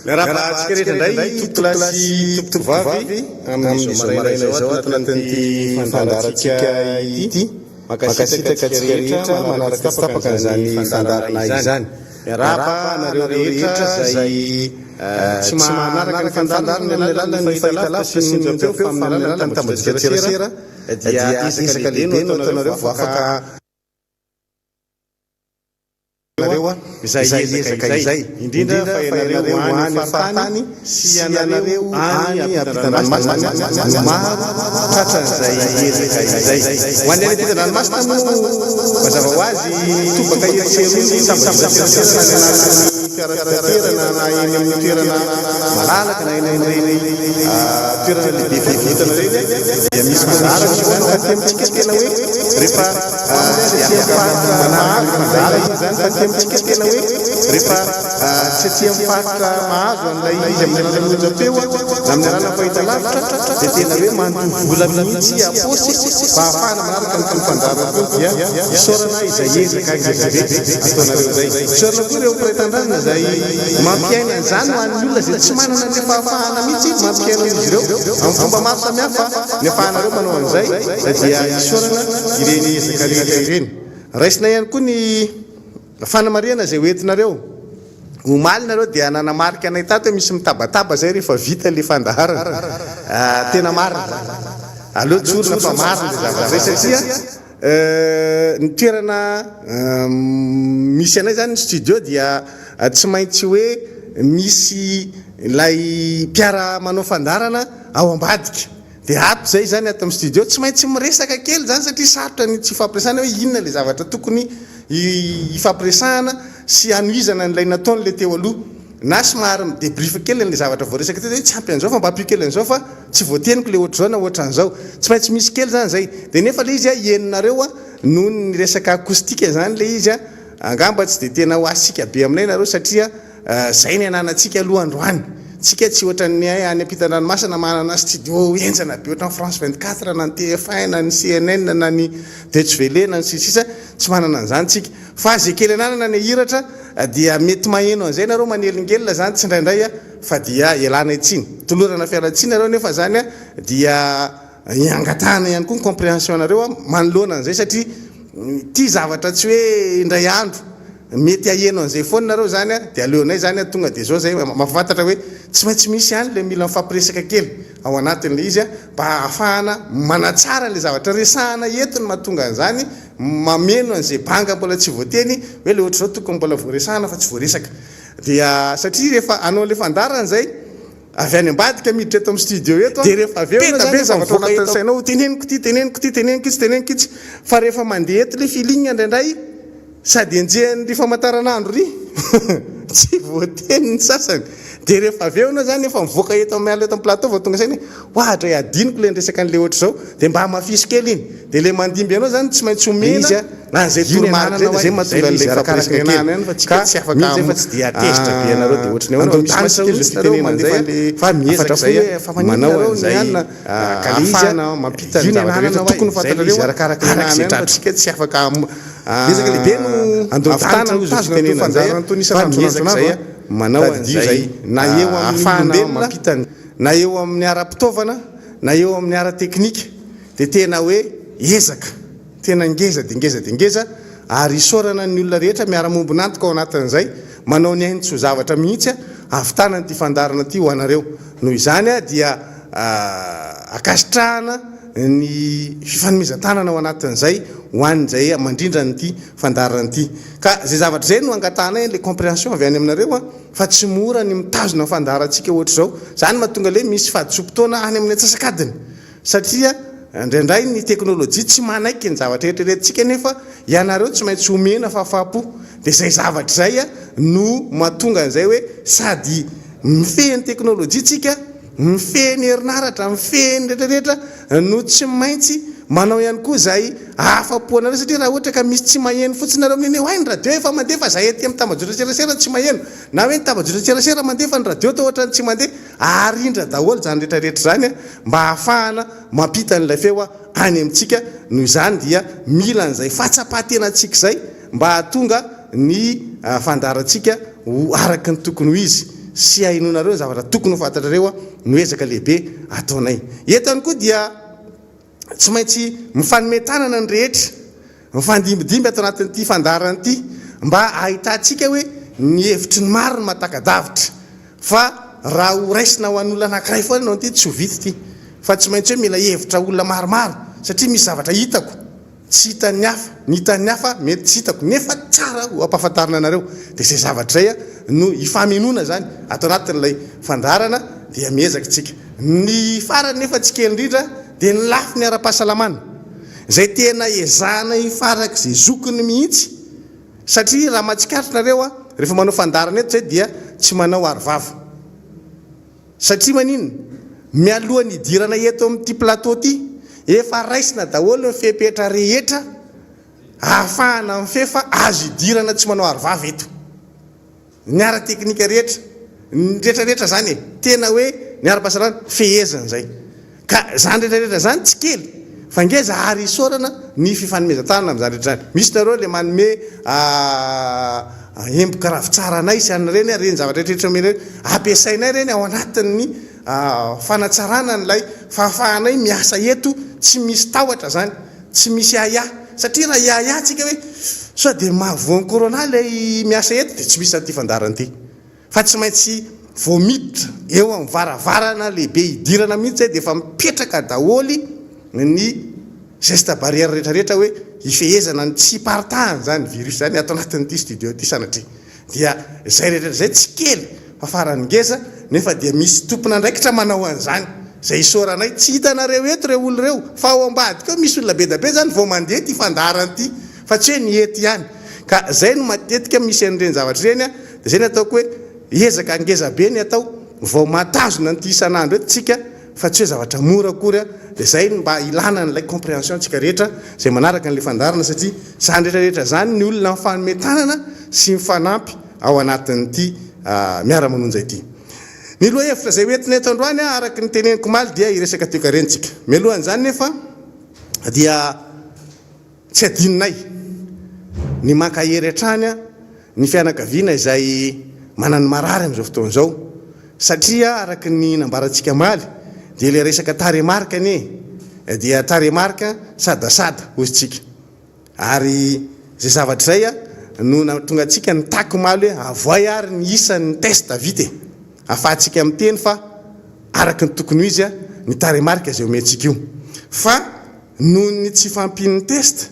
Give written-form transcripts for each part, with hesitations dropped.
Miarabantsika rehetra indray totolasy totovavy amin'izao maraina izao ato anatin'ity fandarantsika ity makasitaka antsika rehetra manaraka tapaka an'izany fandarana izany. Miaraba nareo rehetra izay tsy manaraka ny fandarana amin'ny alalan'ny fahitalavitra sy ny monjapeo fa amin'ny alalan'ny tambazika tserasera dia isaka lehibe no ataonareo fa afaka izay ezaka izay indrindra fa ianareo any fahatany sy ianareo any ampitan-dranomasina maro tratran'izay ezaka izay ho an'ny any ampitan-dranomasina moa mazava ho azy tobaka eritserony tambazika fiaraterana na eny amin'ny toerana malalaka na eny amin'ireny toerana lehibe fehitana reny dia misy mazara tsy hoany faty amintsika tena hoe rehefa afaka manaraka izany faty amintsika tena hoe rehefa tsy tia mifaritra mahazo an'ilay izy amin'ny alalan'ny monjapeo na amin'ny alalan'ny fahitalavitra dia tena hoe mandoha vola mihitsy aposy mba ahafahana manaraka ny fandarana dia isaorana izay ezaka be ataonareo zay isaorana koa ireo mpiray-tandrana izay mampiaina an'izany ho an'ny olona izay tsy manana ny fahafahana mihitsy mampiaina izy ireo amin'ny fomba maro samihafa ny afahanareo manao an'izay dia isaorana ireny ezaka rehetra ireny. Raisina ihany koa ny fanamariana izay hoentinareo omaly nareo dia nanamarika anay tato hoe misy mitabataba zay rehefa vita le fandaharana tena marina aleo tsorina fa marina le zavatra zay satria ny toerana misy anay zany ny studio dia tsy maintsy hoe misy lay mpiara manao fandarana ao ambadika dia ato zay zany ato amin'ny studio tsy maintsy miresaka kely zany satria sarotra ny tsy fampiresahana hoe inona le zavatra tokony ifampiresahana sy anoizana n'ilay nataon'le teo aloha na somary midebrief kely an'le zavatra voaresaka teo hoe tsy ampy an'izao fa mba ampio kely an'izao fa tsy voateniko le ohatr'izao na ohatran'izao tsy maintsy misy kely zany zay dia nefa le izy a ieninareo a noho ny resaka akoustika zany le izy a angamba tsy dia tena ho asika be aminay nareo satria zay ny ananantsika aloha androany tsika tsy ohatran'ny any ampitan-dranomasina manana studio enjana be ohatran'ny France 24 na ny TF1 na ny CNN na ny Deutsche Welle na ny sisisa tsy manana an'izany tsika fa zay kely ananana ny hiratra dia mety maheno an'izay nareo manelingelina zany tsy indraindray a fa dia ialana itsiny tolorana fialatsiny nareo nefa zany a dia iangatahana ihany koa ny compréhension nareo a manoloana an'izay satria ty zavatra tsy hoe indray andro mety aheno an'izay foana nareo zany a dia aleonay zany a tonga dia zao zay mafantatra hoe tsy maintsy misy ihany le mila mifampiresaka kely ao anatin'le izy a mba ahafahana manatsara le zavatra resahana entiny mahatonga an'izany mameno an'izay banga mbola tsy voateny hoe le ohatr'izao tokony mbola voaresahana fa tsy voaresaka dia satria rehefa anao le fandarana zay avy any ambadika miditra eto amin'ny studio eto dia rehefa avy eo be zavatra anatin'ny sainao teneniko ty teneniko ty teneniko itsy teneniko itsy fa rehefa mandeha eto le filinina indraindray sady enjehan'ry famataranandro ry tsy voateny ny sasany dia rehefa avy eo anao zany efa mivoaka eto amiala eto amin'ny plateau vao tonga sainy ohatra adiniko le ndresaka an'le ohatr'izao dia mba mahafisy kely iny dia le mandimby anao zany tsy maintsy omena izy a na an'izay toromaritra zay mahatonga an'le fampiresaka kely fa tsika tsy afaka fa tsy dia atezitra be anareo dia ohatrany hoe misy masika tenenan'izay fa miezaka zay fa manao an'izay ahafahana mampita ny zavatra rehetra tokony fantatrareo arakaraka araksika tsy afaka ezaka lehibe no andotana tazona fandarana tonisa famezaka manao an'izay na eo amin'ny mampitany na eo amin'ny ara-pitaovana na eo amin'ny ara-teknika dia tena hoe ezaka tena ngeza dia ngeza dia ngeza ary isaorana ny olona rehetra miara-mombonantoka ao anatin'izay manao ny ainy tsy zavatra mihitsy a ahavitana nyity fandarana ty ho anareo noho izany a dia akasitrahana ny fifanomezan-tanana ao anatin'izay ho an'izay mandrindra nyity fandarana ity ka zay zavatra zay no angatanay le compréhension avy any aminareo a fa tsy mora ny mitazona fandarantsika ohatr'izao zany mahatonga le misy fahadisom-potoana any amin'ny atsasakadiny satria indraindray ny teknôlôjia tsy manaiky ny zavatra eritreretintsika nefa ianareo tsy maintsy omena fahafapo dia zay zavatra zay a no mahatonga an'izay hoe sady mifehy ny teknôlôjia tsika mifehy ny herinaratra mifehy ny rehetrarehetra no tsy maintsy manao ihany koa zay ahafapoanareo satria raha ohatra ka misy tsy maheno fotsiny nareo amin'iny hoe ny radio efa mandeha fa zay aty amin'ny tambajotran tserasera tsy maheno na hoe ny tambajotran tserasera mandeha fa ny radio ta ohatra ny tsy mandeha arindra daholo zany rehetrarehetra zany a mba ahafahana mampita n'ilay feo a any amintsika noho izany dia mila an'izay fahatsapa-tenantsika zay mba hahatonga ny fandarantsika araka ny tokony ho izy sy hainonareo zavatra tokony ho fantatrareo noezaka lehibe ataonay eto any koa dia tsy maintsy mifanometanana ny rehetra mifandimbidimby atao anatin'ity fandarana ity mba ahitantsika hoe ny hevitry ny maro ny matakadavitra fa raha ho raisina ho an'olona anankiray foana anao ty tsy ho vita ity fa tsy maintsy hoe mila hevitra olona maromaro satria misy zavatra hitako tsy hitan'ny hafa ny hitan'ny hafa mety tsy hitako nefa tsara ho ampahafantarina anareo dia zay zavatra zay no hifaminona zany atao anatin'ilay fandarana dia miezaka tsika ny farany nefa tsy kely indrindra dia ny lafi ny ara-pahasalamana zay tena ezahana hifaraka zay zokony mihitsy satria raha matsikaritra nareo rehefa manao fandarana eto zay dia tsy manao arivava satria maninona mialohan'ny idirana eto amin'ity plateau ty efa raisina daholo ny fepetra rehetra ahafahana mifefa azo idirana tsy manao arivava eto ny ara-teknika rehetra ny rehetrarehetra zany tena hoe ny ara-pahasalamana fehezana zay ka zany rehetrarehetra zany tsy kely fa ngeza ary isorana ny fifanomezan-tanana amin'izany rehetra zany misy nareo le manome emboka ravitsara anay sy anyreny reny zavatra rehetrarehetra mena ampiasainay reny ao anatin'ny fanatsarana n'lay fahafahanay miasa eto tsy misy tahotra zany tsy misy aya satria raha iaya tsika hoe sao dia mahavoan'ny corona lay miasa eto dia tsy misy an'ity fandarana ity fa tsy maintsy voamiditra eo amin'ny varavarana lehibe idirana mihitsy zay dia efa mipetraka daholy ny geste barrière rehetrarehetra hoe ifehezana ny tsy partahany zany virus zany atao anatin'ity studio ity sanatria dia zay rehetrarehetra zay tsy kely fa farany ngeza nefa dia misy tompona ndraikitra manao an'izany zay isoranay tsy hitanareo eto reo olo reo fa ao ambady koa misy olona be da be zany vao mandeha ty fandarana ity fa tsy hoe ny ety ihany ka zay no matetika misy an'ireny zavatra ireny dia zay ny ataoko hoe ezaka angeza be ny atao vao matazona nyty isan'andro eto tsika fa tsy hoe zavatra mora akory dia zay mba ilana n'ilay compréhension tsika rehetra zay manaraka n'le fandarana satria zany rehetrarehetra zany ny olona mifanometanana sy mifanampy ao anatin'ity miara-manonja ity ny loha hevitra zay hoentina eto androany araky ny teneniko maly dia iresaka toekarentsika mialohan'izany nefa dia tsy adininay ny mankahery hatrany ny fianakaviana izay manany marary amin'izao fotoana zao satria araky ny nambarantsika maly dia le resaka taremarka anie dia taremarka sadasada ozytsika ary zay zavatra zay no tonga atsika ny taky maly hoe avoay ary ny isan'ny test vite afahantsika amin'ny teny fa araky ny tokony ho izy ny taremarka zay omentsika io fa noho ny tsy fampin'ny test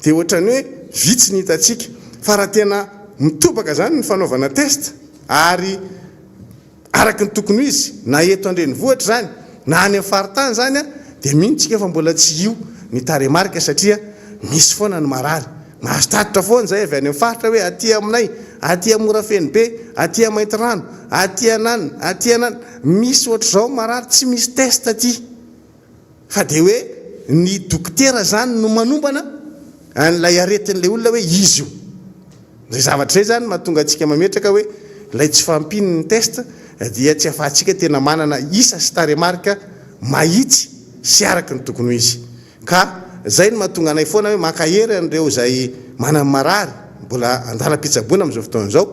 dia ohatrany hoe vitsy ny hitatsika fa raha tena mitobaka zany ny fanaovana test ary araky ny tokony ho izy na eto andrenivohitra zany na any amin'ny faritany zany dia mihintsika fa mbola tsy io ny taremarka satria misy foana ny marary mahastatotra foana zay avy any amin'ny faritra hoe aty aminay aty amorafeny be aty mainty rano aty anana misy ohatr'izao marary tsy misy test aty fa dia hoe ny dokotera zany no manombana an'ilay aretin'lay olona hoe izy io zay zavatra zay zany mahatonga atsika mametraka hoe lay tsy fampiny ny test dia tsy afahantsika tena manana isa sy taremarka mahitsy sy araky ny tokony ho izy ka zay no mahatonga anay foana hoe mankahery an'ireo zay manany marary mbola andalam-pitsaboana amin'izao fotoana zao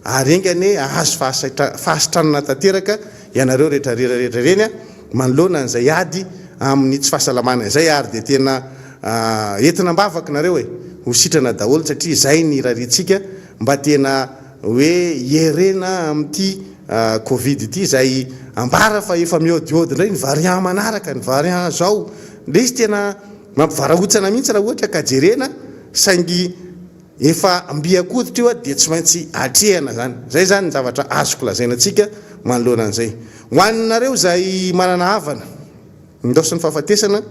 ary engany ahazo fahasitranana tanteraka ianareo rehetrarehetra reny manoloana an'izay ady amin'ny tsy fahasalamana izay ary dia tena entina mbavaky nareo ho sitrana daholo satria zay ny raharintsika mba tena hoe ierena amin'ity covid ity zay ambara fa efa miodiody indray ny variant manaraka ny variant zao le izy tena mampivarahontsana mihitsy raha ohatra ka jerena saingy efa ambiakoditra io dia tsy maintsy atrehana zany zay zany ny zavatra azoko lazaina atsika manoloana an'izay ho aninareo zay manana havana ndosy ny fahafatesana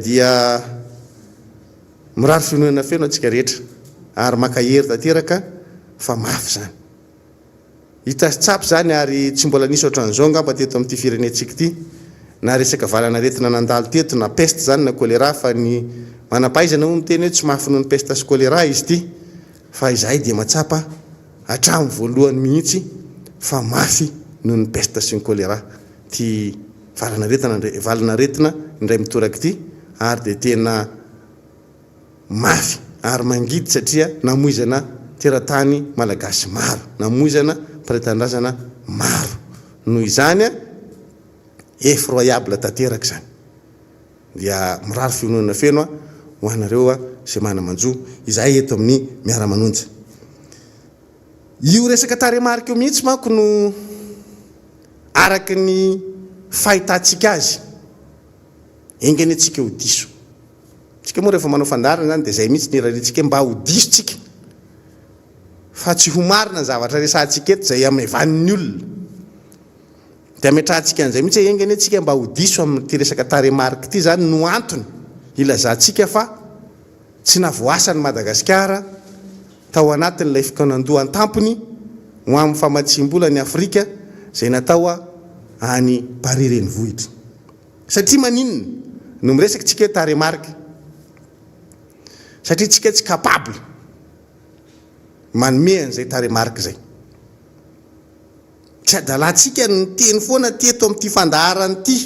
dia mirary finoana feno atsika rehetra ary makahery tanteraka fa mafy zany hitasitsapy zany ary tsy mbola nisy ohatran'izao ngamba teto amin'ity firenentsika ity na resaka valana retina nandalo teto na peste zany na choléra fa ny manampahaizana moa miteny hoe tsy mahafinoa ny peste sy choléra izy ity fa izahay dia matsapa hatramy voalohany mihitsy fa mafy noho ny peste sy ny choléra ty valana retina indray mitoraka ity ary dia tena mafy ary mangidy satria namoizana teratany malagasy maro namoizana mpiray-tanindrazana maro noho izany effroyable tanteraka zany dia mirary finoana feno ho anareo zay manamanjo izay eto amin'ny miara-manonja io resaka taremarika io mihitsy manko no araky ny fahitantsika azy engany atsika ho diso tsika moa rehefa manao fandarana zany dia zay mihitsy niraritsika mba ho diso tsika fa tsy ho marina ny zavatra resantsika eto zay amevan'ny olona dia ametrahantsika an'izay mihitsy engany atsika mba ho diso amin'ity resaka taremarika ity zany no antony ilazantsika fa tsy navoasany Madagasikara tao anatin'ilay fikanandoa an-tampony ho amin'ny famatsimbola ny Afrika zay natao any Paris renivohitra satria maninona no miresaka tsika hoe taremarika satria tsika tsy capable manome an'izay taremarika zay tsy adalantsika ny teny foana teto amin'ity fandaharany ity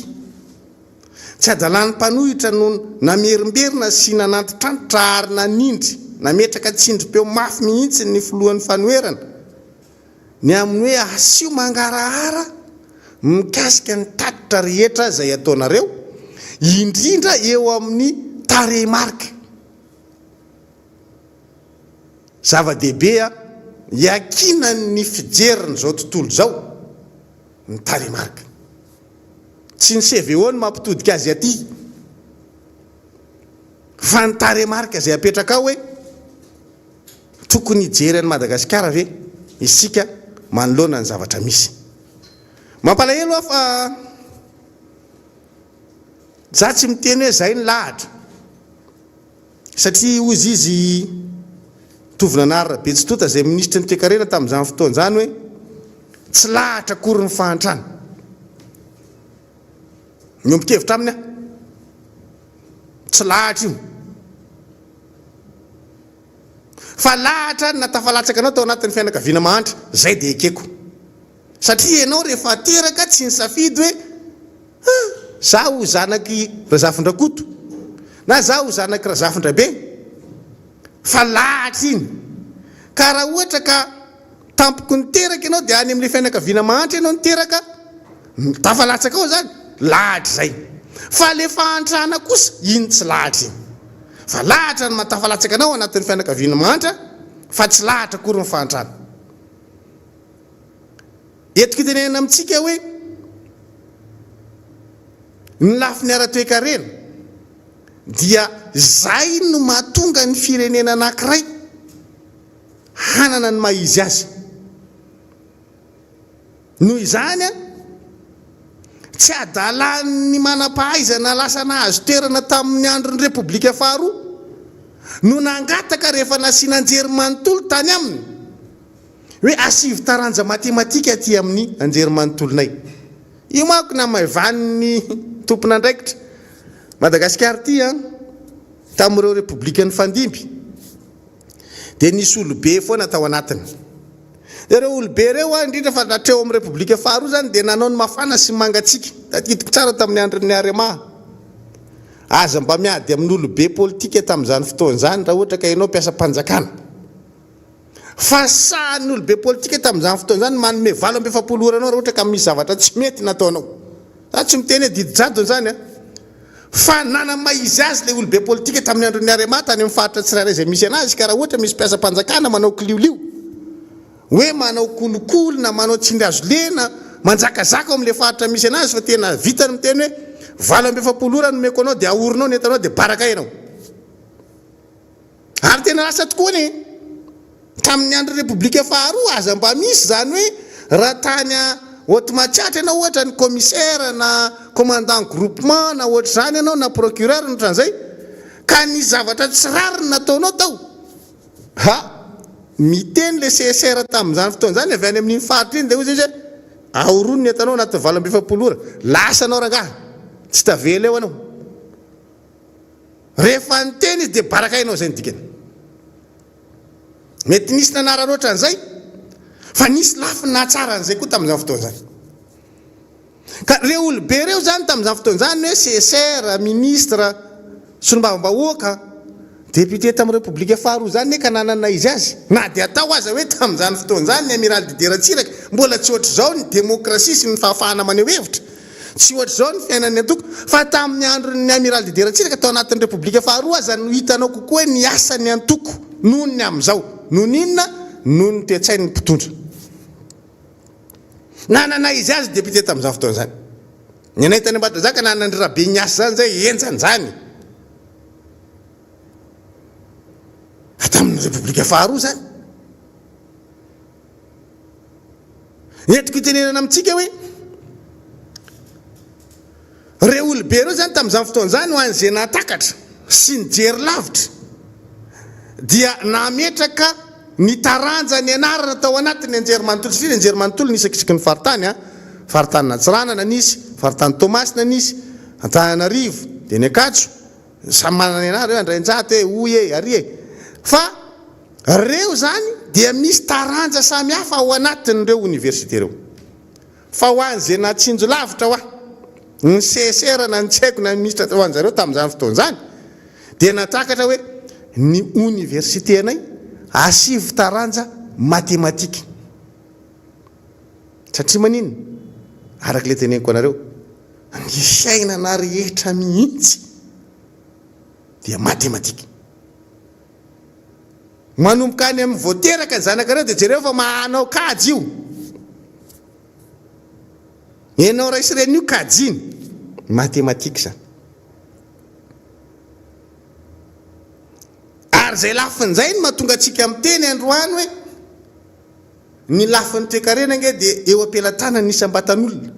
tsy adalan'ny mpanohitra no namerimberina sy nanantitrantitra ary nanindry nametraka tsindrim-peo mafy mihitsy ny filohan'ny fanoerana ny amin'ny hoe asio mangarahara mikasika ny tatitra rehetra zay ataonareo indrindra eo amin'ny taremarika zava-dehibe iakina ny fijeriny zao tontolo zao ny taremarika tsy ny CVO ny mampitodika azy aty fa ny taremarika zay apetraka ao hoe tokony hijery ny Madagasikara ve isika manoloana ny zavatra misy mampalahelo fa za tsy miteny hoe zay ny lahatra satria ozy izy tovinanarina Betsitota zay ministra ny toe-karena tamin'izany fotoan'izany hoe tsy lahatra akory ny fahantrana miombon-kevitra aminy tsy lahatra io fa lahatra natafalatsaka anao tao anatin'ny fianakaviana mahantra zay dia ekeko satria ianao rehefa teraka tsy ny safidy hoe zaho zanaky Razafin-Drakoto na zaho zanaky Razafin-Drabe fa lahatra iny ka raha ohatra ka tampoko ny teraka ianao dia any amin'ilay fianakaviana mahantra ianao niteraka tafalatsaka ao zany lahatra zay fa le fahantrana kosa iny tsy lahatra iny fa lahatra ny matafalatsaka anao anatin'ny fianakaviana mahantra fa tsy lahatra akory ny fahantrana etiko itenenana amintsika hoe ny lafiny ara-toe-karena dia zay no mahatonga ny firenena anankiray hanana ny maizy azy noho izany tsy adalan'ny manam-pahaizana lasa nahazo toerana tamin'ny andron'ny Repoblika faharoa no nangataka rehefa nasiana anjerimanontolo tany aminy hoe asivy taranja matematika aty amin'ny anjerimanontolonay io manko namaivany tompon'andraikitra Madagasikara ty tamin'ireo Repoblika ny fandimby dia nisy olobe foana tao anatiny ireo olobe ireo indrindra fa natreo amin'ny Repoblika faharoa zany dia nanao ny mafana sy mangatsika tatitiko tsara tamin'ny andron'ny Arema aza mba miady amin'ny olobe politika tamin'izany fotoan'izany raha ohatra ka ianao mpiasa-panjakana fa sahan'ny olobe politika tamin'izany fotoan'izany manome 27 ora anao raha ohatra ka misy zavatra tsy mety nataonao za tsy miteny hoe didijadony zany fa nanamaizy azy le olobe politika tamin'ny andron'ny Arema tany amin'ny faritra tsirairay zay misy anazy ka raha ohatra misy mpiasa-panjakana manao kiliolio hoe manao kolokolo na manao tsindrazo lena manjakazaka amin'le faritra misy anazy fa tena vitany miteny hoe 27 ora nomeko anao dia aorinao ny entanao dia baraka ianao ary tena lasa tokoa ny tamin'ny andro Repoblika faharoa aza mba misy zany hoe raha tany otomatsiatra ianao ohatra ny commissaire na commandant groupement na ohatra zany ianao na procureur notran'izay ka ny zavatra tsy rariny nataonao tao miteny le CSR tamin'izany fotoan'izany avy any amin'ny faritra iny dia ozy izy aorony ny entanao anaty 27 ora lasa anao rangaha tsy tavela eo anao rehefa nyteny izy dia baraka ianao zay ny dikany mety nisy nanara loatra an'izay fa nisy lafiny nahatsara an'izay koa tamin'izany fotoan'izany ka reo olobe reo zany tamin'izany fotoan'izany hoe CSR ministre solombavam-bahoaka député tamin'ny république faharoa zany ka nanana izy azy na dia atao aza hoe tamin'izany fotoan'izany ny amiral Dideritsiraka mbola tsy ohatr' zao ny démocratie sy ny fahafahana maneho hevitra tsy ohatr' zao ny fiainan'ny antoko fa tamin'ny andron'ny amiral Dideritsiraka tao anatin'ny république faharoa aza no hitanao kokoa ny asany antoko noho ny amin'izao noho ninona noho ny toe-tsain'ny mpitondra nanana izy azy député tamin'izany fotoan'izany ny anahitany Ambatondrazaka nanany rabe ny asa zany zay enjany zany tamin'ny république faharoa zany entiko itenenana amintsika hoe reo olobe reo zany tamin'izany fotoan'izany ho an'izay natakatra sy ny jery lavitra dia nametraka ny taranja ny anarana tao anatiny anjery manontolo sy ny anjery manontolo nisakisiky ny faritany faritany Natsiranana nisy faritany Tomasina nisy Antananarivo dia ny Ankatso samy manana ny anara Andrainjato oy ary fa reo zany dia misy taranja samy hafa ao anatin'ireo université reo fa ho an'izay natsinjo lavitra ho ny CSR na ny tsaiko na ministra ho an'zareo tamin'izany fotoan'izany dia natakatra hoe ny université anay asivy taranja matematika satria maninona araka le teneniko anareo ny fiainana rehetra mihitsy dia matematika manomboka any amin'ny voateraka ny zanakareo dia jereo fa mahanao kajy io enao raisy reny io kajiny matematika zany ary zay lafin'izay no mahatonga atsika amin'ny teny androany hoe ny lafin'ny toe-karena nge dia eo ampelantanany nisy ambatan'olona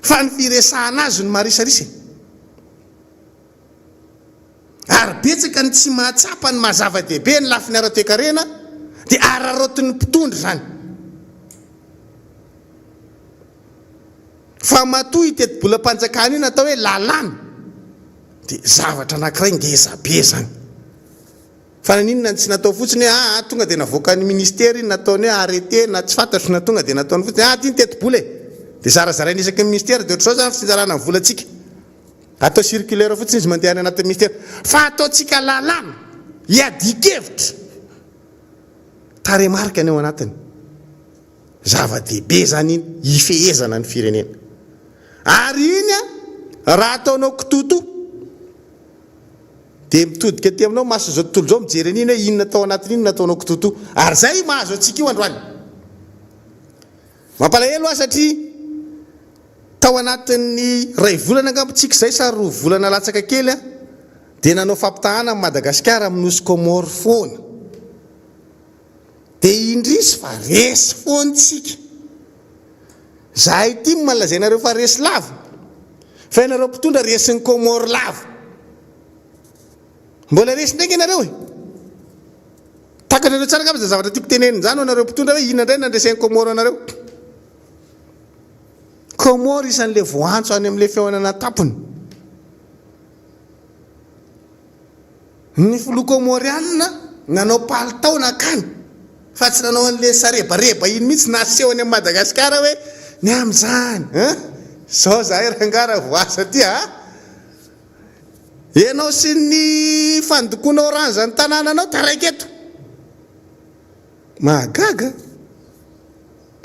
fa ny firesahana azy no marisarisa ary betsaka ny tsy mahatsapa ny mahazava-dehibe ny lafiny ara-toe-karena dia ararotin'ny mpitondra zany fa matoy teti-bolam-panjakana io natao hoe lalàna dia zavatra anankiray ngezabe zany fa naninona tsy natao fotsiny hoe tonga dia navoaka ny ministera iny nataony hoe arrêté na tsy fantatro na tonga dia nataony fotsiny ty ny teti-bola dia zarazarainy isaky ny ministera dia ohatr'izao zany fitsinjarana ny volantsika atao circulaire fotsiny izy mandeha any anatin'ny ministera fa ataontsika lalàna hiadikevitra taremarika ny ao anatiny zava-dehibe zany iny hifehezana ny firenena ary iny raha ataonao kitoto dia mitodika ty aminao maso zao tontolo zao mijery an'iny hoe inona tao anatiny iny nataonao kitoto ary zay mahazo atsika io androany mampalahelo aho satria tao anatin'ny ray volana angambotsika zay sa 2 volana latsaka kely dia nanao fampitahana amin'ny Madagasikara amin'ny nosy Comore foana dia indrisy fa resy foantsika zahay ty malazainareo fa resy lava fa ianareo mpitondra resin'ny Comore lava mbola resy ndraiky ianareo takanareo tsara ngamba zavatra tiako teneniny zany anareo mpitondra hoe inona indray nandresen'ny Comore anareo Comore isan'le voantso any amin'le feonana tampony ny filoha comoriana nanao palitao nakany fa tsy nanao an'le sarebareba iny mihitsy naseho any amin'ny Madagasikara hoe ny amin'izany zao zahay rangara voasa ty ianao sy ny fandokona orange ny tanànanao taraiky eto mahagaga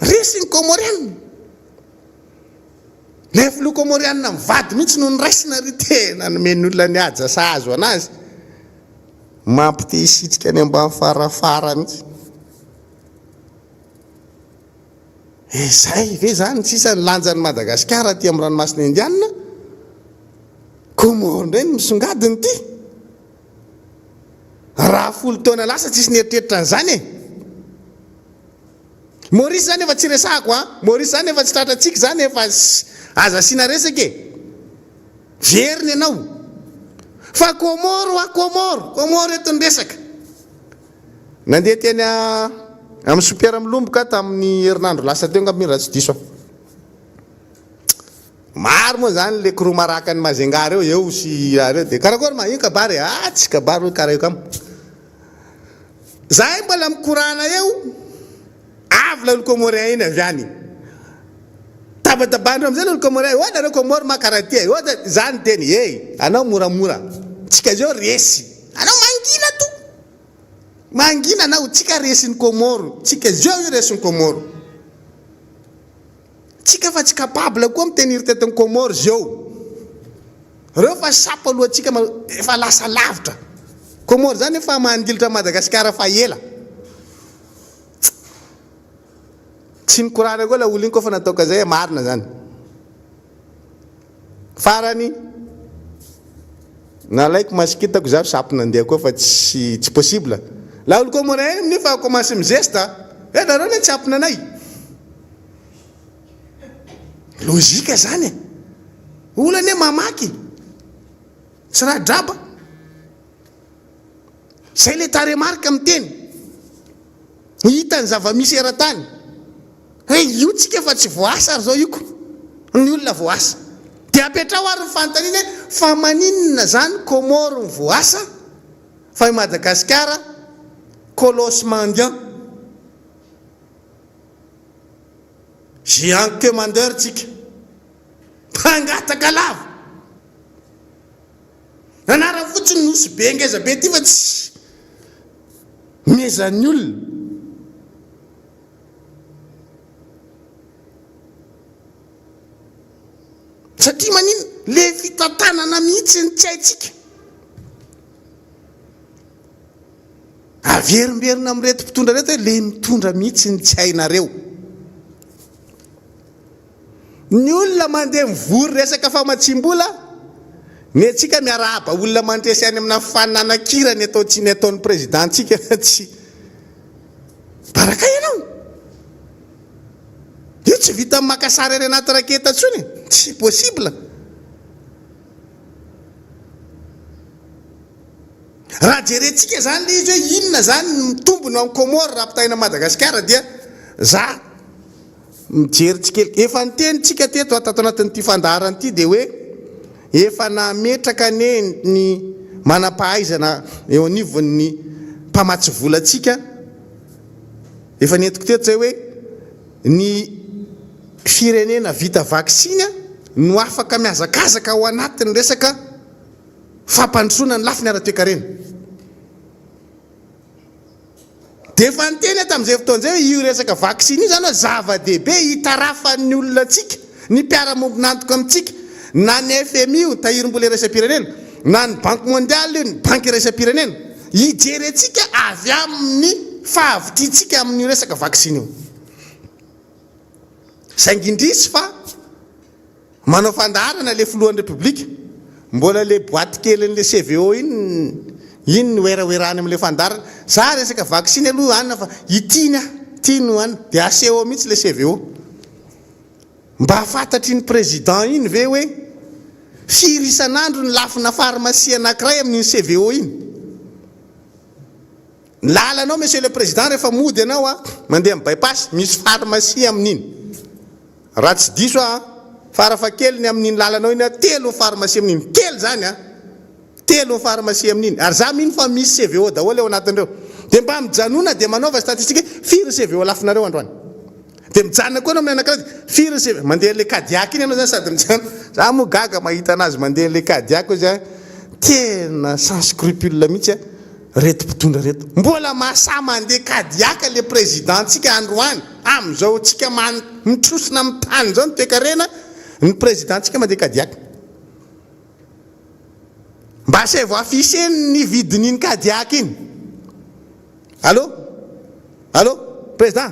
resy ny comoriana le filoha comoriana mivady mihitsy no nyraisina ry tena nomeny olona ny aja sahazo anazy mampite hisitsika any ambany farafara mihitsy zay ve zany tsisa ny lanjan'ny Madagasikara ty amin'ny ranomasina Indiana Comore ndray ny misongadiny ty raha 10 taona lasa tsisy nieritreritra an'izany Maurice zany efa tsy resahako Maurice zany efa tsy tratratsika zany efa aza asina resaka veriny ianao fa Comore eto ny resaka nandeha teny amin'ny sopiara milomboka tamin'ny herinandro lasa teo ngambiny raha tsy diso maro moa zany le koro maraka ny Mazengara eo sy raha reo dia karakory ino kabary tsy kabary hoe karaha io kamo zahay mbola mikorana eo avy la olo Comorien iny avy any tabatabandreo am'izay la olo Comorien oa nareo Comore makaraha ty zany teny anao moramora tsika zao resy anao mangina mangina na tsika resin'ny Komoro, tsika zao io resin'ny Komoro. Tsika fa tsy capable koa mitenir tetin'ny Komoro zao. Reo fa sapa aloha tsika efa lasa lavitra. Komoro zany efa mandilitra Madagasikara fa ela. Tsy nikorana koa la olo iny koa fa natao kazay marina zany. Farany nalaiko masikitako za sapo nandeha koa fa tsy possible. La olo Komoro nefa commencé mizesta, nareo le tsy apinanay. Logika zany. Olane mamaky. Tsy raha draba. Zay le taremarika miteny. Hitany zava-misy eran-tany. Io tsika fa tsy voasa ary zao io ko. Ny olona voasa. Dia apetrao ary ny fanontaniana fa maninona zany Komoro ny voasa fa i Madagasikara colosse mendiant. Géant commandeur tsika. Mpangataka lava. Anara fotsiny nosy be ngeza be ty fa tsy mezan'ny olona. Satria manino le fitantanana mihitsy ny tsy haitsika. Averimberina amin'reto mpitondra reto hoe le mitondra mihitsy ny tsy hainareo. Ny olona mandeha mivory resaka famatsim-bola, ny atsika miarahaba olona mandresy any amina fananakira ny atao tsy ny ataon'ny prezidantsika tsy baraka ianao. Io tsy vita makasary ary anaty raketa tsony, tsy possible. Raha jerentsika zany le izy hoe inona zany mitombona amin'ny Komoro raha pitahina Madagasikara dia za mijery tsikely efa nitenitsika teto atato anatin'ity fandaharana ity dia hoe efa nametraka ny manampahaizana eo anivon'ny mpamatsy volatsika. Efa nentiko teto zay hoe ny firenena vita vaksina no afaka miazakazaka ao anatin'ny resaka fampandrosoana ny lafiny ara-toekarena. Dia efa niteny tamin'izay fotoana zay io resaka vaksiny io zany hoe zava-dehibe hitarafan'ny olona tsika, ny mpiara-mombonantoka amintsika, na ny FMI io tahirim-bola iraisam-pirenena, na ny Banque mondiale io ny banky iraisam-pirenena, hijerentsika avy amin'ny fahavitrintsika amin'ny resaka vaksiny io. Saingindrisy fa manao fandaharana le filohan'ny Repoblika, mbola le boaty kelin'le CVO iny oeraoerany amin'le fandaharana. Za resaka vaksiny aloha anina fa itiana no any dia aseho mihitsy le CVO. Mba hafantatry ny président iny ve hoe firy isan'andro ny lafina pharmacie anankiray amin'iny CVO iny. Lalanao monsieur le président rehefa mody anao mandeha amin'ny bypass misy pharmacie amin'iny. Raha tsy diso farafakeliny amin'iny lalanao iny 3 pharmacie amin'iny. Kely zany 3 pharmacie amin'iny. Ary za mino fa misy CVO daholo eo anatin'ireo. Dia mba mijanona dia manaova statistika firy CVO lafinareo androany. Dia mijanona koa amin'ny anankiray firy CVO mandeha le kadiaka iny ianao zany sady mijanona. Za moa gaga mahita anazy mandeha le kadiaka izy tena sans scrupule mihitsy reto mpitondra reto. Mbola masa mandeha kadiaka le présidentsika androany am'izao tsika mitrosina amin'ny tany zao ny toekarena ny présidentsika mandeha kadiaka. Mba se voafise ny vidin'iny kadiaka iny. Allô président,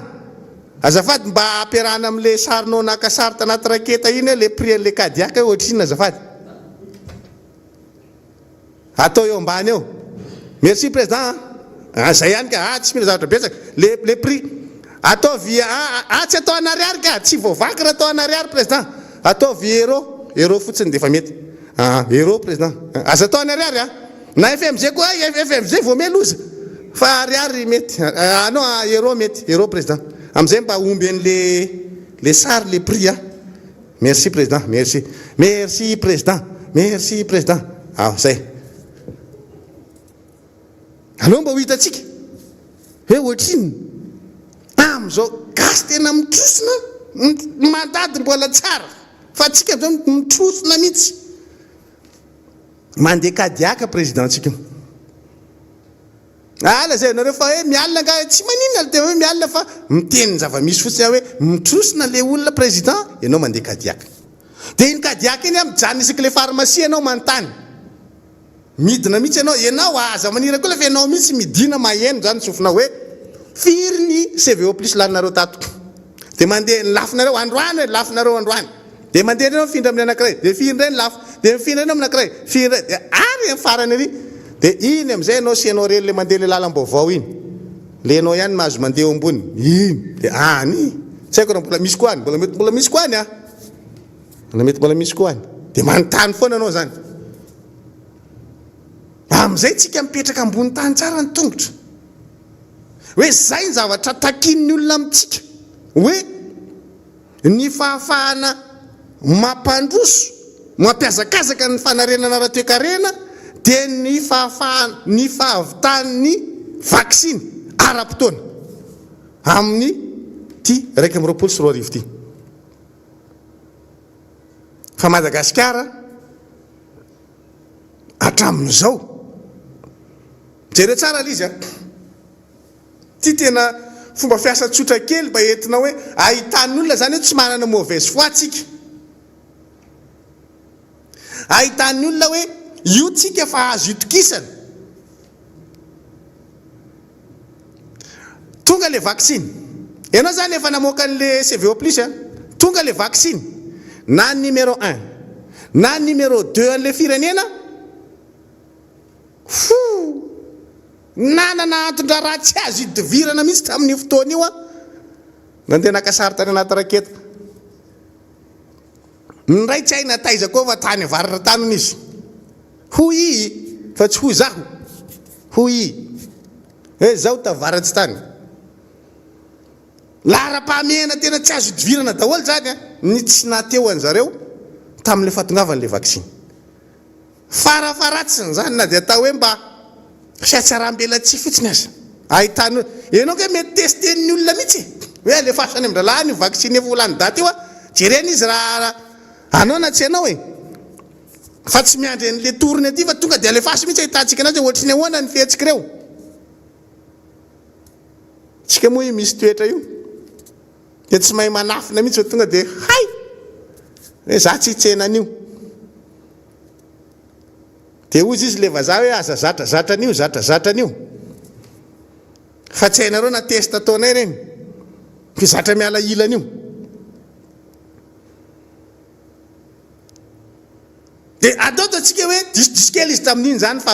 azafady mba ampiarahana amin'le sarinao naka sary tanaty raketa iny le prix an'le kadiaka ohatrin'ny azafady. Atao eo ambany eo. Merci président. Zay ihany ka tsy mila zavatra betsaka. Le prix ataovy tsy atao en arrière ka tsy voavaky raha atao en arrière président. Ataovy euro fotsiny dia efa mety. Euro président. Aza atao en arrière na FMG koa FMG vao meloza. Fa arrière mety. Non euro mety. Euro président. Am'izay mba omby le sary le prix Merci président. Merci président. Merci président. Zay. Allo mba ho hitatsika hoe ohatriny am'izao gasy tena mitrosona mandady mbola tsara fa tsika zao mitrosona mihitsy mandeha kadiaka présidentsika. Zay nareo fa hoe mialina nga tsy maninona dia hoe mialina fa miteny zava-misy fotsiny hoe mitrosina le olona président ianao mandeha kadiaka. Dia iny kadiaka iny mijanona isaky le pharmacie ianao manontany. Midina mihitsy ianao aza maniry koa fa ianao mihitsy midina maheno zany sofina hoe firy ny CVO plus laninareo tato. Dia mandeha ny lafinareo androany hoe lafinareo androany. Dia mandeha ianao mifindra amin'ny anankiray. Dia firy indray ny lafo. Dia mifindra ianao amin'ny anankiray. Firy indray. Ary farany ary. Dia iny amizay ianao sianao reny le mandeha le lalam-baovao iny. Le ianao ihany mahazo mandeha eo ambony. Iny. Dia any. Tsy haiko raha mbola misy koa any. Mbola misy koa any a. Mbola misy koa any. Dia manontany foana anao zany. Amizay tsika mipetraka ambony tany tsara ny tongotra. Hoe zay ny zavatra takin'ny olona amitsika. Hoe ny fahafahana mampandroso, mampiazakazaka ny fanarenana ara-toe-karena dia ny fahafahana, ny fahavitan'ny vaksiny ara-potoana amin'ny ty 1.4 ty. Fa Madagasikara hatramin'izao jereo tsara izy a. Ty tena fomba fiasa tsotra kely mba entina hoe ahitan'olona zany hoe tsy manana mauvaise foi tsika. Ahitan'olona hoe io tsika fa azo itokisana. Tonga le vaksiny. Ianao zany efa namoaka an'le CVO plus a. Tonga le vaksiny. Na numéro 1 na numéro 2 an'le firenena. Nanana antondra raha tsy azo idivirana mihitsy tamin'ny fotoana io a. Nandeha nakasarita any anaty raketa. Nyray tsy haina taiza koa fa tany avaratra tanony izy. Hoy fa tsy ho zaho. Hoy hoe zaho tavaratsy tany. Lara-pahamehana tena tsy azo idivirana daholo zany a. Ny tsy nateo an'zareo tamin'le fahatongavan'le vaksiny. Farafaratsiny zany na dia atao hoe mba fiatsaram-bela tsy fotsiny aza. Ahitany ianao ke mety testen'ny olona mihitsy. Hoe alefasany amin'ny ralahy ny vaksiny efa volany daty io a. Jerena izy raha anao na tsy ianao e. Fa tsy miandry an'le toriny aty fa tonga dia alefasy mihitsy ahitantsika anazy ohatry ny ahoana ny fiantsika ireo. Tsika moa io misy toetra io. Dia tsy mahay manafina mihitsy fa tonga dia hay. Hoe za tsy hitsena an'io. Dia ozy izy le vazaha hoe aza zatra an'io. Fa tsy hainareo na testa ataonay reny. Fa zatra miala ilan'io. Dia atao tatsika hoe disikely izy tamin'iny zany fa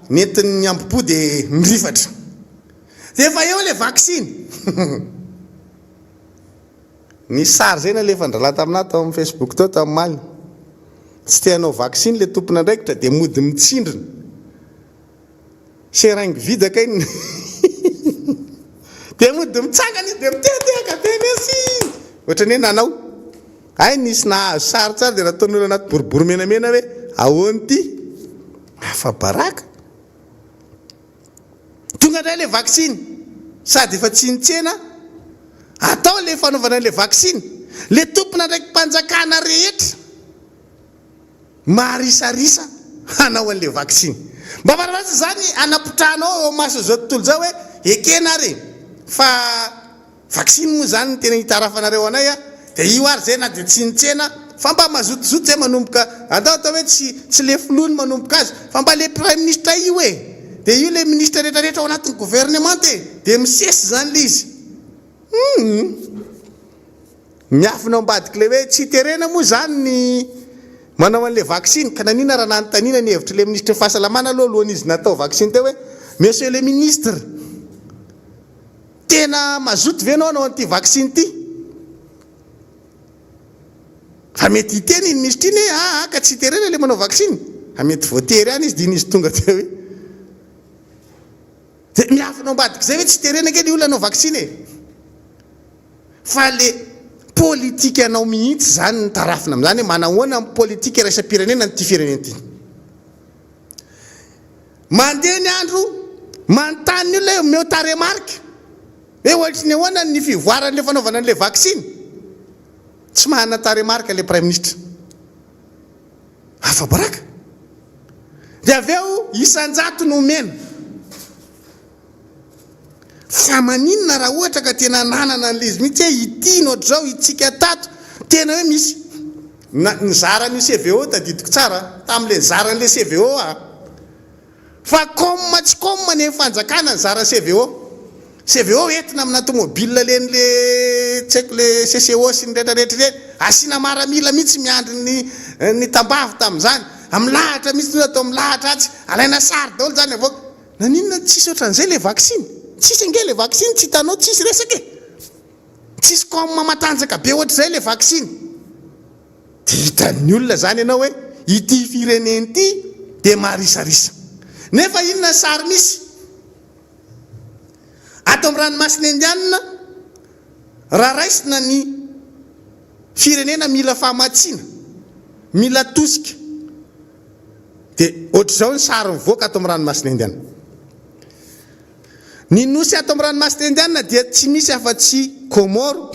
nentin'ny ambopo dia mirifatra. Dia efa eo le vaksiny. Ny sary zay nalefa ndrala taminahy tao amin'ny Facebook tao tamin'ny Mali. Tsy tianao vaksiny le tompona ndraikitra dia mody mitsindrina. Seraingy vidaka iny. Dia mody mitsangana izy dia mitehatehaka be merci. Ohatrany hoe nanao. Hay nisy nahazo sary tsara dia nataon'olona anaty boribory menamena hoe ahoany ty. Afa baraka. Tonga indray le vaksiny. Sady efa tsy nitsena. Atao le fanaovana le vaksiny. Le tompona ndraiky mpanjakana rehetra. Maharisarisa hanao an'le vaksiny. Mba varavatsy zany anapotranao eo maso zao tontolo zao hoe ekena re. Fa vaksiny moa zany tena hitarafanareo anay a. Dia io ary zay na dia tsy nitsena. Fa mba mazotozoto zay manomboka. Atao hoe tsy le filony manomboka azy. Fa mba le prime ministre io e. Dia io le ministre rehetrarehetra ao anatin'ny gouvernement e. Dia misesy zany le izy. Miafina ambadiky le hoe tsy terena moa zany ny manao an'le vaksiny. Ka nanina raha nanontaniana ny hevitry le ministre fahasalamana aloha alohan'izy natao vaksiny teo hoe monsieur le ministre, tena mazoto ve anao anao an'ity vaksiny ty? Fa mety hiteny iny ministre iny hoe ka tsy terena le manao vaksiny. Fa mety voatery any izy dia nisy tonga teo hoe. Dia miafina ambadiky zay hoe tsy terena ke ny olona anao vaksiny e. Fa le politika anao mihitsy zany ny tarafina amin'izany hoe manahoana amin'ny politika iraisam-pirenena n'ity firenena ity. Mandeha ny andro manontany ny olona omeo taremarika hoe ohatry ny ahoana ny fivoaran'le fanaovana an'le vaksiny. Tsy manana taremarika le prime ministre. Afa baraka. Dia avy eo isan-jato no omena. fa maninona raha ohatra ka tena nanana an'izy mihitsy hoe itino ohatr'izao itsika tato tena hoe misy ny zarany CVO tadidiko tsara tamin'le zaran'le CVO fa comme tsy comme ny fanjakana ny zara CVO entina amina tomobile len'le tsy haiko le CCO sy ny rehetrarehetra asina maramila mihitsy miandry ny tambavy tamin'izany amin'ny lahatra mihitsy atao amin'ny lahatra atsy alaina sary daholo zany avoaka naninona tsisy ohatran'izay le vaksiny tsisy ange le vaksiny tsy hitanao tsisy resaka tsisy comme matanjaka be ohatr'izay le vaksiny dia hitan'ny olona zany ianao hoe ity fireneny ity dia maharisarisa nefa inona sary misy ato amin'ny ranomasina indianina raha raisina ny firenena mila fahamatsiana mila tosika dia ohatr'izao ny sary mivoaka ato amin'ny ranomasina indianina ny nosy ato amin'ny ranomasina indianina dia tsy misy afa-tsy Comore,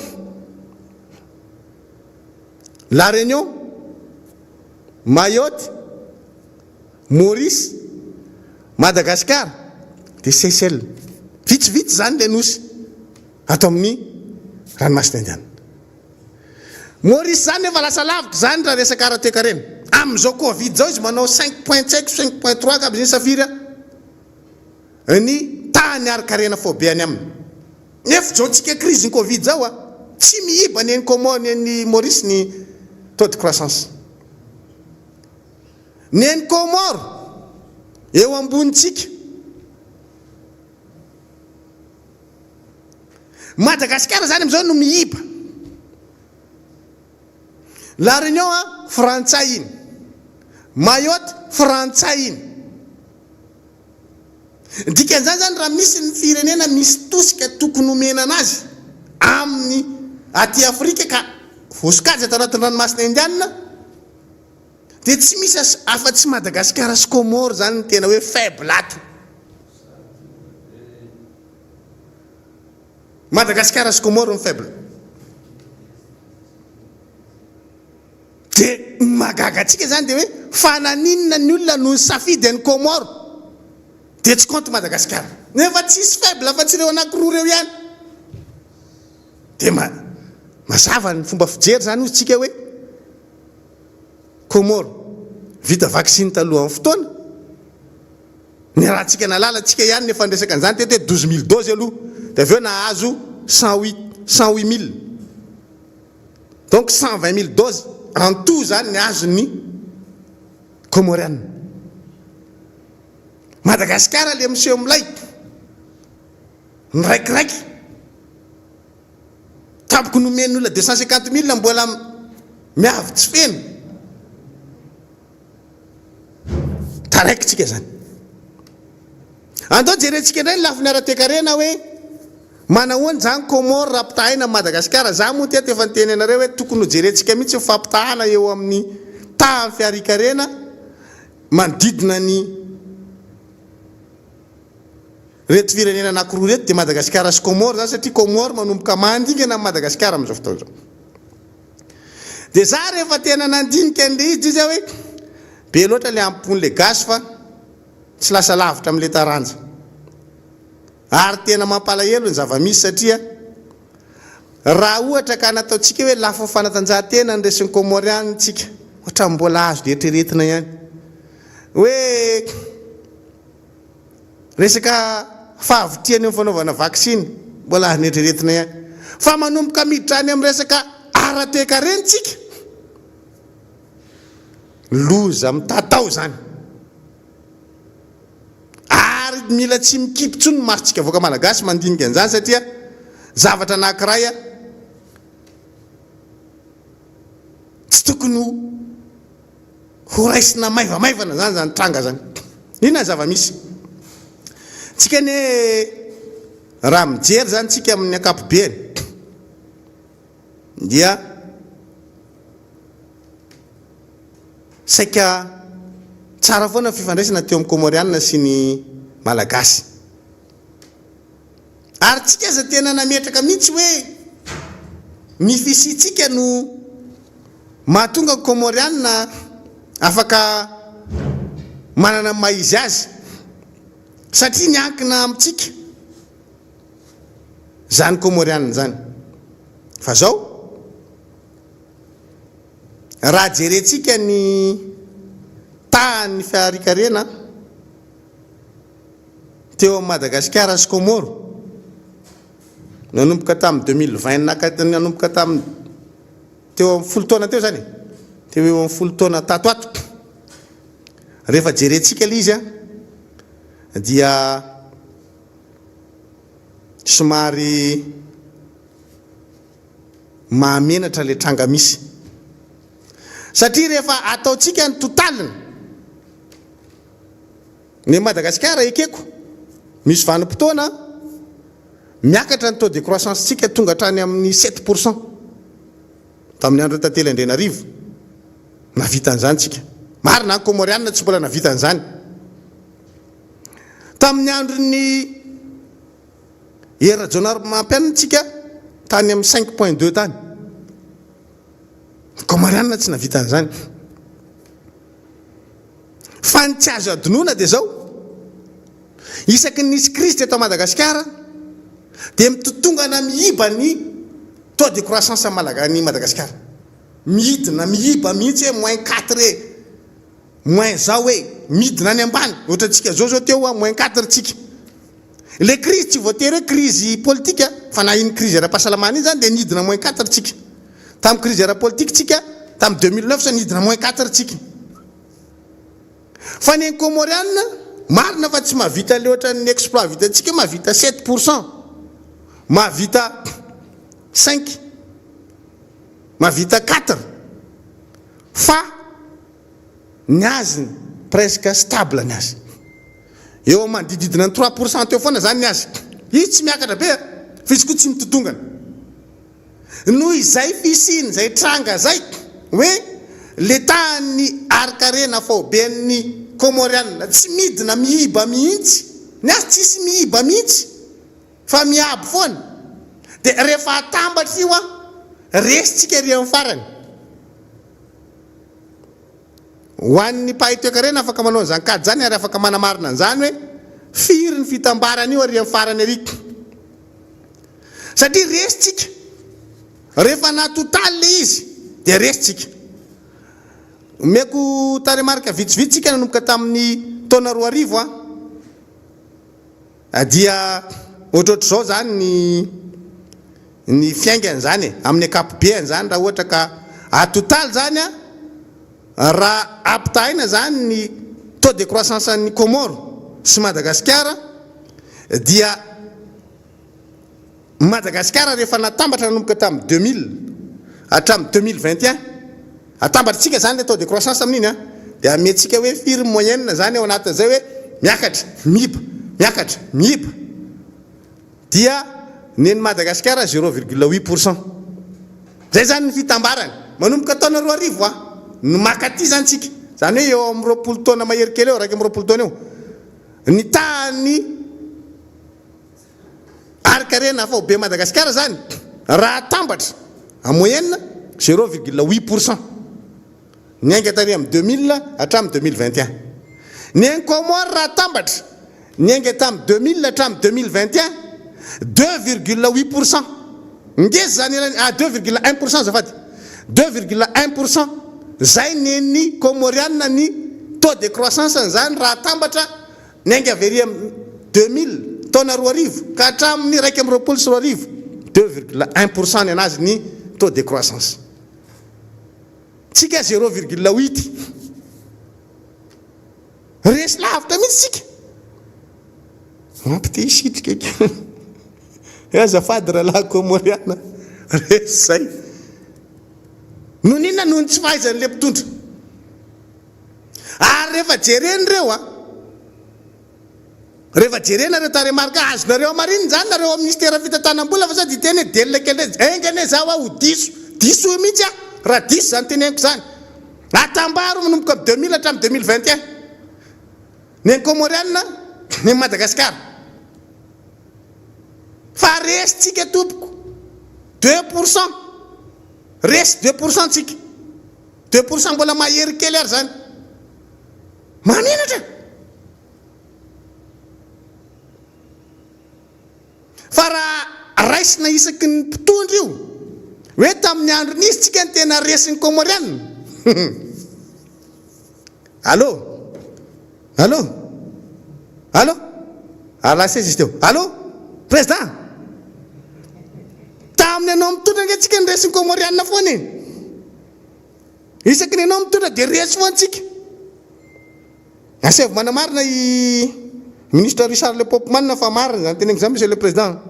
La Réunion, Mayotte, Maurice, Madagascar dia Seychelles vitsivitsy zany le nosy ato amin'ny ranomasina indianina. Maurice zany efa lasa lavitra zany raha resaka ara-toekarena amin'izao Covid zao izy manao 5.5 5.3 ka be safiry ny tany ara-karena fobiany aminy nefa zao tsika crise ny Covid zao tsy miiba ny Comore ny Maurice ny taux de croissance ny Comore eo ambonitsika Madagascar zany am'izao no miiba La Réunion frantsay iny Mayotte frantsay iny dikan'izany zany raha misy ny firenena misy tosika tokony omena anazy amin'ny aty Afrika ka voasokajy ato anatin'ny ranomasina indianina dia tsy misy afa-tsy Madagascar sy Comore zany tena hoe faible ato Madagascar sy Comore ny faible dia magaga antsika zany dia hoe fananinona ny olona no safidy ny Comore dia tsy compte Madagascar nefa tsisy faible fa tsy ireo anankiroa ireo ihany dia mazava ny fomba fijery zany ozy tsika hoe Comore vita vaksiny talohan'ny fotoana ny raha tsika nalala tsika ihany nefa nresaka an'izany tety hoe 12 000 doses aloha dia aveo nahazo 108 000 donc 120 000 doses en tout zany ny azo ny Comorianina. Madagascar le monsieur milay ny raikiraiky tapoko nomeny olona 250 000 mbola miavy tsy feno taraiky tsika zany andao jerentsika indray ny lafiny ara-toekarena hoe manahoany zany Comore raha pitahina Madagascar za moa teto efa niteny anareo hoe tokony ho jerentsika mihitsy ho fampitahana eo amin'ny tahan'ny fiarikarena manodidina ny reto firenena anankiroa reto dia Madagascar sy Comore zany satria Comore manomboka mandingana amin'ny Madagascar amin'izao fotoana zao dia za rehefa tena nandinika an'le izy izy hoe be loatra le ampon'le gasy fa tsy lasa lavitra amin'le taranja ary tena mampalahelo ny zava-misy satria raha ohatra ka nataontsika hoe lafa fanatanjahantena ny resiny Comorianina tsika ohatra mbola azo eritreretina ihany hoe resaka fahavitiany amin'ny fanaovana vaksiny mbola azo eritreretina ihany fa manomboka miditra any amin'ny resaka ara-toekarena tsika loza mitatao zany ary mila tsy mikipitsony ny masitsika voaka malagasy mandinika an'izany satria zavatra anankiray tsy tokony ho raisina maivamaivana zany zany tranga zany inona zava-misy tsika ny raha mijery zany tsika amin'ny akapobeany dia saika tsara foana fifandraisana teo amin'ny Comorianina sy ny malagasy ary tsika za tena nametraka mihitsy hoe ny fisitsika no mahatonga Comorianina afaka manana maizy azy satria niankina amintsika zany Comorianina zany. Fa zao raha jerentsika ny tahan'ny fiarikarena teo Madagasikara sy Comoro nanomboka tamin'ny 2020 nanomboka tamin'ny teo amin'ny 10 taona teo zany, teo eo amin'ny 10 taona tatoato. Rehefa jerentsika ilay izy dia somary mahamenatra le tranga misy, satria rehefa ataotsika ny totaliny ny Madagasikara ekeko misy vanim-potoana miakatra ny taux de croissance tsika tonga hatrany amin'ny 7% tamin'ny andro tantely Andrenarivo. Navita an'izany tsika, marina ny Comorianina tsy mbola navita an'izany. Tamin'ny andron'ny Era Rajaonaromampianina tsika tany amin'ny 5.2 tany. Comorianina tsy navita an'izany. Fa ny tsy azo adinoina dia zao, isaky nisy crise teto Madagasikara dia mitotongana miiba ny taux de croissance ny Madagasikara. Midina miiba mihitsy hoe -4 moins zao hoe midina any ambany. Ohatra tsika zao teo -4 tsika. Le crise tsy voatery hoe crise politique fa na iny crise ara-pahasalamana iny zany dia nidina -4 tsika. Tamin'ny crise ara-politique tsika tamin'ny 2009 sa nidina -4 tsika. Fa ny Comorianina marina fa tsy mahavita le ohatra ny exploit vitantsika, mahavita 7%, mahavita 5, mahavita 4, fa ny azy presque stable ny azy. Eo manodididina ny 3% teo foana zany ny azy. Izy tsy miakatra be, fa izy koa tsy mitotongana. Noho izay fisiny zay tranga zay hoe le tany arikarena faoben'ny Comorianina tsy midina miiba mihitsy, ny azy tsisy miiba mihitsy fa miabo foana. Dia rehefa atambatra io resitsika ery amin'ny farany. Ho an'ny mpahay toe-karena afaka manao an'izany kady zany ary afaka manamarina an'izany hoe firy ny fitambarana io ary amin'ny farany ery. Satria resitsika rehefa natotaly le izy dia resitsika. Omeko taremarika vitsivitsika nanomboka tamin'ny taona 2000 dia ohatrohatr' zao zany ny fiaingana zany amin'ny ankapobeny zany raha ohatra ka atotaly zany raha ampitahina zany ny taux de croissance ny Comoro sy Madagasikara dia Madagasikara rehefa natambatra nanomboka tamin'ny 2000 hatramin'ny 2021 atambatra tsika zany le taux de croissance amin'iny dia amentsika hoe firy moyenne zany ao anatin'izay hoe miakatra miiba miakatra miiba dia ny Madagasikara 0,8%. Zay zany ny fitambarany manomboka taona 2000 no makaty zany tsika. Zany hoe eo amin'ny 20 taona mahery kely eo, raiky amin'ny 20 taona eo ny tany arikarena fa be Madagasikara zany raha atambatra en moyenne 0,8%. Ny ainga tany amin'ny 2000 hatramin'ny 2021. Ny Comore raha atambatra ny ainga tamin'ny 2000 hatramin'ny 2021 2,8%. Ngeza zany 2,1% zafady 2,1%. Zay ny Comorianina ny taux de croissance zany raha atambatra ny ainga avery amin'ny 2000 taona 2000 ka hatramin'ny raiky amin'ny 20 sy 2000 2,1% ny anazy ny taux de croissance. Tsika 0,8. Resy lavitra mihitsy tsika. Mampite isitrika eky. Azafady rahalahy Comoriana resy zay. Noho n'inona noho ny tsy fahaizan'le mpitondra. Ary rehefa jereny reo rehefa jerena reo taremarika azonareo mariny zany nareo amin'ny ministère fitantanam-bola fa sady teny delina kely engane zaho aho diso mihitsy raha diso zany teneniko zany. Atambaro manomboka 2000 hatramin'ny 2021 ny Comorianina ny Madagasikara. Fa resy tsika tompoko 2%. Resy 2% tsika 2% mbola mahery kely ary zany. Maninatra. Fa raha raisina isaky ny mpitondra io hoe tamin'ny andro nisy tsika ny tena resiny komorianina allô allô allô alasa izy teo allô président tamin'ny anao mitondra nge tsika ny resiny komorianina foana isaky ny anao mitondra dia resy foana tsika asevy manamarina i ministre Richard Le Popman fa marina zany teneniko zany monsieur le président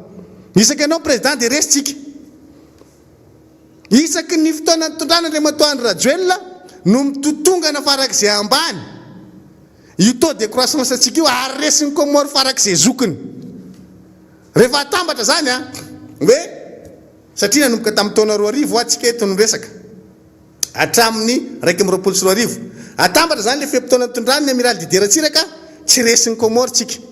isaky anao président dia resy tsika isaky ny fotoana tondrana le matoandro Rajoel no mitotongana farak'izay ambany io taux de croissance atsika io ary resiny Comore farak'izay zokiny rehefa atambatra zany hoe satria nanomboka tamin'ny taona 2000 atsika eto no resaka hatramin'ny 1.4 atambatra zany le fepotona tondrany ny amiral Didier Ratsiraka tsy resiny Comore tsika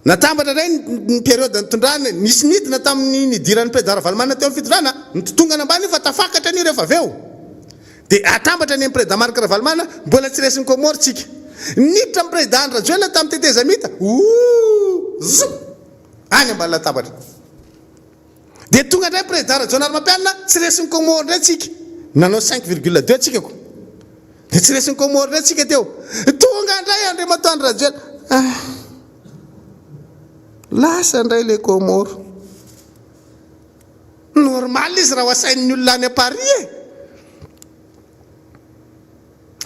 natambatra ray ny période nitondrany nisy nidina tamin'ny nidiran'ny président Ravalomanana teo amin'ny fitondrana nitotongana ambany fa tafakatra ni rehefa aveo dia atambatra ny président Marc Ravalomanana mbola tsy resiny Comore tsika niditra amin'ny président Rajoelina tamin'ny teteza mita any ambany latabatra dia tonga ndray président Rajoelina Mapianina tsy resiny Comore ndray tsika nanao 5,2 tsika ko dia tsy resiny Comore ndray tsika teo tonga ndray André Matoandro Rajoelina lasa ndray le Comore normal izy raha hoasain'ny olona any Paris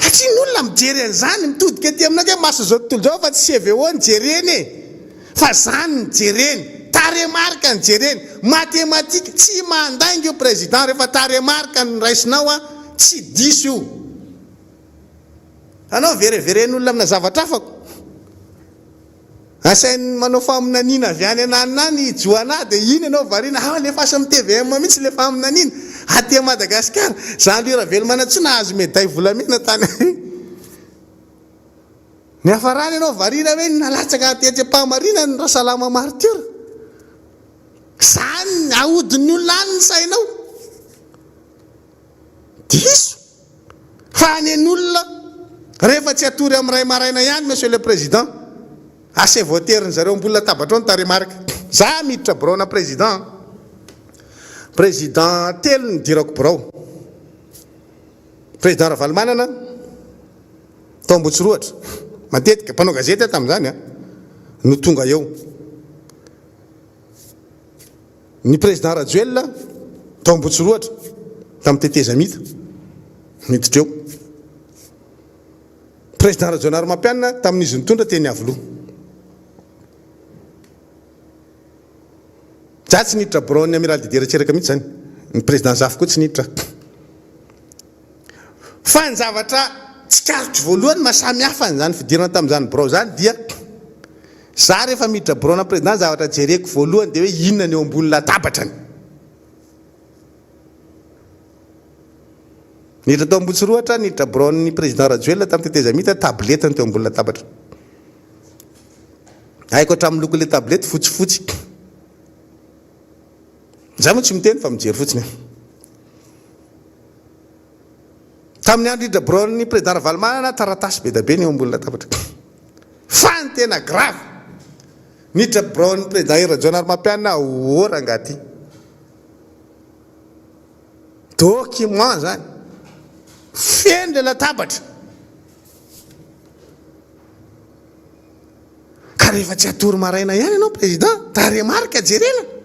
satria ny olona mijery an'izany mitodika aty aminake maso zao tontolo zao fa tsy CVO ny jereny fa zany ny jereny taremarika ny jereny matematika tsy mandainga io président rehefa taremarika ny raisinao tsy diso io anao vereveren'olona amina zavatra afako asainy manao faminanina avy any ananiny joana dia iny anao variana lefa asa amin'ny TVM mihitsy le faminanina aty Madagasikara zany lera Velomana tsy nahazo médaille volamena tany ny afarany anao varina hoe nalatsaka aty-pahamarina ny Rasalama Martyr zany ahodin'ny olona any ny sainao diso fa any an'olona rehefa tsy atory amin'ny ray maraina ihany monsieur le président ase voateriny zareo ambolina tabatra ao ny taremarika za miditra braona président telo ny dirako brao président Ravalomanana tao Ambotsiroatra matetika mpanao gazety tamin'izany no tonga eo ny président Rajoelina tao Ambotsiroatra tamin'ny teteza mita miditra eo président Rajoelina Mapianina tamin'izy nitondra teny Avoloha za tsy niditra braon'ny amiral Didier Ratsiraka mihitsy zany ny président Zafy koa tsy niditra fa ny zavatra tsy karotry voalohany mahasamy hafa zany fidirana tamin'izany brao zany dia za rehefa miditra braona président zavatra jereko voalohany dia hoe inona ny eo ambony latabatrany niditra tao Ambotsiroatra niditra braon'ny président Rajoelina tamin'ny teteza mita tabletany teo ambony latabatra haiko hatramin'ny lokon'le tablety fotsifotsy za moa tsy miteny fa mijery fotsiny tamin'ny andro niditra braon'ny président Ravalomanana taratasy be da be ny eo ambony latabatra fa ny tena grave niditra braon'ny président Rajoelina Mapianina orangaty document zany feno le latabatra ka rehefa tsy atory maraina ihany ianao président taremarika jerena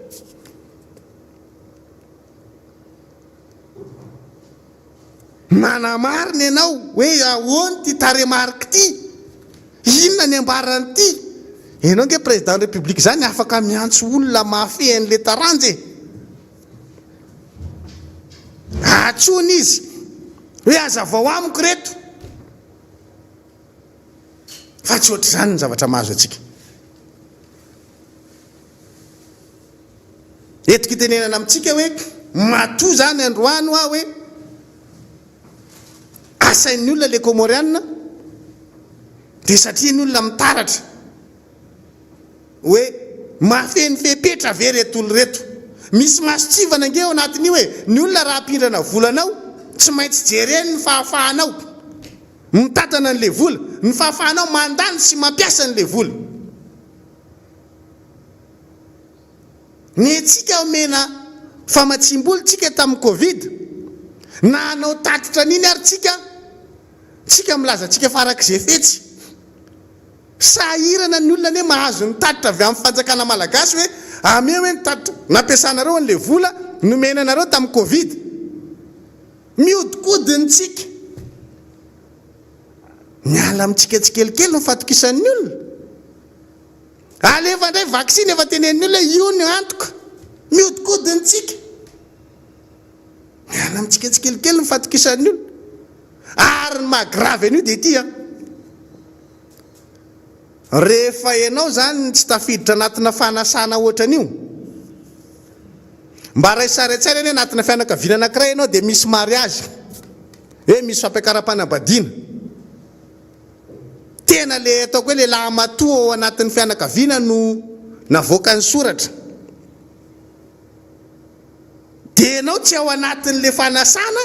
manamarina ianao hoe ahoany ty taremarika ty inona ny ambarany ty ianao nge président de république zany afaka miantso olona mafehan'le taranjy atsony izy hoe aza vao amiko reto fa tsy ohatry zany ny zavatra mahazo atsika etiko itenenana amintsika hoe matoa zany androano hoe asain'ny olona le Comorianina dia satria ny olona mitaratra hoe mafeny fepetra ve reto olo reto misy masotsivana nge ao anatin'io hoe ny olona raha ampindrana volanao tsy maintsy jereny ny fahafahanao mitatana an'le vola ny fahafahanao mandany sy mampiasa an'le vola ny tsika omena famatsim-boly tsika tamin'ny Covid na anao tatitra niny ary tsika milaza tsika farak'izay fetsy sahirana ny olona ne mahazo ny tatitra avy amin'ny fanjakana malagasy hoe ame hoe ny tatitra nampiasanareo an'le vola nomena anareo tamin'ny Covid miodikodiny tsika miala amintsika tsikelikely ny fatokisan'ny olona alefa ndray vaksiny efa tenen'ny olona io ny antoka miodikodiny tsika miala amintsika tsikelikely ny fatokisan'ny olona ary ny mahagrave an'io dia ity rehefa ianao zany tsy tafiditra anatina fanasana ohatran'io mba ray saretsaina eny anatina fianakaviana anankiray ianao dia misy mariazy hoe misy fampiakaram-panambadiana tena le ataoko hoe lehilahy matoa ao anatin'ny fianakaviana no navoaka ny soratra dia ianao tsy ao anatin'le fanasana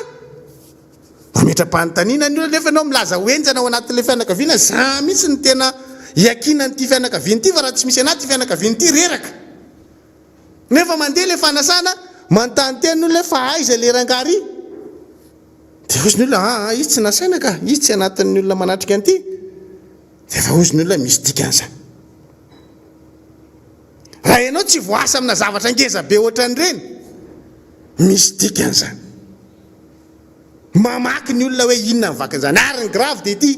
mametra-panontaniana ny olona nefa ianao milaza hoenjana ao anatin'le fianakaviana za mihitsy ny tena iakina nyity fianakaviana ity fa raha tsy misy anaty fianakaviana ity reraka nefa mandeha le fanasana manontany teny olona fa aiza le rangary dia ozy ny olona izy tsy nasaina ka izy tsy anatin'ny olona manatrika an'ity dia fa ozy ny olona misy dikan'izany raha ianao tsy voasa amina zavatra ngeza be ohatran'ireny misy dikan'izany mamaky ny olona hoe inona mivakan'izany ary ny grave dia ity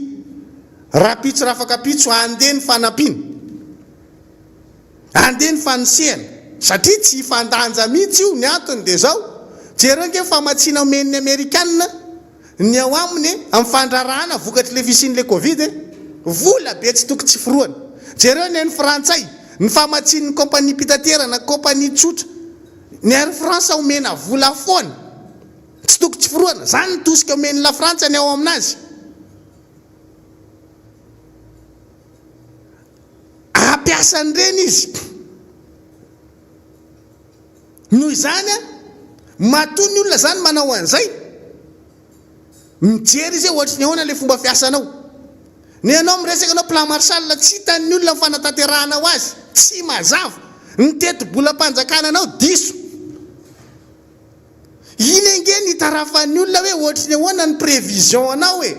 rapitso rafaka pitso andeha ny fanampiana andeha ny fanosehana satria tsy fandanja mihitsy io ny antony dia zao jereo nge famatsiana omen'ny Amerikanina ny ao aminy amin'ny fandrarahana vokatry le fisian'le Covid vola be tsy toko tsy firoana jereo ny Frantsay ny famatsian'ny kompania pitaterana kompania tsotra ny Air France omena vola foana tsy toko tsy firoana zany ny tosika omen'ny la Frantsa ny ao aminazy ampiasan'ireny izy noho izany matoa ny olona zany manao an'izay mijery izy ohatra ny ahoana le fomba fiasanao ny anao miresaka anao plan marshal tsy hitan'ny olona fanataterahana ho azy tsy mazava ny teti-bolam-panjakana anao diso iny enge ny tarafan'ny olona hoe ohatra ny ahoana ny prévision anao hoe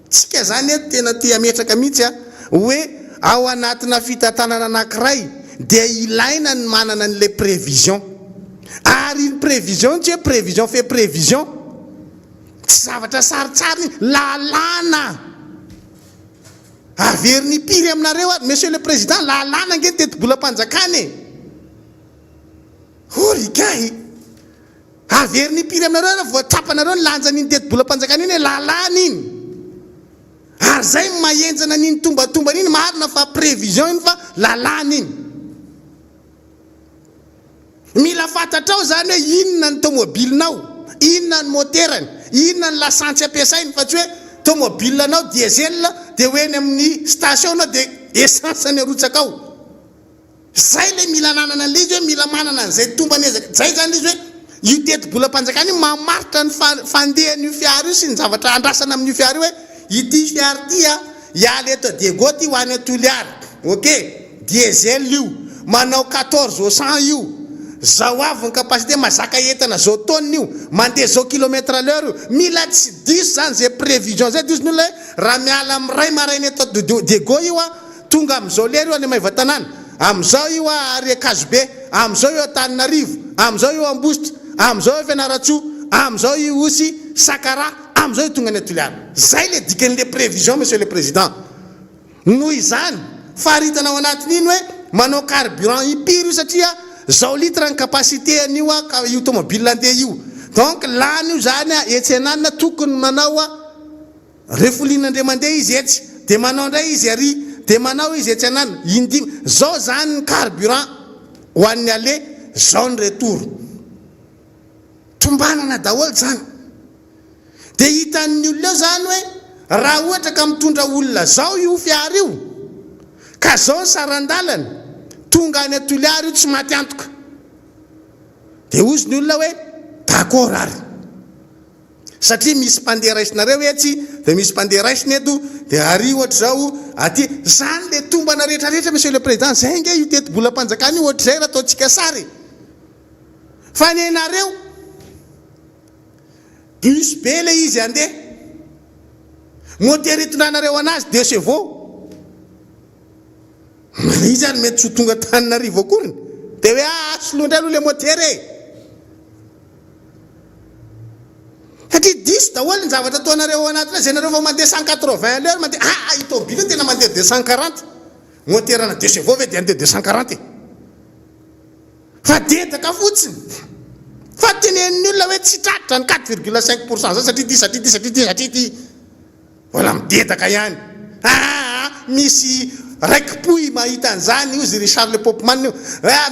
tsika zany tena ty ametraka mihitsy hoe ao anatina fitantanana anankiray dia ilaina ny manana an'le prévision ary ny prévision tsy hoe prévision fait prévision tsy zavatra saritsary lalàna averiny piry aminareo monsieur le président lalàna nge teti-bolam-panjakany orikay averiny piry aminareo voatrapanareo ny lanjan'iny teti-bolam-panjakany iny lalàna iny ary zay mahenjana n'iny tombatombana iny marina fa prévision iny fa lalàna iny mila fantatrao zany hoe inona ny tomobilinao inona ny moterany inona ny lasantsy ampiasainy fa tsy hoe tomobilanao diesel dia hoeny amin'ny station anao dia essence ny arotsaka ao zay le mila nanana an'le izy hoe mila manana an'izay tombany ezaka zay zany le izy hoe io teti-bolam-panjakana iny mamaritra ny fandehan'io fiara io sy ny zavatra andrasana amin'io fiara io hoe ity fiara ity ialy eto Diego ty ho any Toliary ok diesel io manao 14 au 100 io zao avy ny capacité mazaka entana zao tonne io mandeha zao kilomètre à l'heure mila tsy diso zany zay prévision zay diso ny olona raha miala amiray maraina eto Diego io tonga am'izao lery io any Maivatanana am'izao io ary Akazobe am'izao io Antananarivo am'izao io Ambositra am'izao io Fianaratsoa am'izao io Osy Sakara am'izao io tonga any Toliary zay le dikan'le prévision monsieur le président noho izany faharitanao anatin'iny hoe manao carburant impiry io satria zao litre ny capacité an'io ka io tomobile andeha io donc lany io zany etsenanina tokony manao refolinandre mandeha izy etsy dia manao ndray izy ary dia manao izy etsenanina indimy zao zany ny carburant ho an'ny ale zao ny retour tombanana daholo zany dia hitan'ny olona eo zany hoe raha ohatra ka mitondra olona zao io fiara io ka zao ny sarandalana tonga any Toliary io tsy maty antoka dia ozy ny olona hoe d'accord ary satria misy mpandeha raisinareo etsy dia misy mpandeha raisiny eto dia ary ohatra zao aty zany le tombana rehetrarehetra monsieur le président zay nge io teti-bolam-panjakana io ohatra zay raha ataontsika sary fa ny anareo bus be le izy andeha moteur itondranareo anazy de chevaux izy zany mety tsy tonga Tananarivo akory de hoe solondra aloha le moteur satria diso daholo ny zavatra ataonareo anatina zay nareo fa mandeha 180 l'heure mandeha itobile tena mandeha 240 moteur ana 2 chevaux ve de andeha 240 fa dedaka fotsiny fa tenenin'ny olona hoe tsy tratra ny 4,5% zany satria voilà midedaka ihany misy raikim-poy mahita an'izany io zy Richard Le Popman io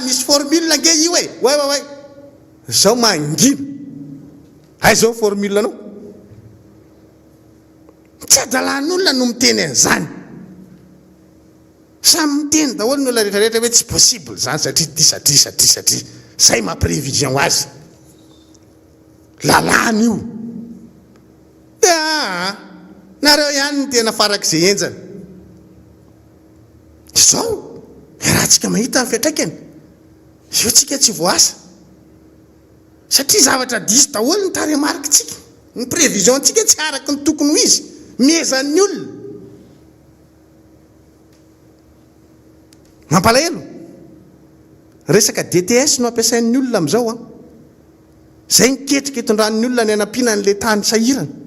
misy formule nge io way zao mangina zao formule anao tsy adalan'olona no miteny an'izany samy miteny daholo ny olona rehetrarehetra hoe tsy possible zany satria zay mamprévision ho azy lalàna io nareo ihany ny tena farak'izay enjana zao raha tsika mahita ny fiatraikany io tsika tsy voasa satria zavatra diso daholo ny taremarikitsika ny prévision tsika tsy araky ny tokony ho izy miezan'ny olona mampalahelo resaka DTS no ampiasain'ny olona am'izao zay niketrika itondran'ny olona ny anampiana n'le tany sahirana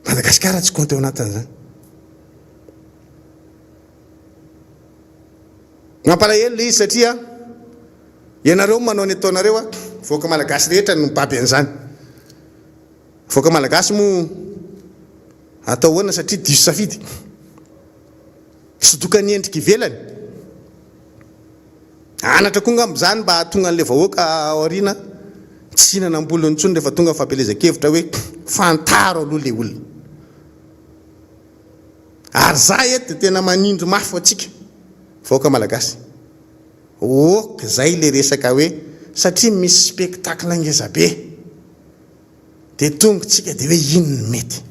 Madagasikara tsy konty ao anatin'izany mampalahelo le izy satria ianareo manao ny ataonareo voaka malagasy rehetra no mibaby an'izany voaka malagasy moa atao hoana satria diso safidy sodoka ny endrika ivelany anatra konga am'izany mba tonga an'le vahoaka aoriana tsy hinana ambolony intsony rehefa tonga fampelezan-kevitra hoe fantaro aloha le olona ary za eto de tena manindro mafy atsika vahoaka malagasy zay le resaka hoe satria misy spectacle ngeza be de tongotsika de hoe inona mety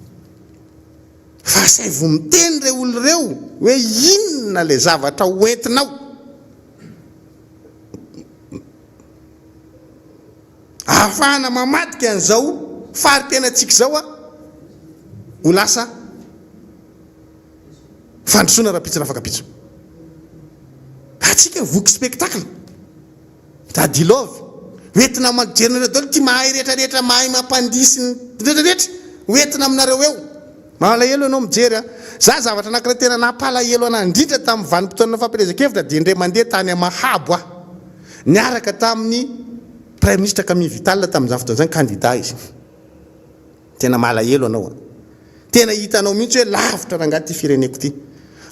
fa say vo miteny re olo reo hoe inona le zavatra hoentinao ahafahana mamadika an'izao fari-piainatsika zao ho lasa fandrosoana rapitsina afaka pitso atsika voky spectacle da dilovy hoentina majerina daholo ty mahay rehetrarehetra mahay mampandisy rehetrarehetra hoentina aminareo eo malahelo ianao mijery za zavatra anakira tena nampalahelo ana indrindra tamin'ny vanim-potoana fampelezan-kevitra de indray mandeha tany Mahabo niaraka tamin'ny prime ministre Camille Vital tamin'izany fotoana zany candidat izy tena malahelo anao tena hitanao mihitsy hoe lavitra rangaty fireneko ty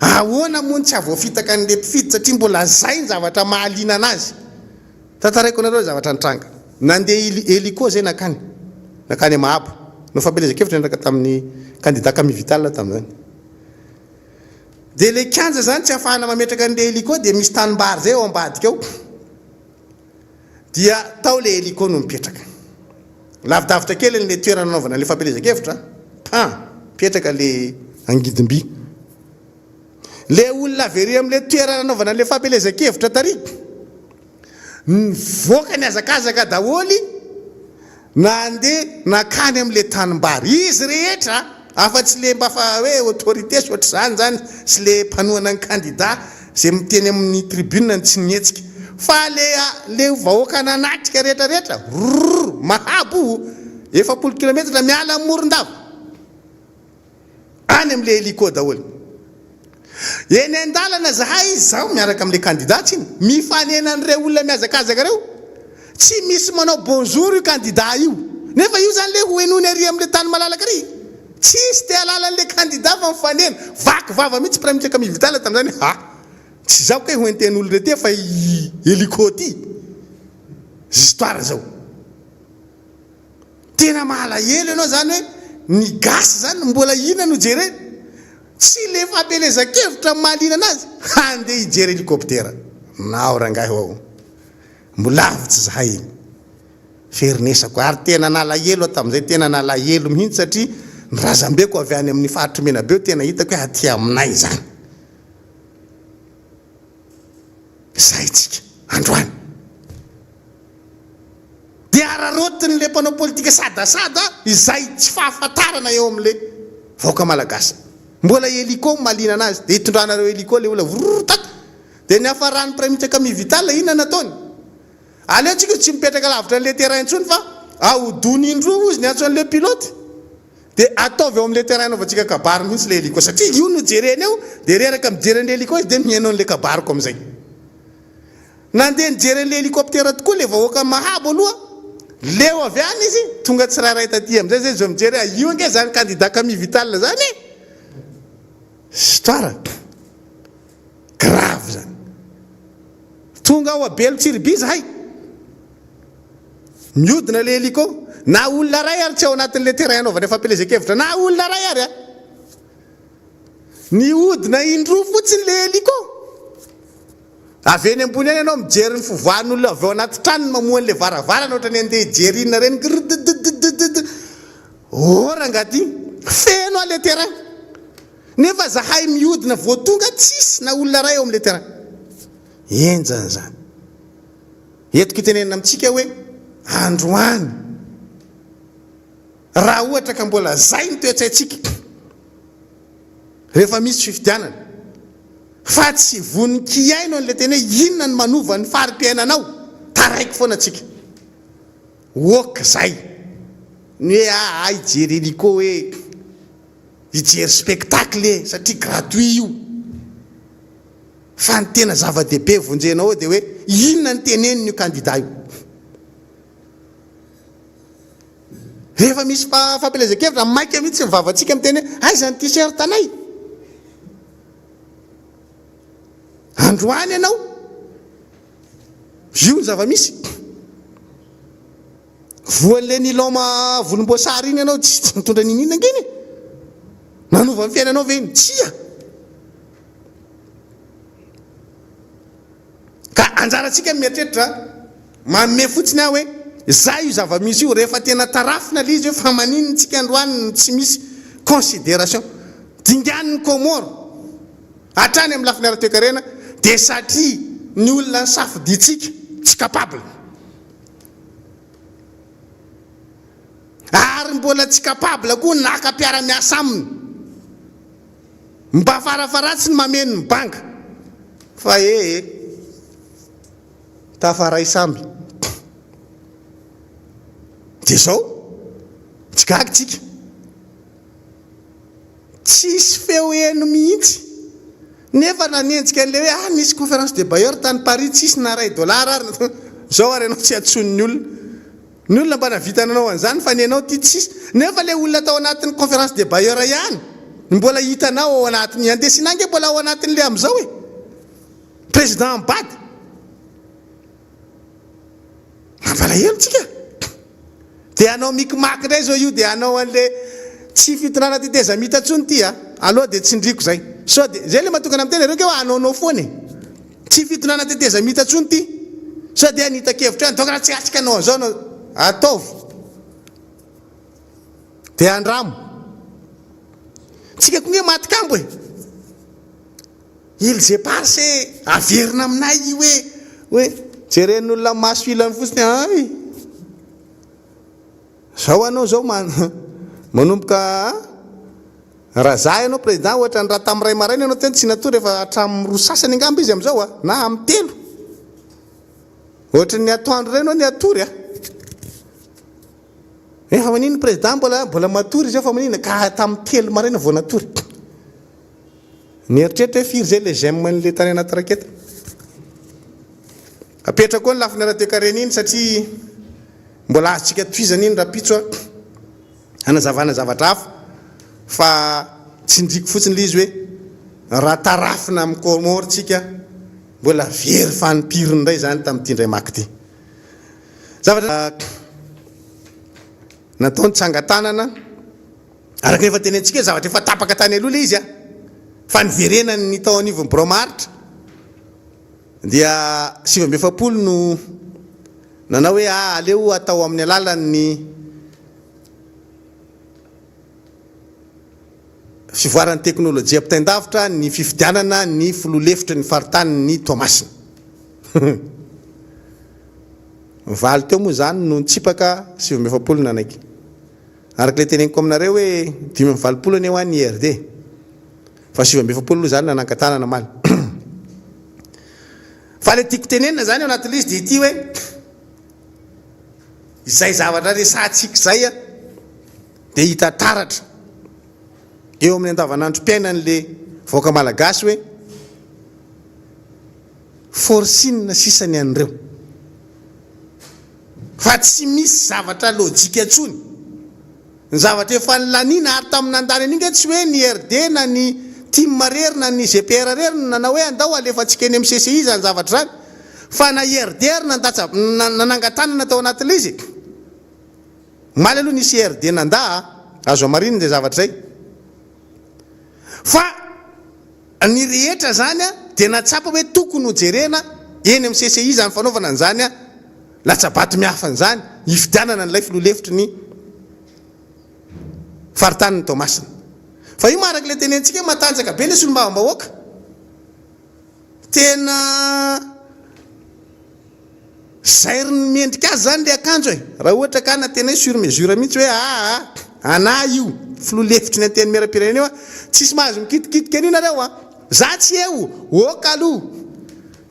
ahoana moa tsy avoafitaka an'le mpifidy satria mbola zay ny zavatra mahaliana anazy tantaraiko anareo zavatra nitranga nandeha hélico zay nakany Mahabo no fampelezan-kevitra niaraka tamin'ny candidat Camille Vital tamin'izany de le kanja zany tsy afahana mametraka an'le hélico de misy tanimbary zay ao ambadika ao dia tao le hélico no mipetraka lavidavitra kely le toerana anaovana le fampelezan-kevitra mipetraka le angidimby le olona very am'le toerana anaovana le fampelezan-kevitra tariky voaka ny azakazaka daholy nandeha nakany am'le tanimbary izy rehetra afa-tsy le mba fa hoe autorité soatra zany sy le mpanohana ny candidat zay miteny amin'ny tribune tsy nietsika fa le vahoaka nanatrika rehetrarehetra Mahabo 70 kilometra miala Morondava any am'le hélico daholy eny andalana zahay zao miaraka am'le candidat iny mifanenan'ireo olona miazakazaka reo tsy misy manao bonjour io candidat io nefa io zany le hoenony ary am'le tany malalaka ry tsisy te alalan'le candidat fa mifanena vaky vava mihitsy prime ministre Camille Vital tamin'izany tsy zao kay hoenten'olo rety fa hélico ty histoire zao tena malahelo ianao zany hoe ny gasy zany mbola ina no jere tsy le fampelezan-kevitra mahaliana anazy handeha hijery hélicoptère nao rangahy ao mbola lavitsy zahay ferinesako ary tena nalahelo tamin'izay tena nalahelo mihitsy satria ny razambeko avy any amin'ny faritry mena be tena hitako hoe aty aminay zany zay tsika androany arotiny le mpanao politika sadasada izay tsy fahafantarana eo amin'le vahoaka malagasy. Mbola hélico malina anazy dia hitondranareo hélico le olona vrrrtat dia ny hafarany premier Camille Vital inona nataony? Aleotsika tsy mipetraka lavitra an'le terrain intsony fa ahodony indroa izy ny antsoan'le pilote dia ataovy eo amin'le terrain anaovantsika kabary mihitsy le hélico satria io no jereny eo dia reraka mijeren'le hélico izy dia mihaino an'le kabariko amin'izay. Nandeha nijeren'le hélicoptère tokoa le vahoaka mahabo aloha leo avy any izy tonga tsy raha ray taty amin'izay zay zo mijery io ange zany candidat Camille Vital zany histoire grave zany. Tonga ao abelo tsiriby zahay miodina le hélico na olona ray ary tsy ao anatin'le terrain anaovana fampielezan-kevitra na olona ray ary niodina indroa fotsiny le hélico. Avy eny ambony any ianao mijery ny fivoahan'olona avy ao anaty trano mamoan'le varavarana ohatrany andeha hijery inona reny orangaty feno ale terrain nefa zahay miodina voatonga tsisy na olona ray eo amin'le terrain. Enjany zany etiko itenenina amintsika hoe androany raha ohatra ka mbola zay ny toetsaitsika rehefa misy fifidianana fa tsy voninkiaino an'le teny hoe inona ny manova ny fari-piainanao taraiky foana atsika oka zay ny hoe ay jery hélico hoe hijery spectacle satria gratuit io fa ny tena zava-dehibe vonjenao dia hoe inona ny teneniny io candidat io. Rehefa misy fampelezan-kevitra maika mihitsy mivavatsika miteny hoe aiza ny t-shirt anay androany ianao io ny zava-misy voan'le niloma volomboasary iny ianao tsy mitondra ninina angeny nanova ny fiainanao ve iny tsia ka anjaratsika mieritreritra manome fotsiny aho hoe za io zava-misy io rehefa tena tarafina le izy hoe fa maninony tsika androany tsy misy considération dingan'ny Comore hatrany amin'ny lafiny ara-toe-karena dia satria ny olona ny safiditsika tsy capable ary mbola tsy capable koa naka-piara-miasa aminy mba farafaratsy ny mameno ny banga fa tafaray samby dia zao tsy gagy tsika tsisy feo eno mihitsy nefa nanenjika an'le hoe nisy conférence de bailleur tany Paris tsisy na ray dollar ary zao ary ianao tsy atsony ny olona mba navita ananao an'izany fa ny anao ty tsisy nefa le olona tao anatin'ny conférence de bailleur ihany mbola hitanao ao anatiny andesinange mbola ao anatin'le am'izao hoe président Mbady mampalahelo tsika dia anao mikimaky ndray zao io dia anao an'le tsy fitonana ty teza mitatsony ty aloha dia tsindriko zay so dia zay le mahatokana amin'ny tena reo ke hoe anaonao foany tsy fitonana ty teza mitatsony ty so dia anita-kevitra any tokana tsy atsika anao an'izao anao ataovy dia andramo tsika koa hoe matikambo il je parce averina aminay io hoe jeren'olona maso ilany fotsiny ay zao anao zao manomboka raha za ianao président ohatra ny raha tamin'ny ray maraina ianao tena tsy natory rehefa hatramin'ny roa sasany angamba izy am'izao na amin'ny telo ohatra ny atoandro iray anao ny atory fa manino président mbola matory izy fa manino ka tamin'ny telo maraina vao natory ny eritreritra hoe firy zay le gemme n'le tany anaty raketa apetra koa ny lafiny ara-toe-karena iny satria mbola azontsika toizana iny rapitso hanazavana zavatra hafa fa tsindriko fotsiny le izy hoe raha tarafina amin'ny Comore tsika mbola very fanimpiriny indray zany tamin'ity ndray maky ty zavatra nataony tsangatanana araka efa tenentsika hoe zavatra efa tapaka tany aloha le izy fa niverena ny tao anivon'ny bromaritra dia 7 no nanao hoe aleo atao amin'ny alalan'ny fivoaran'ny teknôlôjia ampitain-davitra ny fifidianana ny filolefitra ny faritany ny Toamasina valy teo moa zany no nitsipaka 7 nanaiky arak'le teneniko aminareo hoe 5 ny ho an'ny IRD fa 7 zany nanankatanana maly fa le tiako tenenina zany ao anatin'izy dia ity hoe izay zavatra resantsika zay dia hita taratra eo amin'ny andavanandrom-piainan'le vaoaka malagasy hoe forsinina sisany an'ireo fa tsy misy zavatra lojika antsony ny zavatra efa nylaniana ary tamin'ny andany an'inga tsy hoe ny IRD na ny team marery na ny GPR rery nanao hoe andao alefatsika eny amin'ny CCI zany zavatra zany fa na IRD nanangatanana tao anatin'ilay izy maly aloha nisy IRD nanda azo amarinina zay zavatra zay fa ny rehetra zany dia natsapa hoe tokony hojerena eny amin'ny CCI zany fanaovana an'izany latsabato mihafan'izany hifidianana n'ilay filoha-lefitry ny faritany Tomasina fa io maharak' le tenentsika hoe matanjaka be le solombavam-bahoaka tena zay ry mendrika azy zany le akanjo e raha ohatra ka na tena sur mesure mihitsy hoe ana io filoha-lefitry ny anteny miara-pirenena io tsisy mahazo mikitikitika an'io nareo za tsy eo oka aloha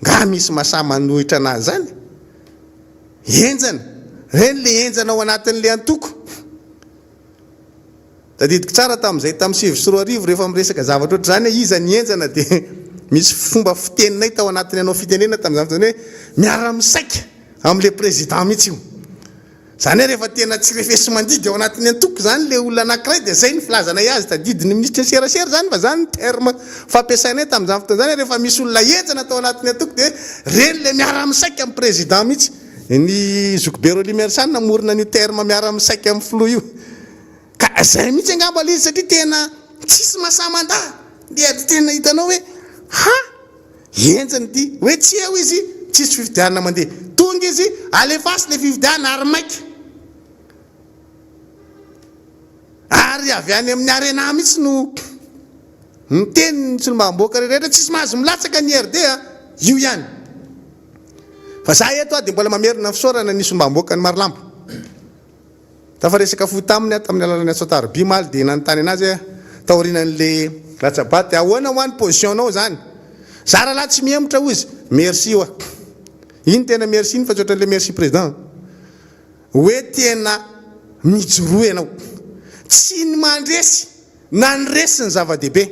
nga misy mahasahy manohitra anazy zany enjana reny le enjana ao anatin'le antoko tadidiko tsara tamin'izay tamin'ny 7 rehefa miresaka zavatra oatra zany hoe iza ny enjana dia misy fomba fiteninay tao anatin'ny anao fitenena tamin'izany fotoana hoe miara-misaika amin'le président mihitsy io zany hoe rehefa tena tsy refesy mandidy ao anatin'ny antoko zany le olona anankiray dia zay ny filazanay azy tadidiny ministre serasera zany fa zany terme fampiasainay tamin'izany fotoana zany rehefa misy olona enjana tao anatin'ny antoko dia reny le miara-misaika amin'ny président mihitsy ny Zokbero Limersan namorona n'io terme miara-misaika amin'ny filoha io ka zay mihitsy angamba le izy satria tena tsisy mahasamanda dia tena hitanao hoe enjana ty hoe tsy eo izy tsisy fifidianana mandeha tonga izy alefasy le fifidiana ary maika ary avy any amin'ny arena mihitsy no miteny ny solombavam-bahoaka rehetra tsisy mahazo milatsaka ny IRD io ihany fa za eto dia mbola mamerina ny fisaorana ny solombavam-bahoaka ny Marlambo tafa resaka fohy taminy tamin'ny alalany Atsotaroby maly dia nanontany anazy taorinan'le latsabaty ahoana ho any positionao zany za raha lahy tsy mihemotra ho izy merci io iny tena merci iny fa tsy ohatran'le merci président hoe tena mijoroa ianao tsy ny mandresy na nyresi ny zava-dehibe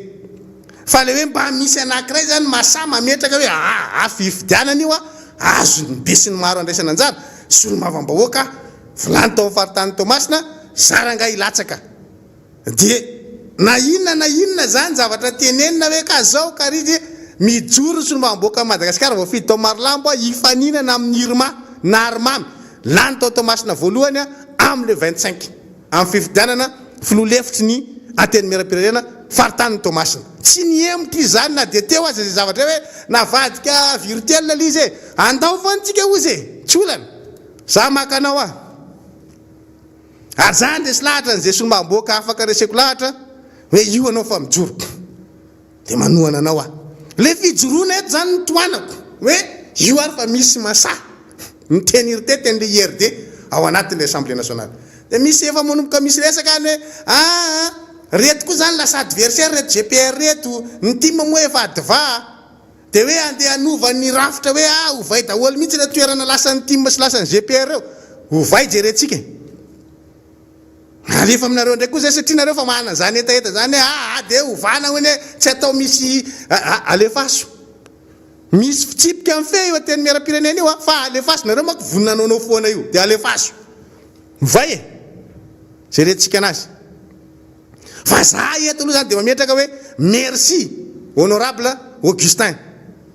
fa le hoe mba misy anankiray zany mahasahy mametraka hoe fifidianana io azo ny be sy ny maro andraisana anjara solombavam-bahoaka vilany tao faritany Tomasina zaranga ilatsaka dia na inona zany zavatra tenenina hoe ka zao ka rizy mijoro solombavam-bahoaka Madagasikara voafidy tao Marlambo hifaninana amin'ny Irma na Armamy lany tao Tomasina voalohany amin'ny le 25 amin'ny fifidianana filoha-lefitry ny anteny miara-pirenena faritany Tomasina tsy nihemotra izany na dia teo azy zay zavatra hoe navadika virtuel le izy andao fantsika ozy tsy olana za makanao ary zany resy lahatra n'izay solombavam-bahoaka afaka reseko lahatra hoe io anao fa mijoro dia manohana anao le fijoroana eto zany nitoanako hoe io ary fa misy masahy miteny teny le IRD ao anatin'le Assemblée nationale dia misy efa manomboka misy resaka any hoe reto koa zany lasa adversaire reto GPR reto ny team moa efa adva dia hoe andeha hanova ny rafitra hoe hovay daholo mihitsy le toerana lasan'ny team sy lasan'ny GPR eo hovay jerentsika rehefa aminareo ndraiky koa zay satria nareo fa manana zany etaeta zany hoe dia hovana hoe tsy atao misy alefaso misy fitsipika amin'ny fe io ateny miara-pirenena io fa alefaso nareo manko voninanao foana io dia alefaso mivay zay retintsika anazy fa za eto aloha zany dia mametraka hoe merci honorable Augustin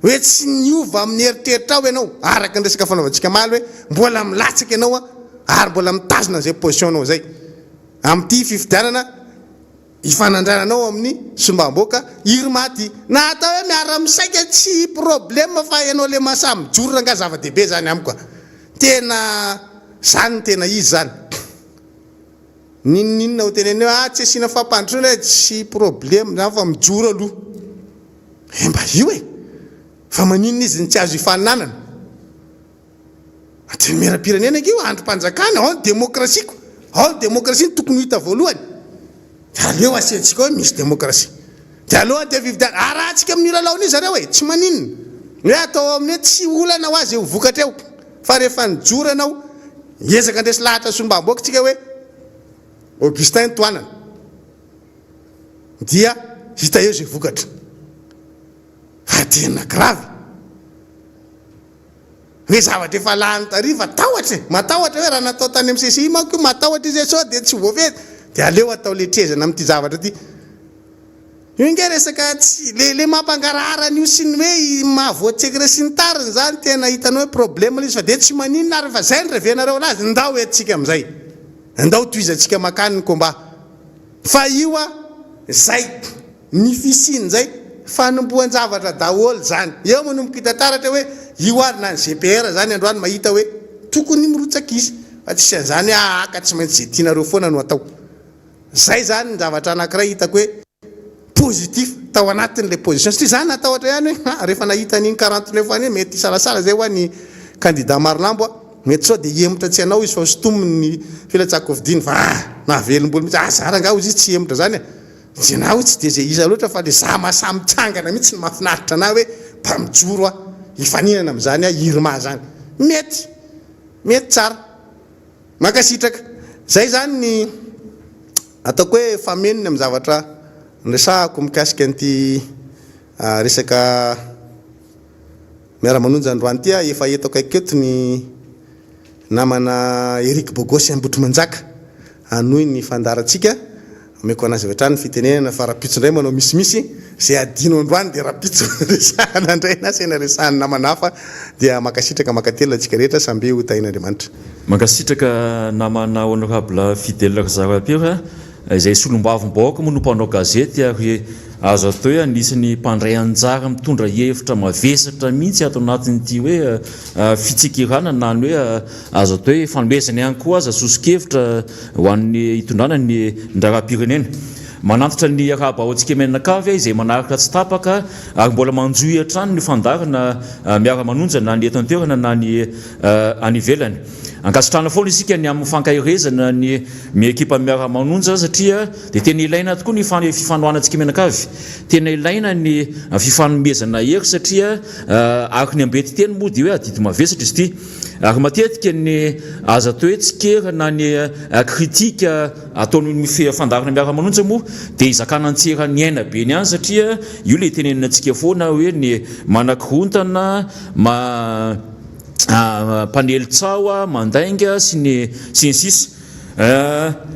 hoe tsy niova amin'ny eritreritra ao ianao araka ny resaka fanaovantsika maly hoe mbola milatsaka ianao ary mbola mitazona zay positionao zay amin'ity fifidianana hifanandrananao amin'ny solombavam-bahoaka Irmaty na atao hoe miara-misaika tsy problème fa ianao le mahasahy mijoro nga zava-dehibe zany amiko tena zany tena izy zany ninona ho teneneo tsy asina fampandrosoana hoe tsy problème zany fa mijoro aloha mba io fa maninona izy ny tsy azo hifaninanana tsy miara-pirenena io androm-panjakana ao ny demokrasiako ao ny demokrasia tokony hita voalohany aleo asentsika hoe misy demokrasia dia aloha dia vividana arahantsika amin'ny lalao zareo hoe tsy maninona hoe atao amin'ny tsy olana ho azy ho vokatra eo fa rehefa nijoranao ezaka andresy lahatra sombam-boaka tsika hoe Augustin Toanana dia hita eo zay vokatra fa tena gravy hoe zavatra efa lany tariva matahotra hoe raha natao tany amin'ny CCI manko matahotra izy sao dia tsy voafety dia aleo atao letrezana amin'ity zavatra ty io nge resaka tsy le mampangarahara io sy ny hoe mahavoatsekira sy ny tariny zany tena hitanao hoe problème izy fa dia tsy maninona ary fa zay ny revenareo anazy ndao etsika amin'izay ndao toizantsika makany ny combat fa io zay ny fisiny zay fanombohan-javatra daholo zany eo manomboka hitantaratra hoe io ary na ny GPR zany androany mahita hoe tokony mirotsaka izy fa tsy an'izany aka tsy maintsy zay tianareo foana no atao zay zany ny zavatra anankiray hitako hoe positif tao anatin'le position sy zany natao ohatra ihany hoe rehefa nahita an'iny 49 any mety salasala zay ho an'ny candidat Marlambo mety sao dia hemotra tsy anao izy fa sotominy filatsakovidiny fa nahavelom-boly mihitsy zara nga izy tsy hemotra zany tsy na hoe tsy dia zay iza loatra fa le za masamy tsangana mihitsy ny mahafinaritra na hoe mpamijoro hifaninana amin'izany irma zany mety tsara makasitraka zay zany ny ataoko hoe fameniny amin'ny zavatra resahako mikasika an'ity resaka miara-manonja androany ty efa etako aiketo ny namana Eric Bogosy Ambotrimanjaka anoy ny fandaratsika meko anazy vetrany fitenenana fa rapitso ndray manao misimisy zay adino androany dia rapitso resahana indray na sena resahany namana hafa dia makasitraka makatelina atsika rehetra samby ho tain'Andriamanitra makasitraka namana honorable Fidèle Razavapira izay solombavim-baoaka moa no mpanao gazety ary azo atao hoe anisan'ny mpandray anjara mitondra hevitra mavesatra mihitsy ato anatin'ity hoe fitsikirana na ny hoe azo atao hoe fanomezana ihany koa aza sosikevitra ho an'ny hitondrana ny ndraram-pirenena manantitra ny arahabahoantsika menakavy izay manaraka tsy tapaka ary mbola manjoy hatrany ny fandarana miara-manonja na ny eto an-toerana na ny any ivelany ankasitrana foana isika ny amin'ny fankahirezana ny ekipa miara-manonja satria dia tena ilaina tokoa ny fifanohanantsika menakavy tena ilaina ny fifanomezana hery satria ary ny ambety teny moa dia hoe adidy mavesatra izy ity ary matetika ny aza atao hoe tsikera na ny kritika ataony fandarana miara-manonja moa dia izakana antsera ny aina be ny any satria io le tenenina antsika foana hoe ny manakirontana panely tsao mandainga sy ny sisa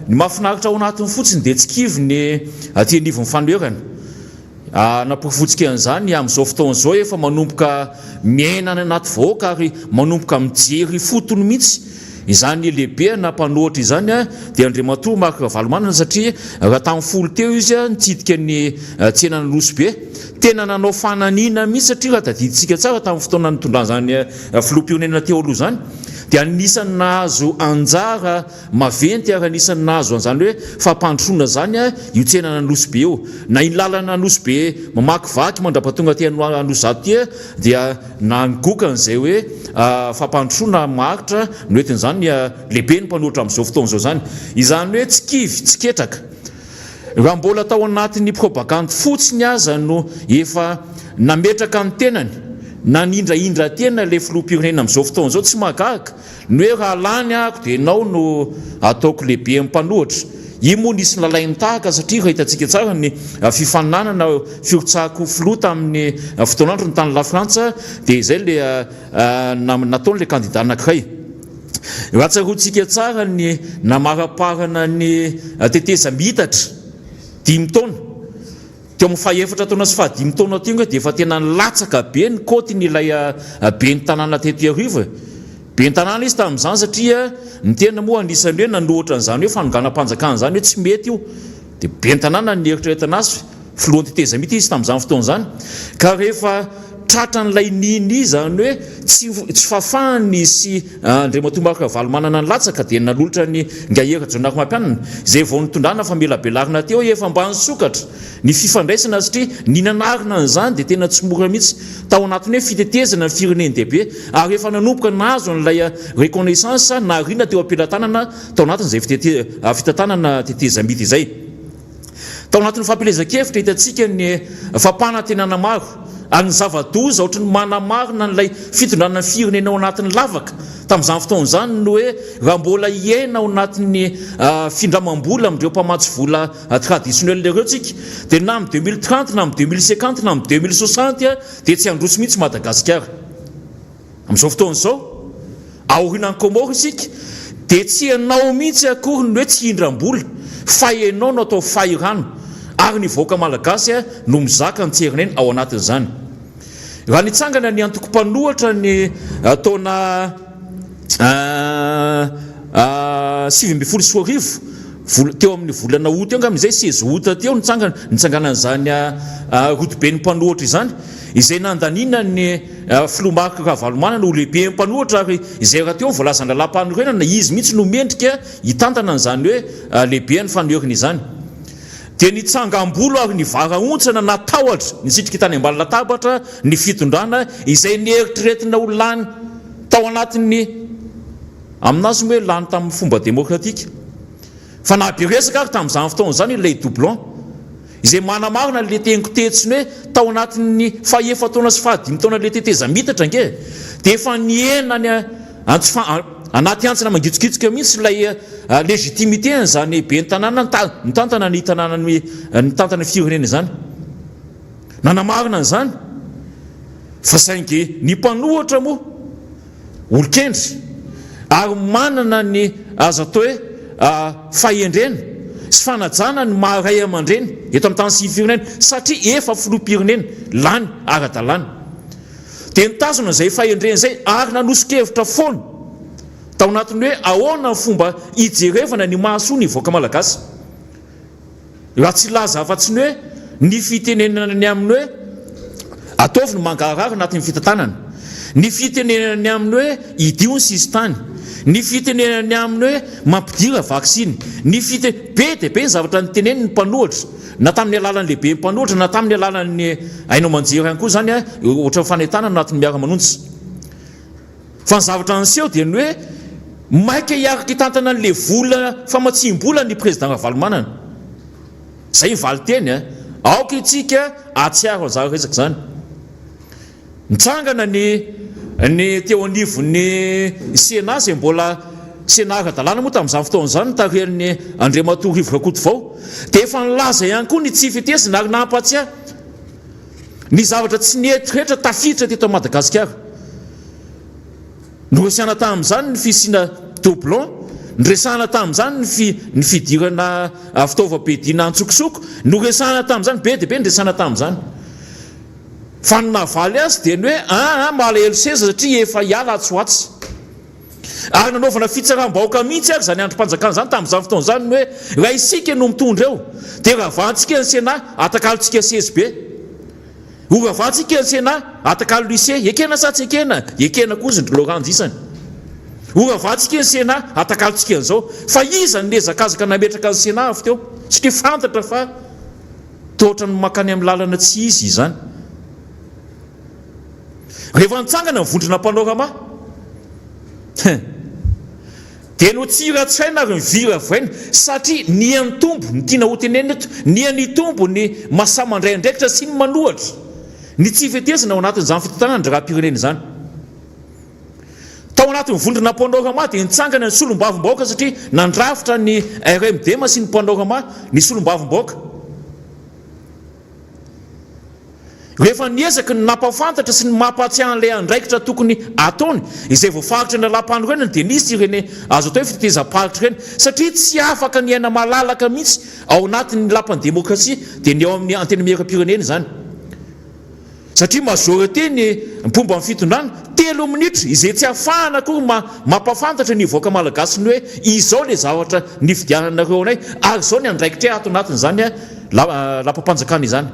ny mahafinaritra ao anatiny fotsiny dia tsikivy ny atyanivo mifanoerana napofotsika an'izany amin'izao fotoan'izao efa manomboka miainana anaty vahoaka ary manomboka mijery fotony mihitsy izany lehibe na mpanohatra izany dia Andriamatoa Marc Valomanana satria raha tamin'ny folo teo izy nitsidika ny tsenana Losbe tena nanao fananina mihitsy satria raha tadiditsika tsara tamin'ny fotoana nitondran'izany filoham-pirenena teo aloha zany dia anisany nahazo anjara maventy ary anisany nahazo an'izany hoe fampandrosoana zany io tsenana Losbe io na iny lalana Losbe mamakivaky mandrapatonga ty Anosizato ty dia nangoka an'izay hoe fampandrosoana maritra no entin'izany lehibe ny mpanohitra amin'izao fotoan'izao zany izany hoe tsikivy tsiketraka raha mbola tao anatin'ny propagande fotsiny aza no efa nametraka amin'ny tenany na nindraindra tena le filoham-pirenena amin'izao fotoan'izao tsy mahagaga ny hoe raha lany ako dia enao no ataoko lehibe amin'ny mpanohitra io moa nisy lalainy tahaka satria raha hitantsika tsara ny fifaninanana firotsahako filoha tamin'ny fotoan'andro ny tany Lafrantsa dia izay le nataony le candidat anankiray raha tsaroantsika tsara ny namaraparana ny teteza mitatra 5 taona teo amin'ny fahaefatra taona sy 5 taona ty dia efa tena nilatsaka be ny kôtin'ilay be ny tanàna teto arivo be ny tanàna izy tamin'izany satria ny tena moa anisany hoe nanohatra an'izany hoe fanonganam-panjakana zany hoe tsy mety io dia be ny tanàna ny eritreretana azy filohan'ny teteza mihitsy izy tamin'izany fotoana izany ka rehefa tratra n'ilay niny zany hoe tsy fafahany sy andriamatombaraka valomanana ny latsaka dia nalolotra ny ngahera jonako mampianana izay vao nitondrana fa mila belarina teo efa mba nisokatra ny fifandraisana satria ny nanarina an'izany dia tena tsy mora mihitsy tao anatiny hoe fitetezana ny fireneny dehibe ary efa nanomboka nazo n'ilay reconnaissance narina teo ampelantanana tao anatin'izay fitantanana tetezamity izay tao anatin'ny fampilezan-kevitra hitantsika ny fampanantenana maro ary ny zava-doza ohatry ny manamarina n'ilay fitondrana firenena ao anatin'ny lavaka tamin'izany fotoan'izany no hoe raha mbola iaina ao anatin'ny findramam-bola amin'ireo mpamatsy vola traditionnel ireo tsika dia na amin'ny 2030 na amin'ny 2050 na amin'ny 2060 dia tsy handroso mihitsy Madagasikara amin'izao fotoan'izao aorianany Komoro isika dia tsy ianao mihitsy akory ny hoe tsy hindram-bola fa ianao no atao fahirano ary ny voaka malagasy no mizaka ny tserineny ao anatin'izany raha nitsangana ny antoko-panohatra ny taona 2024 teo amin'ny volana ota eo ngam''izay seza ota teo nitsanganan'izany rotobe ny mpanohatra izany izay nandanina ny filomarika Ravalomanana ho lehibe ny mpanohatra ary izay raha teo voalaza ny lalam-panorenana izy mihitsy no mendrika hitantana n'izany hoe lehibe ny fanoherana izany dia nitsangam-bolo ary ny varaontsana natahotra nisitrika tany ambany latabatra ny fitondrana izay nieritriretina ho lany tao anatin'ny aminazy hoe lany tamin'ny fomba demokratika fa naberesaka ary tamin'izany fotoan'izany ilay doublon izay manamarina le teniko tetsiny hoe tao anatin'ny faha-efataona sy fahadimy taona le tetezamidatra nge dia efa nienany anaty antsina mangitsokitsoka mihitsy ilay légitimité n'izany be ny tanàna nitantana ny tanàna ny tantana firenena izany nanamarina an'izany fa saingy ny mpanohatra moa olon-kendry ary manana ny azo atao hoe fahendrena sy fanajana ny maharay aman-dreny eto amin'ny tany sy firenena satria efa filoham-pirenena lany ara-dalàna dia nitazona izay fahendrena izay ary nanosokevitra foana tao anatiny hoe ahoana ny fomba hijerevana ny mahasoa ny voaka malagasy raha tsy laza afa-tsy ny hoe ny fitenenana ny aminy hoe ataovy ny mangarary anatin'ny fitantanana ny fitenenany aminy hoe idio ny sisy tany ny fitenenany aminy hoe mampidira vaksiny ny be dia be ny zavatra nyteneny ny mpanohatra na tamin'ny alalan'ny lehibe ny mpanohatra na tamin'ny alalan'ny ainao manjery ihany koa zany ohatra fanetana anatin'ny miara-manontsy fa ny zavatra nyseho dia ny hoe maika hiaraka hitantana n'le vola famatsim-bola ny président Ravalomanana zay valy teny aoka itsika atsiaro anjara resaka zany nitsangana ny teo anivon'ny Sénat izay mbola Sénat ara-dalàna moa tamin'izany fotoan'izany tarerin'ny Andriamatoa Rivo Rakotovao dia efa nilaza ihany koa ny tsy fitesina ary nampatsiahy ny zavatra tsy nieritrrehetra tafiditra teto Madagasikara noresana tamin'izany ny fisina doublon noresana tamin'izany ny fidirana fitaovam-piadiana antsokosoko noresana tamin'izany be dia be noresana tamin'izany fa ny navaly azy dia ny hoe malahelo seza satria efa hiala atsoatsy ary nanaovana fitsaram-bahoaka mihitsy ary zany androm-panjakana zany tamin'izany fotoan'izany ny hoe raha isika no mitondra eo dia ravantsika ny Sénat atakalotsika CSB oravantsika ny Sénat atakalo lycée ekena sa tsy ekena kozy ny Laurent Disany oravantsika ny Sénat atakalotsika an'izao fa iza ny lezakazaka nametraka ny Sénat avy teo satria fantatra fa tohatra ny makany amin'ny lalana tsy izy izany rehefa nitsangana nivondrona mpanorama dia no tsiratsaina ary mivira vaina satria ny an'ny tombo ny tiana ho teneny eto ny an'ny tombo ny mahasamandray andraikitra sy ny manohatra ny tsy fetezana ao anatin'izany fitantanana ny raha-pirenena izany tao anatin'ny vondrona mpanorama dia nitsangana ny solom-bavim-bahoaka satria nandrafitra ny RMDM sy ny mpanorama ny solom-bavim-bahoaka rehefa niezaka ny nampafantatra sy ny mampatsiahy an'ilay andraikitra tokony ataony izay voafaritra ny lalam-panorenana dia nisy ireny azo atao hoe fitezam-paritra ireny satria tsy afaka ny aina malalaka mihitsy ao anatin'ny lapan'ny demokrasia dia ny ao amin'ny antena miera-pirenena izany satria majorité ny mpomba amin'ny fitondrana 3 minitra izay tsy ahafahana koa mampafantatra ny voaka malagasy ny hoe izao le zavatra ny fidiananareo anay ary izao ny andraikitra ato anatin'izany lapam-panjakana izany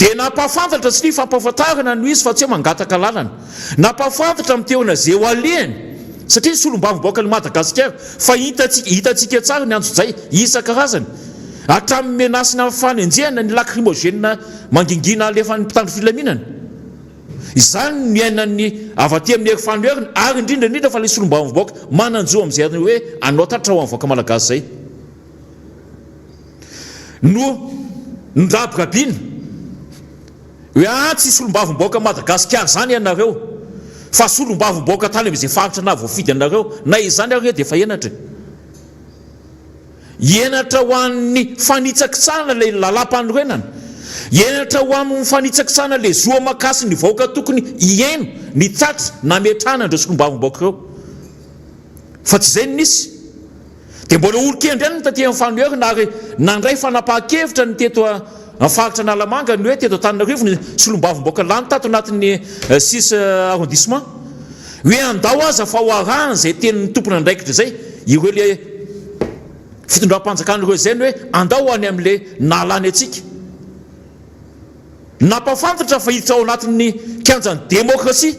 dia nampahafantatra tsy ny fampahafantarana no izy fa tsy hoe mangataka lalana, nampahafantatra miteona zay ho alehany satria ny solom-bavim-boaka ny Madagasikara fa hitantsika tsara ny anjo-jay isan-karazany hatramin'ny menasina fanenjehana ny lacrymogène mangingina alefan'ny mpitandro filaminana. Izany no miainan'ny avy aty amin'ny hery-fanoheriny ary indrindra fa ilay solom-bavim-boaka mananjo amin'izay hoe anao tatra ho amin'ny vahoaka malagasy zay no ndrabirabiana hoe tsy solom-bavim-boaka Madagasikara zany ianareo fa solom-bavim-boaka tany amin'izay faritra na voafidy anareo na izany ary dia efa enatra ho an'ny fanitsakitsana ilay lalam-panorenana, enatra ho amin'ny fanitsakitsana ilay zoa makasy ny vahoaka tokony hiaino ny tsatra na metrana andreo solom-bavim-boaka ireo fa tsy izay nisy dia mbola olo-kendry ihany ny taty amin'ny fanoherina ary nandray fanapahan-kevitra ny teto amin'ny faritra Analamanga ny hoe teto Antananarivo ny solom-bavim-boaka lany tato anatin'ny 6 arrondissement hoe andao aza fa ho arahany izay tenin'ny tompona andraikitra zay ireo le fitondram-panjakan'ireo zay ny hoe andao any amin'ilay nalany atsika. Nampafantatra fa hiditra ao anatin'ny kianjan'ny demokrasia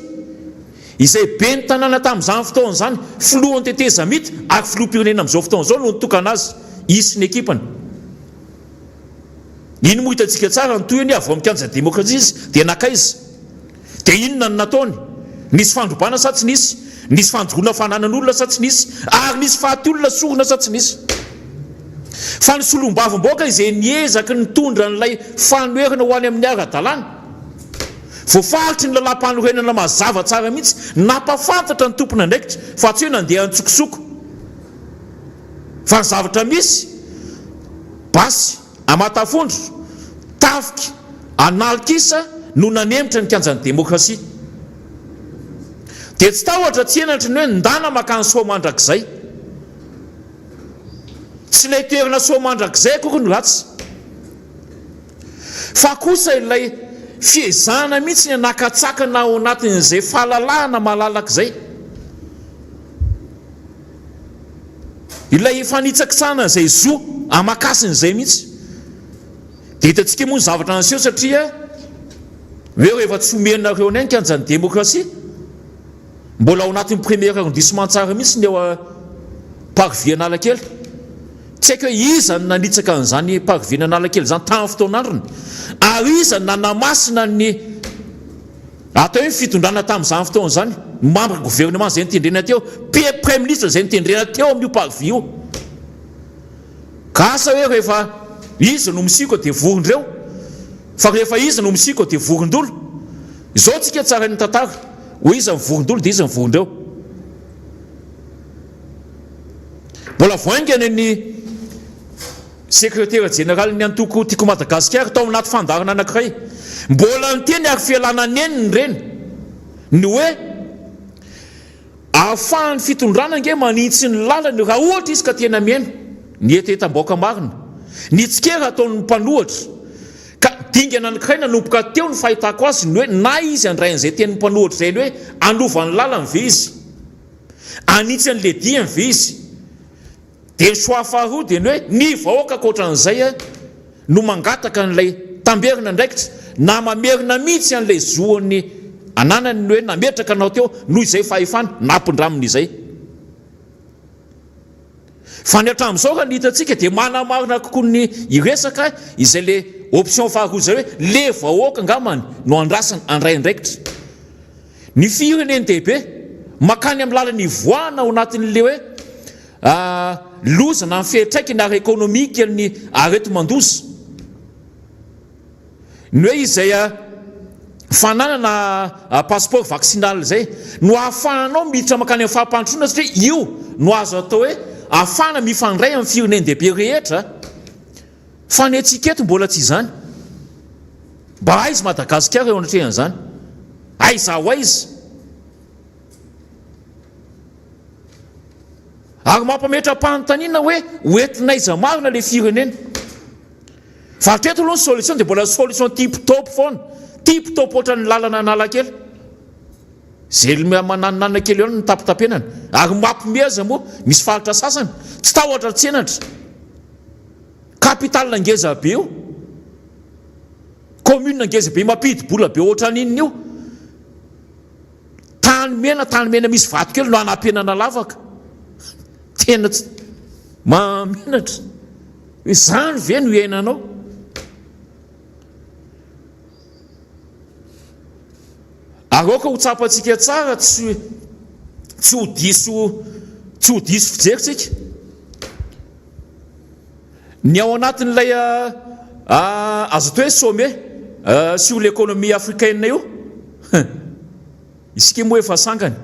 izay be ny tanàna tamin'izany fotoana zany filohan'ny teteza mity ary filoham-pirenena amin'izao fotoana izao no nitokana azy isy ny ekipany. Iny moa hitantsika tsara ny toyany avy amin'ny kianjan'ny demokrasia izy dia nakaiza dia inona ny nataony, nisy fandrobana sa tsy nisy, nisy fandroana fananan'olona sa tsy nisy ary nisy fahatyolona sorona sa tsy nisy. Fa ny solom-bavim-boaka izay niezaka nitondra n'ilay fanoherina ho any amin'ny ara-dalàna voafaritry ny lalam-panorenana mazava tsara mihitsy nampafantatra ny tompona andraikitra fa tsy hoe nandeha ntsokosoko fa ny zavatra misy basy amatafondro tafika analikisa no nanemitra ny kianjan'ny demokrasia dia tsy tahotra tsy enatra ny hoe ndana makany soamandrakizay tsy ilay toerana soamandrakizay kokoa no ratsy fa kosa ilay fiezana mihitsy ny nakatsakana ao anatin'izay fahalalahana malalak'izay ilay fanitsakitsana izay zo amakasin'izay mihitsy dia hitantsika moa ny zavatra anseho satria hoe rehefa tsy omenareo ny kianjan'ny demokrasia mbola ao anatin'ny premier arrondissement tsara mihitsy ny eo Parvis Analakely tsy haiko hoe iza ny nanitsaka an'izany Parvis Analakely zany tamin'ny fotoan'androny ary iza ny nanamasina ny atao hoe fitondrana tamin'izany fotoana zany membre gouvernement zay nitendrena teo premier ministre zay nitendrena teo amin'io Parvis io ka asa hoe rehefa iza no misiko dia vorondreo fa rehefa iza no misiko dia vorondolo izao tsika tsara ny tantara hoe iza mivorondolo dia iza mivorondreo mbola voaingana ny secrétaire général ny antoko tiako Madagasikara tao anaty fandarana anankiray mbola niteny ary fialana neniny reny ny hoe ahafahan'ny fitondrana nge manintsy ny lalany raha ohatra izy ka tena miaino ny etetam-baoaka marina ny tsikera ataon'ny mpanohatra ka dingana anankiray nanomboka teo ny fahitako azy ny hoe na izy andrain'izay tenin'ny mpanohatra zay ny hoe andovan'ny lalany ve izy anitsy an'le diany ve izy dia ny soa faharoa dia ny hoe ny vahoaka akoatran'izay no mangataka n'ilay tamberina ndraikitra na mamerina mihitsy an'ilay zoany ananany ny hoe nametraka anao teo noho izay fahefany nampindramin'izay fa ny hatramin'izao raha ny hitantsika dia manamarina kokoa ny iresaka izay le option faharoa zay hoe le vahoaka ngamany no andrasany andray ndraikitra ny fireneny dehibe makany amin'ny lalany ivoahana ao anatin'le hoe loza na ny fihetraikany ary ekonomika ny areti-mandoza ny hoe izay fananana passeport vaccinal zay no ahafahanao miditra makany amin'ny fahampandrosoana satria io no azo atao hoe ahafahana mifandray amin'ny fireneny dehibe rehetra fa ny antsika eto mbola tsy izany mba aizy Madagasikara eo anatrehan'izany aiza ho aiza ary mampametra-panontaniana hoe hoentinaiza marina le firenena fa hatreto aloha ny solution dia mbola solution tiptop foana tiptop ohatra ny lalana Analakely zay mananana kely eo ny tapitapenana ary mampimeza moa misy faritra sasany tsy tahotra tsenatra kapitalina ngeza be io commune ngeza be mapidi-bola be ohatran'inona io tany mena misy vato kely no anampenana lavaka tena mamenatra izany ve no iainanao aroka ho tsapantsika tsara tsy ho diso fijeritsika ny ao anatin'ilay azo atao hoe sommet sur l'économie africaine io isika moa efa sangany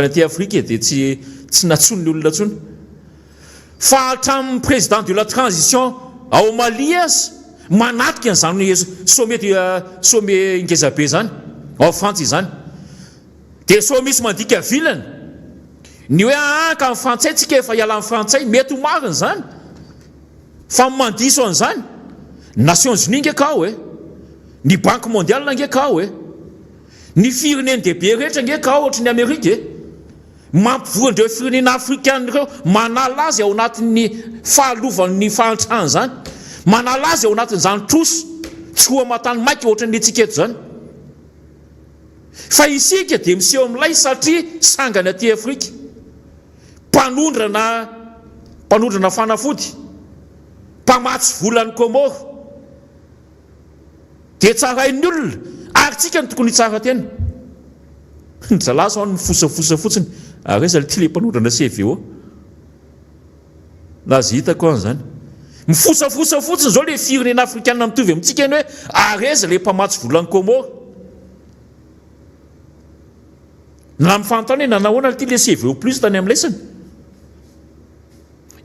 aty Afrique dia tsy natsony ny olona tsony fa hatramin'ny président de la transition ao Mali azy manatika an'izany sommet ngeza be zany ao Frantsa izany dia so misy mandika vilany ny hoe ka amin'ny frantsay tsika efa hiala amin'ny frantsay mety ho marina zany fa mandiso an'izany Nations Unies nge ka ao ny Banque mondiale nge ka ao ny fireneny dehibe rehetra nge ka ohatra ny Amerika mampivoandreo firenena afrikaina reo manala azy ao anatin'ny fahalovan'ny fahantrana zany manala azy ao anatin'izany troso tsy ho amatany maika ohatra ny antsika eto zany fa isika dia miseho amin'ilay satria sangany aty Afrika mpanondrana fanafody mpamatsy volan'ny Komoro dia tsarain'ny olona ary tsika ny tokony tsara tena ny zalaso any mifosafosa fotsiny ary reza ty le mpanondrana CVO laza hitako an'izany mifosafosa fotsiny zao le firenena afrikanina mitovy amintsika eny hoe areza le mpamatsy volan'ny Komoro na mifantany hoe nanahoana ty le CVO plus tany amin'laisany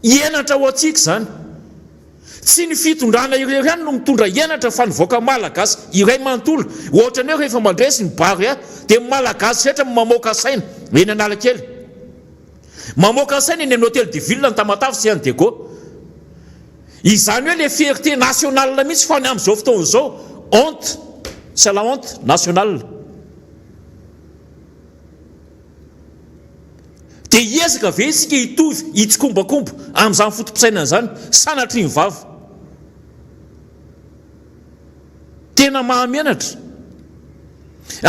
ienatra ho atsika zany tsy ny fitondrana irery ihany no mitondra ienatra fa nivoaka malagasy iray manontolo ohatra ny hoe rehefa mandresy ny bary dia malagasy rehetra mamoaka saina eny Analakely mamoaka saina eny amin'ny hôtel de ville ny Tamatave sy any Dego izany hoe le fierté nationale mihitsy fa ny amin'izao fotoana izao honte c'est la honte nationale dia hiezaka ve isika hitovy hitsikombakomba amin'izany fotom-pisainana zany sanatry ny vava tena mahamenatra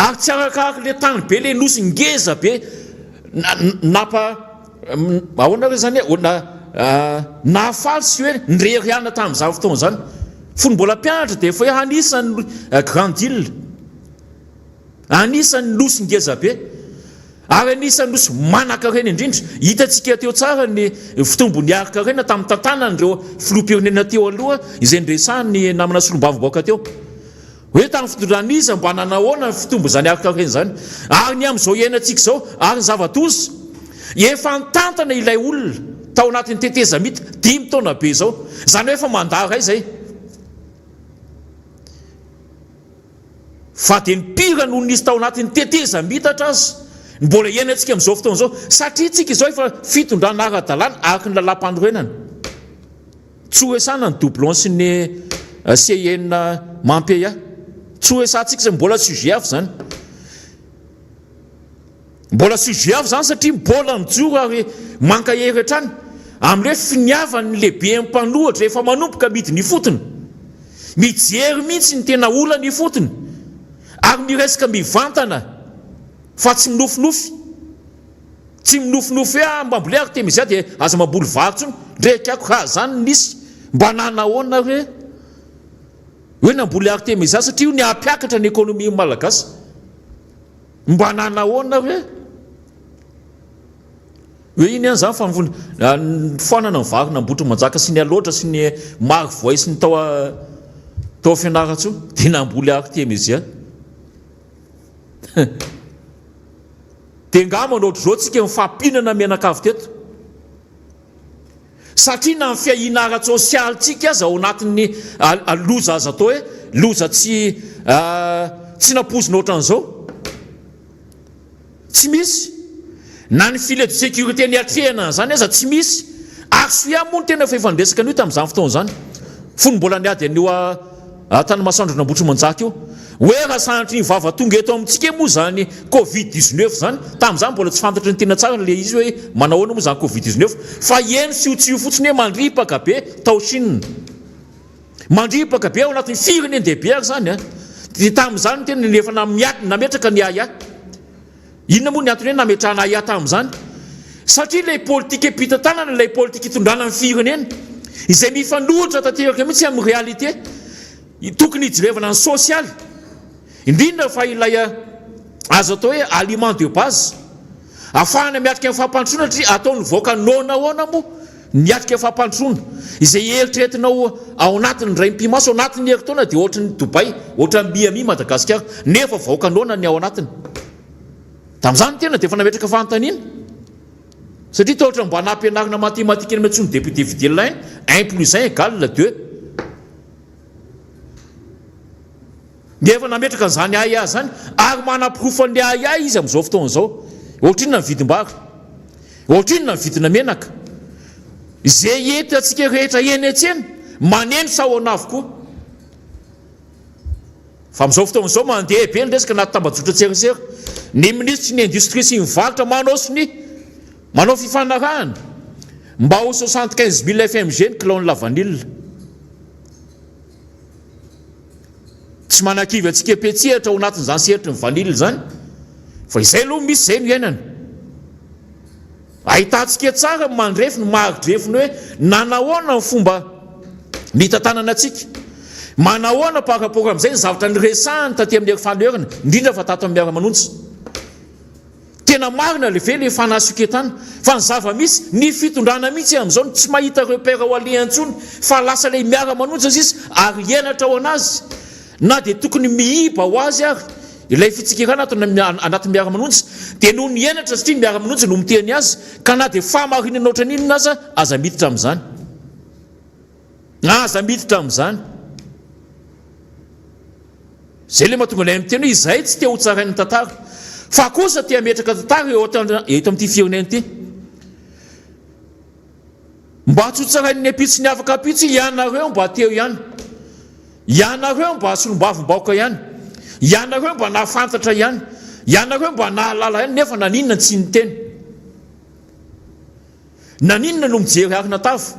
ary tsy arakaraky le tany be le nosy ngeza be ahoana hoe zany hoe nahafaly sy hoe nireriana tamin'izany fotoana zany fony mbola mpianatra dia efa hoe anisan'ny grand île anisan'ny nosy ngeza be ary anisan'ny nosy manaka reny indrindra hitantsika teo tsara ny fitombony araka rena tamin'ny tantanan'ireo filoham-pirenena teo aloha izay nresahany namana solombaviboaka teo hoe tamin'ny fitondran'iza mba nanahoana fitombo zany araka reny zany ary ny amin'izao iainantsika zao ary ny zava-tozy efa nitantana ilay olona tao anatin'ny teteza mita 5 taona be zao zany hoe efa mandara izay fa dia nipira noho nisy tao anatin'ny teteza mitatra azy mbola iainantsika amin'izao fotoana zao satria tsika izao efa fitondrana ara-dalàna araka ny lalam-pandroenana tsy hoesana ny doublon sy ny CN mampeya tsy hoesantsika zay mbola sujet avy zany mbola sujet avy zany satria mbola mijoro ary mankahery hatrany amin'ireo finiavany lehibe mpanohatra rehefa manomboka midi ny fotony mijery mihitsy ny tena ola ny fotony ary miresaka mivantana fa tsy minofinofy hoe mbambole Artemisia dia aza mamboly varotsony ndrekako raha zany nisy mba nanahoana hoe namboly Artemisia satria io ny ampiakatra ny économie malagasy mba nanahoana hoe iny any zany fa foanana ny vary nambotra manjaka sy ny aloatra sy ny maro voay sy ny tao fianaratso dia namboly Artemisia dia ngamba nohatra zao tsika mifampinana mianakavy teto satria na ny fiahina ara-tsosialitsika azy ao anatin'ny loza azy atao hoe loza tsy napozina ohatran'izao tsy misy na ny filet de sécurité ny atrehana zany aza tsy misy ary soia moa ny tena fefandresaka an'io tamin'izany fotoana zany fony mbola niady an'io tany Masoandro Nambotry Manjaka io hoe raha sanatry ny vava tonga eto amintsika moa zany Covid-19 zany tamin'izany mbola tsy fantatra ny tena tsara le izy hoe manahoana moa zany Covid-19 fa eny sy ho tsy io fotsiny hoe mandripaka be tao Chine mandripaka be ao anatin'ny fireneny dehibe ary zany a dia tamin'izany no tena nefa nametraka ny aya inona moa ny antony hoe nametrahana aya tamin'izany satria ilay politika mpita-tanana ilay politika hitondrana amin'ny firenena izay mifanohitra tanteraka mihitsy amin'ny réalité tokony hijerevana ny sosialy indrindra fa ilay azo atao hoe aliment de base ahafahana miatrika amin'ny fampandrosoana satria ataony voaka naonahoana moa miatrika fampandrosoana izay eritreretinao ao anatin'ny ray mpimaso ao anatin'ny herintaona dia ohatran'ny Dubai ohatran'ny Miami Madagasikara nefa voaka naona ny ao anatiny tamin'izany tena dia efa nametraka fanontaniana satria toa ohatra mba nampianarina matematika eny amintsony député fidèle 1+1=2 nefa nametraka an'izany aya zany ary manam-pirofany aya izy amin'izao fotoana izao ohatrinona ny vidim-bary ohatrinona ny vidina menaka izay ety atsika rehetra eny etsena maneno sa ahoana avokoa fa amin'izao fotoana izao mandeha be ny resaka anaty tambajotra tserasera ny ministry ny industrie sy mivarotra manao fifanarahana mba ho 75 000 FMG ny kilao la vanille tsy manakivy atsika petsihatra ao anatin'izany seritry ny vanille zany fa izay aloha misy izay no iainana ahitantsika tsara mandrefy no maharidrefiny hoe nanahoana ny fomba mitantanana atsika manahoana par rapport amin'izay ny zavatra nyresahany taty amin'ny erifanoerana indrindra fa tato amin'ny miara-manontsy tena marina le ve le fanasoketana fa ny zava-misy ny fitondrana mihitsy amin'izao tsy mahita repère ho alehantsony fa lasa le miara-manontsy azy izy ary hiainatra ao anazy na dia tokony mihiba ho azy ary ilay fitsikirana anatin'ny miara-manontsy dia noho ny hiainatra satria ny miara-manontsy no miteny azy ka na dia fahamarinana oatra n'inona aza miditra amin'izany aza miditra amin'izany zay le mahatonga ilay miteny hoe izay tsy te ho tsarain'ny tantara fa kosa tia metraka tantara eto amin'ity firenena ity mba tsy ho tsarain'ny apitsy ny afaka apitsy ianareo mba teo ihany ianareo mba solombavom-baoka ihany ianareo mba nahafantatra ihany ianareo mba nahalala ihany nefa naninona tsy ny teny naninona no mijery arina tafo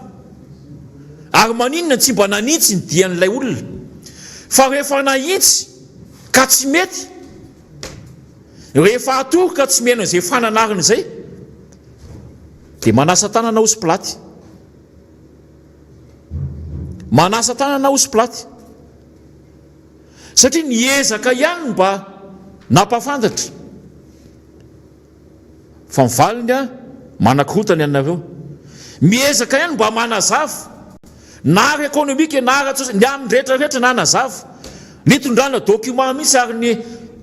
ary maninona tsy mba nanitsy ny dian'ilay olona fa rehefa nahitsy ka tsy mety rehefa atory ka tsy meno izay fananarina izay dia manasa tanana osy platy manasa tanana osy platy satria niezaka ihany mba nampafantatra fa mivaliny a manakorotany ianareo miezaka ihany mba manazava na ary ekonomika na ary ny amin'ny rehetrarehetra na nazava nitondrana document misy ary ny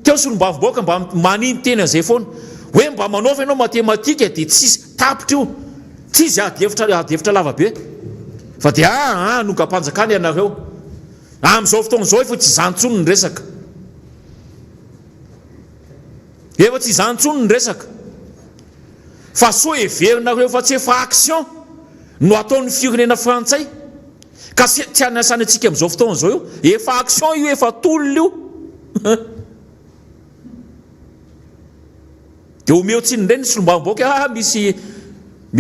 teo solombavom-baoka mba maniny teny an'izay foana hoe mba manaova ianao matematika dia tsisy tapitra io tsisy adevitra lavabe fa dia nokam-panjakana ianareo amin'izao fotoana izao efa tsy izantsony ny resaka efa tsy izantsony ny resaka fa so everinareo fa tsy efa action no ataon'ny firenena frantsay ka tsy anasany antsika amin'izao fotoana izao io efa action io efa tolona io dia omeo tsiny indray ny solombavomboaka misy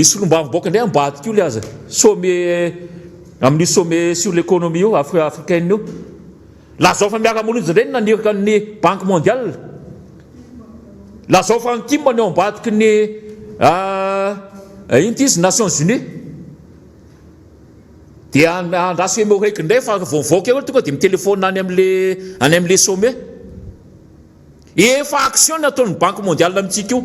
solombavomboaka indray ambadika io le aza sommet amin'ny sommet sur l'économie io africaine io lazao fa miara-mononjy indray naniraka ny banque mondiale lazao fa ntimany ao ambadiky ny ino ty izy Nations Unies dia andraso emeo raiky indray fa vovoaka eo tonga dia mitelefona any amin'le sommet efa action ny ataon'ny banque mondiale amintsika io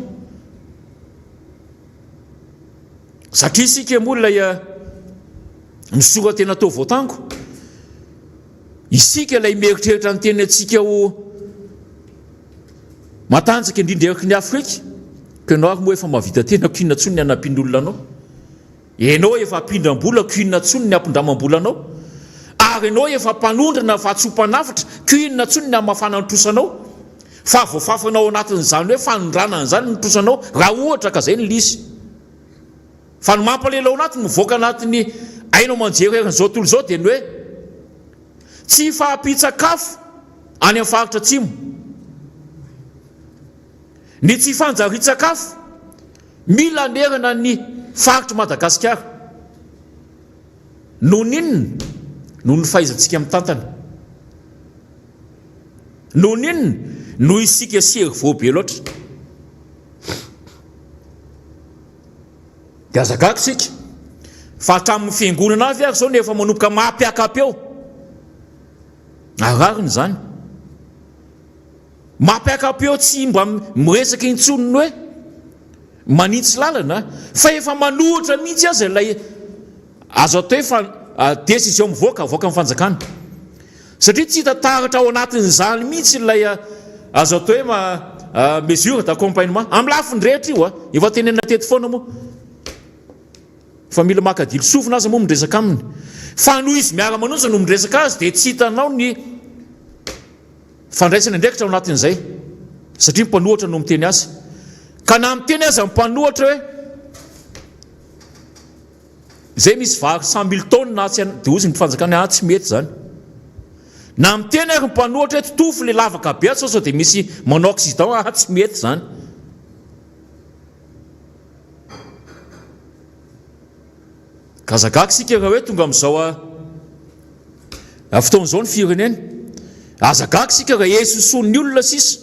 satria isika moa ilay misoratena tao voatango isika ilay mieritreritra ny teny atsika ho matanjaka indrindra eriky ny Afrika ka ianao ary moa efa mahavita tena kuina ntsony ny anampindolona anao ianao efa ampindram-bola kuina ntsony ny ampindramam-bola anao ary ianao efa mpanondrana fa tsy ho mpanafitra kuina ntsony ny amafana nitrosanao fa voafafanao anatin'izany hoe fanondrana an'izany nitrosanao raha ohatra ka zay ny lisy fa no mampalela ao anatiny mivoaka anatin'ny ainao manjery erin'izao tontolo izao dia ny hoe tsy fahampitsakafo any amin'ny faritra atsimo ny tsy fanjarin-tsakafo mila anerana ny faritra Madagasikara no ninona noho ny fahaizantsika amin'ny tantana. Noho n'inona noho isika sery voabe loatra. Dia azakako isika fa hatramin'ny fiangonana avy ary zao nefa manomboka mampiakapy eo. Arariny zany. Mampiakapy eo tsy mba miresaka intsonony hoe manitsy lalana, fa efa manohitra mihitsy azy ilay azo atao hoe décision mivoaka amin'ny fanjakana. Satria tsy hita taratra ao anatin'izany mihitsy ilay azo atao hoe mesure d'accompagnement amin'ny lafiny rehetra io efa tenena teto foana moa. Fa mila makadilo sofina azy moa mindresaka aminy. Fa noho izy miara-manontsa no mindresaka azy dia tsy hitanao ny fandraisana ndraikitra ao anatin'izay. Satria mpanohatra no miteny azy. Ka na miteny azy amin'ny mpanohatra hoe zay misy vary 100,000 tonnes na tsy dia ozy ny fanjakana tsy mety zany. Na miteny ary ny mpanohatra hoe tofo le lavaka be sao dia misy manao accident tsy mety zany. Ka zakako sika raha hoe tonga amin'izao fotoan'izao ny firenena. Azakako sika raha esosoany olona sisa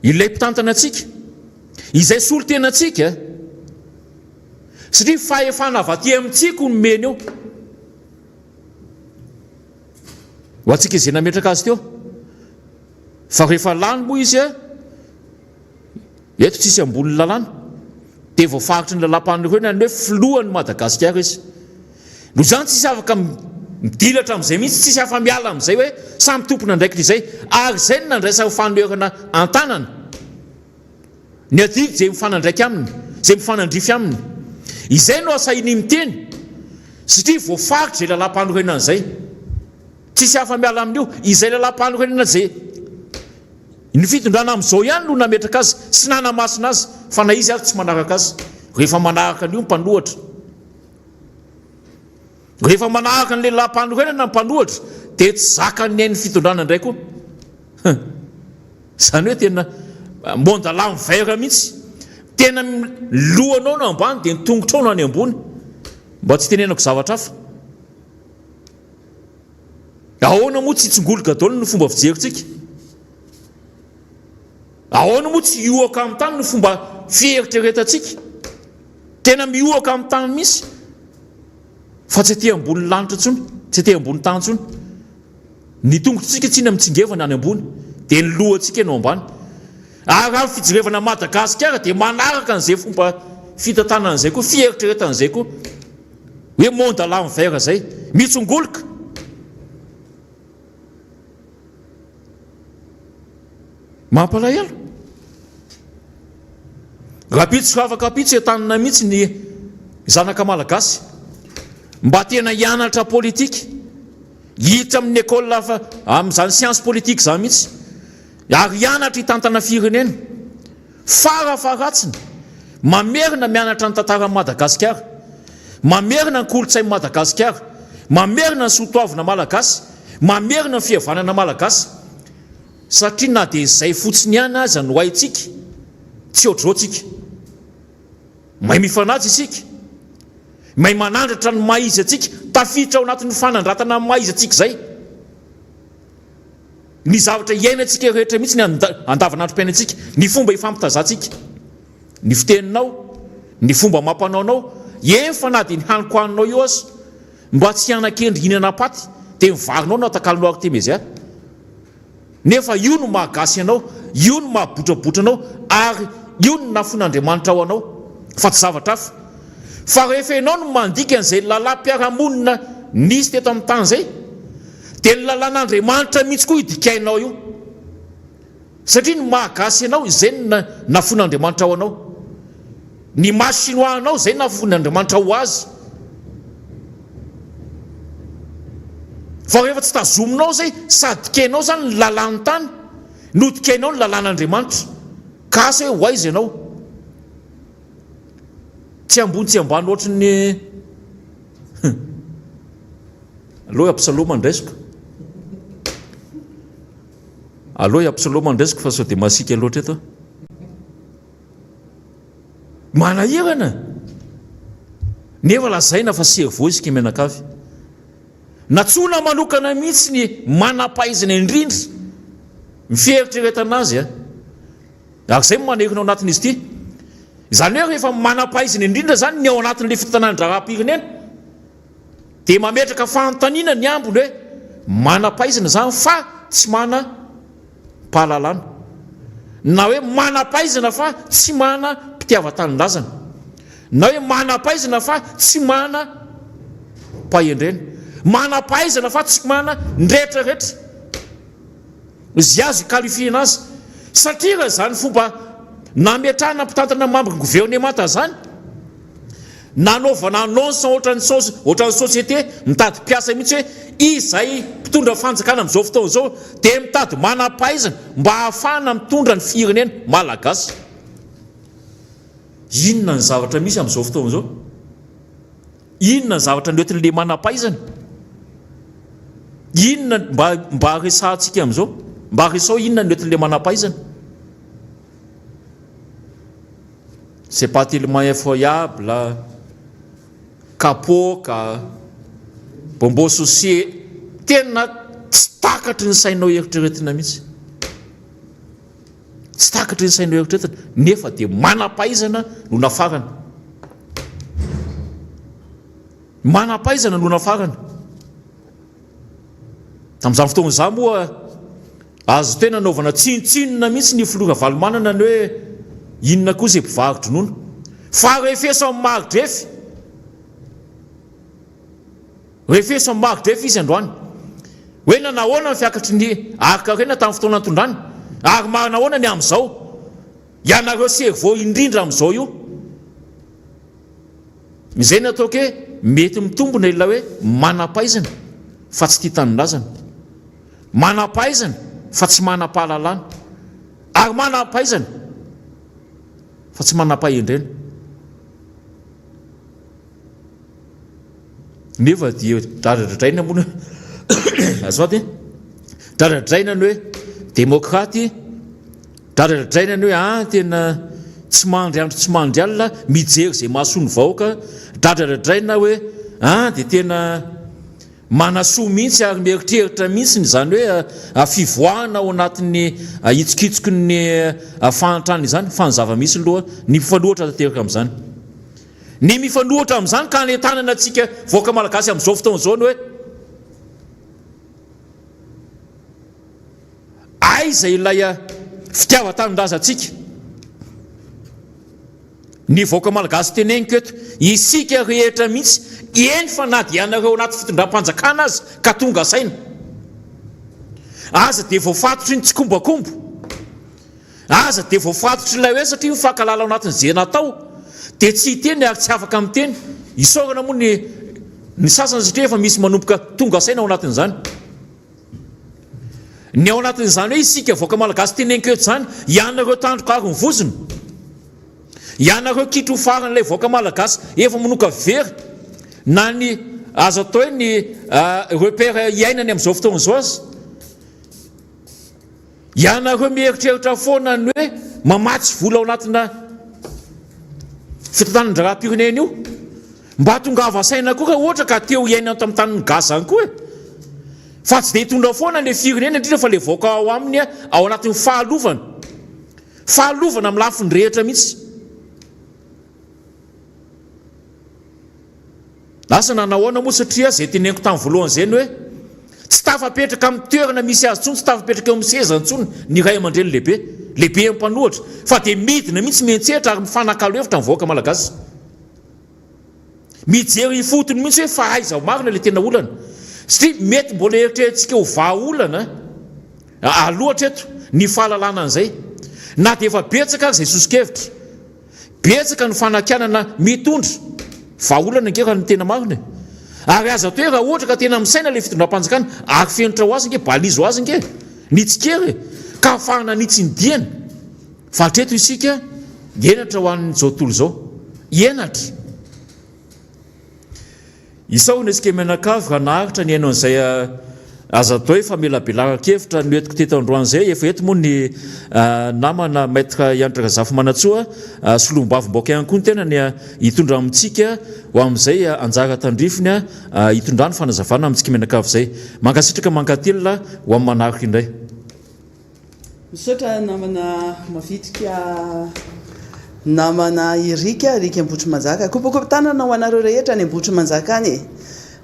ilay mpitantana antsika, izay solo tena antsika, satria fahefana avy aty amintsika no meny eo. Ho antsika izay nametraka azy teo. Fa rehefa lany moa izy eto tsisy ambony lalàna. Dia voafaritra ny lalam-panorena ny hoe filohan'ny Madagasikara izy. No zany tsisy afaka midilatra amin'izay mihitsy, tsisy afa miala amin'izay hoe samy tompona ndraikitra izay. Ary izay no nandraisa fanorena an-tanana. Ny adidy izay mifanandraika aminy, izay mifanandrify aminy. Izay no asahiny miteny. Satria voafaritra izay lalam-panorenana izay. Tsisy afa miala amin'io, izay lalam-panorenana izay ny fitondrana amin'izao ihany no nametraka azy, sy nanamasina azy, fa na izy ary tsy manaraka azy. Rehefa manaraka an'io mpanohatra. Rehefa manaraka an'ilay lalam-panorenana mpanohatra, dia tsy zakany ny fitondrana indray koa. Zany hoe tena mondala mivera mihitsy. Tena lohanao no ambany dia nitongotrao no any ambony. Mba tsy tenenako zavatra hafa. Ahoana moa tsy tsingoloka daholo no fomba fijerintsika? Ahoana moa tsy ioaka amin'ny tany no fomba fieritreretantsika? Tena mioaka amin'ny tany misy. Fa tsy aty ambony lanitra intsony, tsy aty ambony tany intsony. Ny tongotritsika tsy na mitsingevana any ambony, dia ny lohantsika no ambany. Ary amin'ny fijerevana Madagasikara dia manaraka an'izay fomba fitantanana an'izay koa, fieritreretan'izay koa. Hoe monde à l'envers izay, mitsongoloka. Mampalahelo. Rapitso afaka pitso entanina mihitsy ny zanaka malagasy mba tena hianatra politika, hiditra amin'ny école amin'izany science politique zany mihitsy, ary hianatra hitantana firenena farafaratsiny, mamerina mianatra ny tantaran'i Madagasikara, mamerina ny kolontsain'i Madagasikara, mamerina ny soatoavina malagasy, mamerina ny fihavanana malagasy. Satria na dia izay fotsiny ihany aza no haitsika, tsy ohatr'izao tsika. Mahay mifanaja isika, mahay manandratra ny maizy atsika, tafiditra ao anatin'ny fanandratana ny maizy atsika izay. Ny zavatra iainantsika rehetra mihitsy ny andavanandrom-piaina antsika, ny fomba hifampitazantsika, ny fiteninao, ny fomba mampanaonao, efa na dia ny haniko haninao io azy, mba tsy hanan-kendry hinana paty, dia mivarinao no atakalonao Artemisia. Nefa io no mahagasy anao, io no mahabotrabotra anao, ary io no nafon'Andriamanitra ao anao, fa tsy zavatra hafa. Fa rehefa ianao no mandika an'izay lalam-piarahamonina nisy teto amin'ny tany izay, dia ny lalan'Andriamanitra mihitsy koa hidikainao io. Satria ny mahagasy anao, izay no nafon'Andriamanitra ao anao. Ny masinoanao, izay no nafon'Andriamanitra ho azy. Fa rehefa tsy tazominao zay, sady dikainao zany ny lalàn'ny tany, no dikainao ny lalàn'Andriamanitra. Ka asa hoe hoaiza ianao? Tsy ambony tsy ambany ohatry ny aloha Absaloma andraisiko. Aloha Absaloma andraisiko fa sao dia masika loatra eto. Manahirana. Nefa lazaina fa sery voa isika menakavy. natsona manokana mihitsy ny manam-pahaizana indrindra mifieritreretana azy zay manekina ao anatin'izy ity izany hoe rehefa manam-pahaizana indrindra zany ny ao anatin'le fitanandra-pirenena dia mametraka fanontaniana ny ambony hoe manam-pahaizana zany fa tsy mana pahalalana na hoe manam-pahaizana fa tsy mana mpitiava-tanindrazana na hoe manam-pahaizana fa tsy mana pahendrena manam-pahaizana fa tsy mana ndrehetrarehetra izy azo ikalifiana azy satria raha zany fomba nametrahana mpitantana mambo gouvernemanta zany nanaovana annonce ohatran'ny société mitady mpiasa mihitsy hoe izay mpitondra fanjakana amin'izao fotoana zao dia mitady manam-pahaizana mba hahafahana mitondra ny firenena malagasy. Inona ny zavatra misy amin'izao fotoana zao? Inona ny zavatra noentin'le manam-pahaizana? Inona mba resahantsika amin'izao? Mba resao inona noentin'le manam-pahaizana? C'est pas tellement effroyable, kapoka, bombo associé, tena tsy takatry ny sainao eritreretina mihitsy. Tsy takatry ny sainao eritreretina, nefa dia manam-pahaizana no nafarana. Manam-pahaizana no nafarana. Tamin'izany fotoana izany moa azo tena naovana tsinotsinona mihitsy ny filoha valomanana ny hoe inona koa izay mpivarotro nono fa refeso amin'ny marindrefy refeso amin'ny marindrefy izy androany hoe nanahoana ny fiakatry ny arkarena tamin'ny fotoana antondrany ary marinahoana ny amin'izao ianareo servô indrindra amin'izao io izay ny ataoko hoe mety mitombona ilay hoe manam-pahaizana fa tsy tia tanindrazana manam-pahaizana fa tsy manam-pahalalana ary manam-pahaizana fa tsy manam-pahendrena nefa dia draradradraina moa azody draradradraina ny hoe demokraty draradradraina ny hoe tena tsy mandry andro tsy mandry alina mijery zay mahasoa ny vahoaka draradradraina hoe dia tena manasoa mihitsy ary mieritreritra mihitsy zany hoe fivoahana ao anatin'ny hitsikitsiko ny fahantrany izany fanazava mihitsy loha ny mifanohatra tanteraka amin'izany ny mifanohatra amin'izany ka netanana atsika voaka malagasy amin'izao fotoana izao ny hoe aiza ilay fitiava-tanindrazatsika ny voaka malagasy teneniko eto isika rehetra mihitsy eny fa na dia ianareo anaty fitondram-panjakana azy ka tonga saina aza dia voafatotry ny tsikombakombo aza dia voafatotry ilay hoe satria mifankalala ao anatin'ny zay natao dia tsy hiteny ary tsy afaka miteny isaorana moa ny sasany satria efa misy manomboka tonga saina ao anatin'izany ny ao anatin'izany hoe isika voaka malagasy teneniko eto zany ianareo tandroka ary mivozona ianareo kitro faran'ilay voaka malagasy efa manoka very na ny azo atao hoe ny repère iainany amin'izao fotoana izao azy ianareo mieritreritra foana ny hoe mamatsy vola ao anatina fitantanandra-pirenena io mba tongava saina koa raha ohatra ka teo iainany tamin'ny tanin'ny gaza any koa fa tsy dia hitondra foana le firenena indrindra fa le voaka ao aminy ao anatin'ny fahalovana amin'ny lafiny rehetra mihitsy lasa nanahoana moa satria zay teneniko tamin'ny voalohany zay ny hoe tsy tafapetraka amin'ny toerana misy azy tsony tsy tafapetraka eo amin'ny sezany tsony ny ray aman-dreny lehibe ampanohatra fa dia midina mihitsy miantsehatra ary mifanakalo hevitra amin'ny voaka malagasy mijery fotony mihitsy hoe fa aiza marina le tena olana satria mety mbola eritreretintsika ho vahaolana alohatra eto ny fahalalana an'izay na dia efa betsaka ary zay sosikevitra betsaka ny fanakianana mitondra vahaolana nge raha ny tena marina ary aza toe raha ohatra ka tena misaina le fitondram-panjakana ary fenitra ho azy nge balizo azy nge nitsikery ka afahana nitsindiana fa hatreto isika enatra ho an'izao tontolo izao enatra isao ny asika menakavy raha naharitra ny hainao an'izay aza atao efa mila belaka-kevitra no etiko teto androan'izay efa eto moa ny namana maître Ianitra Zafy Manantsoa solom-bavim-baoaka ihany koa ny tena ny hitondra amintsika ho amin'izay anjara tandrifiny hitondrany fanazavana amintsika menakavy izay mankasitraka mankatelina ho amin'ny manaraka indray. Misaotra namana mavitrika namana Erika Ambotry-Manjaka kopakopa-tanana ho anareo rehetra any Ambotry-Manjaka any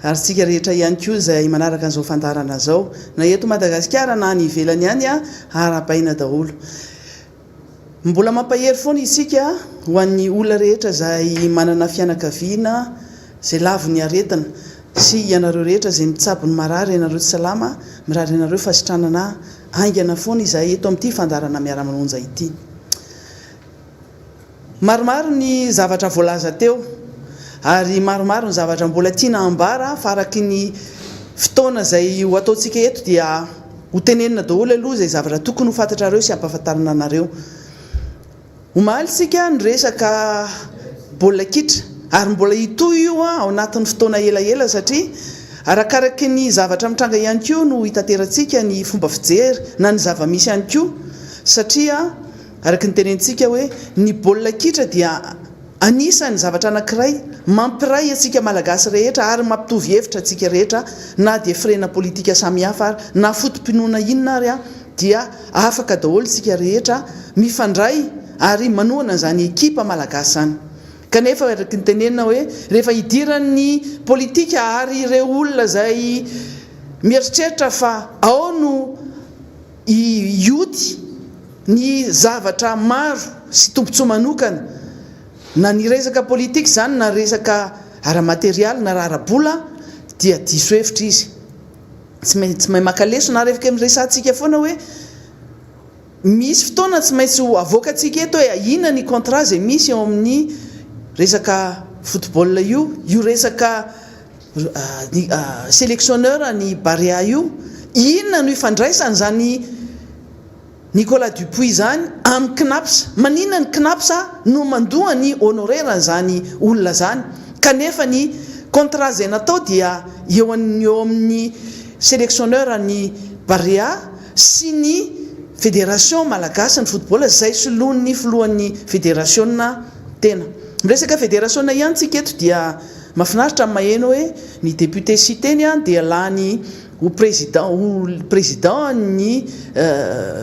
ary tsika rehetra ihany koa izay manaraka an'izao fandarana zao na eto Madagasikara na any ivelany any ara-paina daholo. Mbola mampahery foana isika ho an'ny olona rehetra izay manana fianakaviana izay lavo ny aretina sy ianareo rehetra izay mitsapo ny marary ianareo tsy salama mirary ianareo fasitranana aingana foana izay eto amin'ity fandarana miara-manonja ity. Maromaro ny zavatra voalaza teo ary maromaro ny zavatra mbola tiana ambara fa araky ny fotoana izay ho ataontsika eto dia ho tenenina daholo aloha izay zavatra tokony ho fantatrareo sy ampahafantarana anareo. Omaly sika ny resaka baolina kitra ary mbola hitoy io ao anatin'ny fotoana elaela satria arakaraky ny zavatra mitranga ihany koa no hitaterantsika ny fomba fijery na ny zava-misy ihany koa satria araky ny tenentsika hoe ny baolina kitra dia anisan'ny zavatra anankiray mampiray atsika malagasy rehetra ary mampitovy hevitra atsika rehetra na dia firena politika samihafa ary na fotom-pinoana inona ary dia afaka daholo sika rehetra mifandray ary manohana izany ekipa malagasy zany. Kanefa araky ny tenenina hoe rehefa hidiran'ny politika ary ireo olona izay mieritreritra fa ao no ioty ny zavatra maro sy tombotsoa manokana na ny resaka politika zany na resaka ara-materialy na ara-bola dia diso hevitra izy tsy mahay makaleso na rehefa miresantsika foana hoe misy fotoana tsy maintsy ho avoakantsika eto hoe inona ny contrat izay misy eo amin'ny resaka football io resaka sélectionneur ny Barea io inona no ifandraisany zany Nicolas Dupuis zany amin'ny Knaps maninona ny Knaps no mandoa ny honoraire zany olona zany kanefa ny contrat izay natao dia eo amin'ny sélectionneur ny Barea sy ny fédération malagasy ny football izay soloan'ny filohan'ny fédération tena miresaka fédération ihany tsika eto dia mahafinaritra maheno hoe ny député citeny dia lany au président ny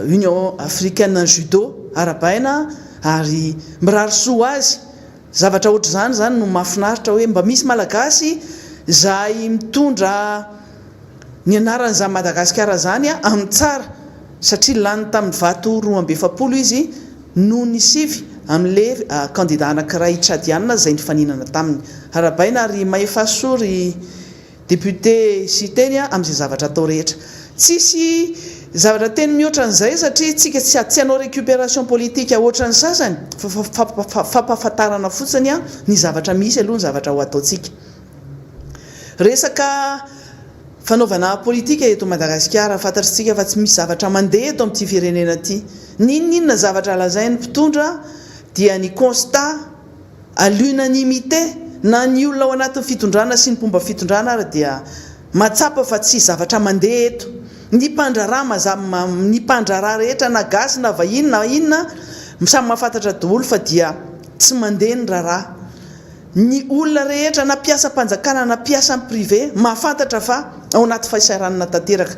Union africaine judo ara-paina ary mirary soa azy zavatra ohatr' zany no mahafinaritra hoe mba misy malagasy izay mitondra ny anarany za Madagasikara zany amin'ny tsara satria lany tamin'ny vato 270 izy no ny sivy amin'le candidat anankiray Tchadiana izay nifaninana taminy ara-paina ary mahefasory député citeny amin'izay zavatra atao rehetra tsisy zavatra teny mihoatra an'izay satria tsika tsy hanao récupération politique ohatry ny sasany fampahafantarana fotsiny ny zavatra misy aloha ny zavatra ho ataontsika. Resaka fanaovana politika eto Madagasikara fantatritsika fa tsy misy zavatra mandeha eto amin'ity firenena ity ninona zavatra lazain'ny mpitondra dia ny constat à l'unanimité na ny olona ao anatin'ny fitondrana sy ny pomba fitondrana ary dia matsapa fa tsy zavatra mandeha eto ny mpandrara rehetra na gasy na vahiny na inona samy mahafantatra daholo fa dia tsy mandeha ny raharaha ny olona rehetra na piasa mpanjakana na piasa privé mahafantatra fa ao anaty fahasaranana tanteraka.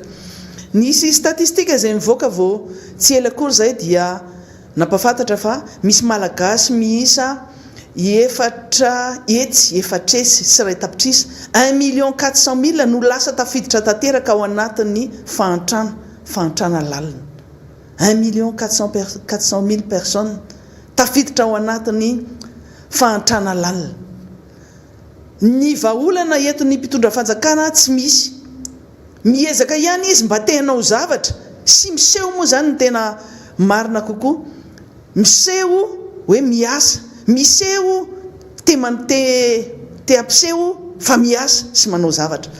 Nisy statistika izay mivoaka vao tsy ela akory zay dia nampafantatra fa misy malagasy miisa efatra esy sy ray tapitrisa 1,400,000 no lasa tafiditra tanteraka ao anatin'ny fahantrana lalina 1,400,000 personnes tafiditra ao anatin'ny fahantrana lalina. Ny vahaolana eton'ny mpitondra fanjakana tsy misy miezaka ihany izy mba tenao zavatra sy miseho moa zany ny tena marina kokoa miseho hoe miasa miseho te ampiseho fa miasa sy manao zavatra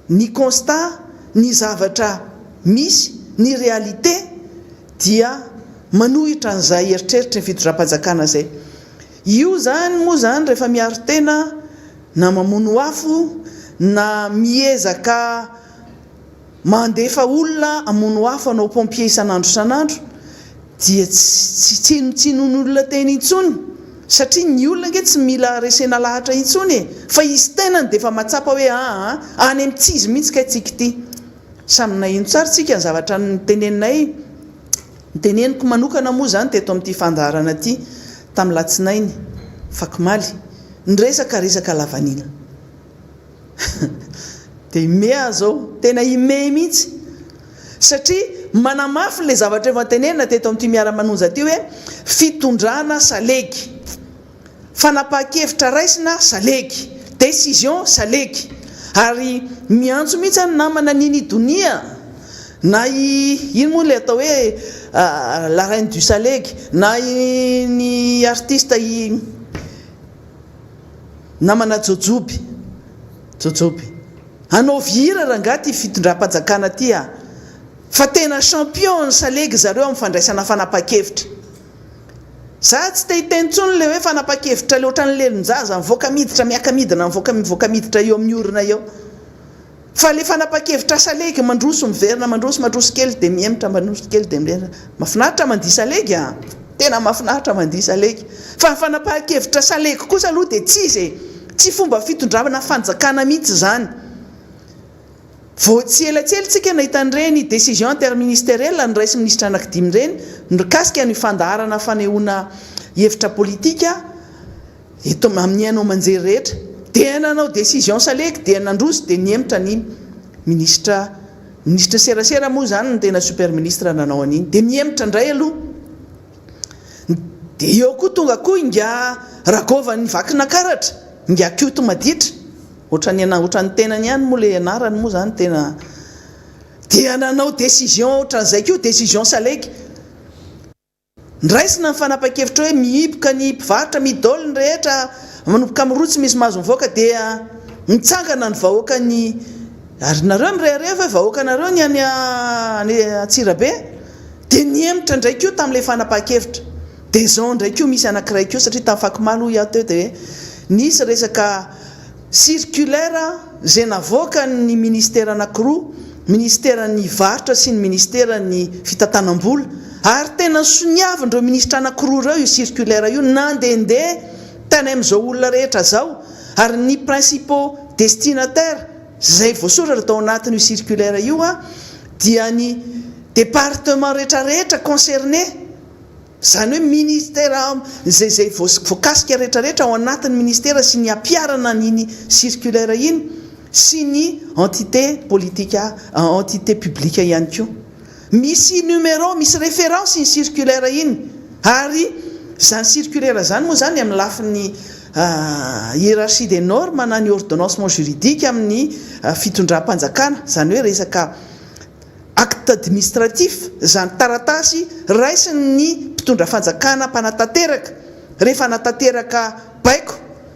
ny constat ny zavatra misy ny réalité dia manohitra an'izay eritreritra ny fitondram-panjakana zay. Io zany moa zany rehefa miaro tena na mamono afo na miezaka mandefa olona amono hafa anao pompier isan'andro dia tsy non'olona teny intsony satria ny olona nge tsy mila resena lahatra intsony fa izy tenany dia efa matsapa hoe any amin'ny tsizy mihitsy ka tsika ity samina ino tsara tsika ny zavatra niteneninay niteneniko manokana moa zany teto amin'ity fandaharana ty tamin'ny latsinainy fakimaly resaka lavanila dia imea zao tena ime mihitsy satria manamafy le zavatra efa tenenina teto amin'ity miara-manonja ty hoe fitondrana salegy fanapahan-kevitra raisina salegy décision salegy ary miantso mihitsy any namana niny donia na ino moa le atao hoe la reine du salegy na ny artiste namana jojoby anao vihira raha ngaty fitondram-panjakana ty fa tena champion ny salegy zareo amin'ny fandraisana fanapahan-kevitra za tsy te hitentsony le hoe fanapahan-kevitra le ohatran'ny lelonjaza mivoaka miditra miaka midina mivoaka miditra eo amin'ny orina eo fa le fanapahan-kevitra salegy mandroso miverina mandroso kely dia miemitra mandroso kely dia milena mafinaritra mandihy salegy tena mafinaritra mandihy salegy fa fanapahan-kevitra salegy kosa aloha dia tsy fomba fitondravana fanjakana mihitsy zany vao tsy elatselytsika nahita an'ireny décision interministérielle ny raisy ministra anankidimy ireny mikasika ny fandaharana fanehoana hevitra politika eto amin'ny ainao manjery rehetra dia nanao décision salegy dia nandroso dia niemitra ny ministra serasera moa zany ny tena super ministre nanao an'iny dia miemitra indray aloha dia eo koa tonga koa inga ragovan'ny vakina karatra inga kioto maditra ohatran'ny tenany ihany moa le anarany moa zany tena dia nanao décision ohatran'izay kio décision salegy ndraisina ny fanapahan-kevitra hoe mihiboka ny mpivarotra midôly ny rehetra manomboka amin'ny roa tsy misy mahazo mivoaka dia mitsangana ny vahoakany ary nareo mirehirehfa hoe vahoakanareo ny any Atsirabe dia niemitra indray kio tamin'ilay fanapahan-kevitra dia zao indray kio misy anankiray kio satria tamin'ny fakimaly ho iaho teo dia hoe nisy resaka circulaire zay navoaka ny ministera anankiroa ministera ny varotra sy ny ministera ny fitantanam-bola ary tena soniavindreo ministra anankiroa ireo io circulaire io nandehandeha tany amin'izao olona rehetra zao ary ny principaux destinataire zay voasoratra tao anatin'io circulaire io dia ny département rehetrarehetra concerné zany hoe ministera zay voakasika rehetrarehetra ao anatin'ny ministera sy ny ampiarana nyny circulaire iny sy ny entité politika entité publique ihany koa misy numéro misy référence ny circulaire iny ary zany circulaire zany moa zany amin'ny lafin'ny hiérarchie des normes na ny ordonnancement juridique amin'ny fitondram-panjakana zany hoe resaka acte administratif zany taratasy raisin'ny mpitondra fanjakana mpanatanteraka rehefa natateraka baiko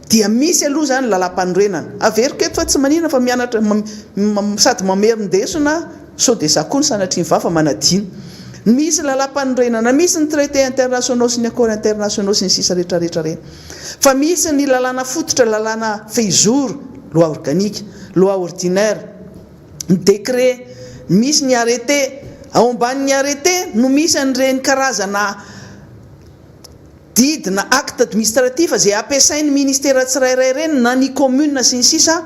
dia misy aloha zany lalam-panorenana averiko eto fa tsy manina fa mianatra sady mamerindesona sao de sakoa ny sanatriny vafa manadina misy lalam-panorenana misy ny traité internationaux sy ny accord internationaux sy ny sisa rehetrarehetra reny fa misy ny lalàna fototra lalàna fehizoro loi organique loi ordinaire ny décret misy ny arrêté ao ambanin'ny arrêté no misy an'ireny karazana didina acte administratif zay ampiasain'ny ministera tsirairay reny na ny commune sy ny sisa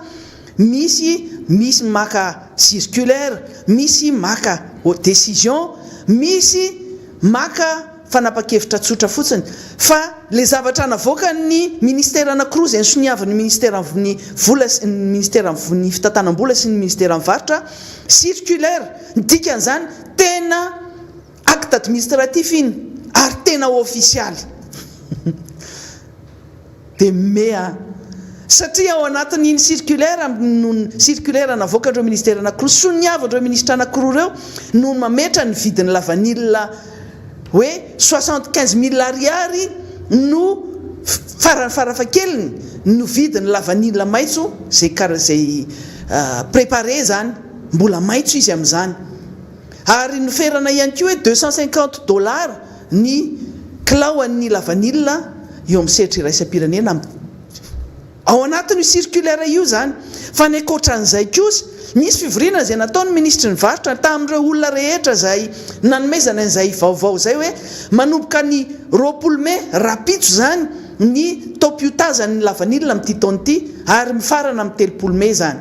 misy maka circulaire misy maka décision misy maka fanapahan-kevitra tsotra fotsiny fa le zavatra navoaka ny ministera anankiroa zay ny soniavin'ny ministera amin'ny vola ny ministera amin'ny fitantanam-bola sy ny ministera amin'ny varotra circulaire ny dikan'izany tena acte administratif iny ary tena officialy dia mea satria ao anatin'iny circulaire circulaire navoakandreo ministera anankiroa soniavandreo ministra anankiroa ireo no mametra ny vidiny lavanila hoe 75 000 ariary no farafakeliny no vidiny lavanila maitso zay préparé zany mbola maitso izy amin'izany ary noferana ihany koa hoe $250 ny kilaoan'ny lavanila eo amin'ny sehatry iraisam-pirenena ao anatin'io circulaire io zany fa ny ankoatran'izay kosa misy fivoriana zay nataony ministra ny varotra tamin'ireo olona rehetra zay nanomezana an'izay vaovao zay hoe manomboka ny 20 Mai rapitso zany ny tao-piotazany lavanilina amin'ity taona ity ary mifarana amin'ny 30 Mai zany.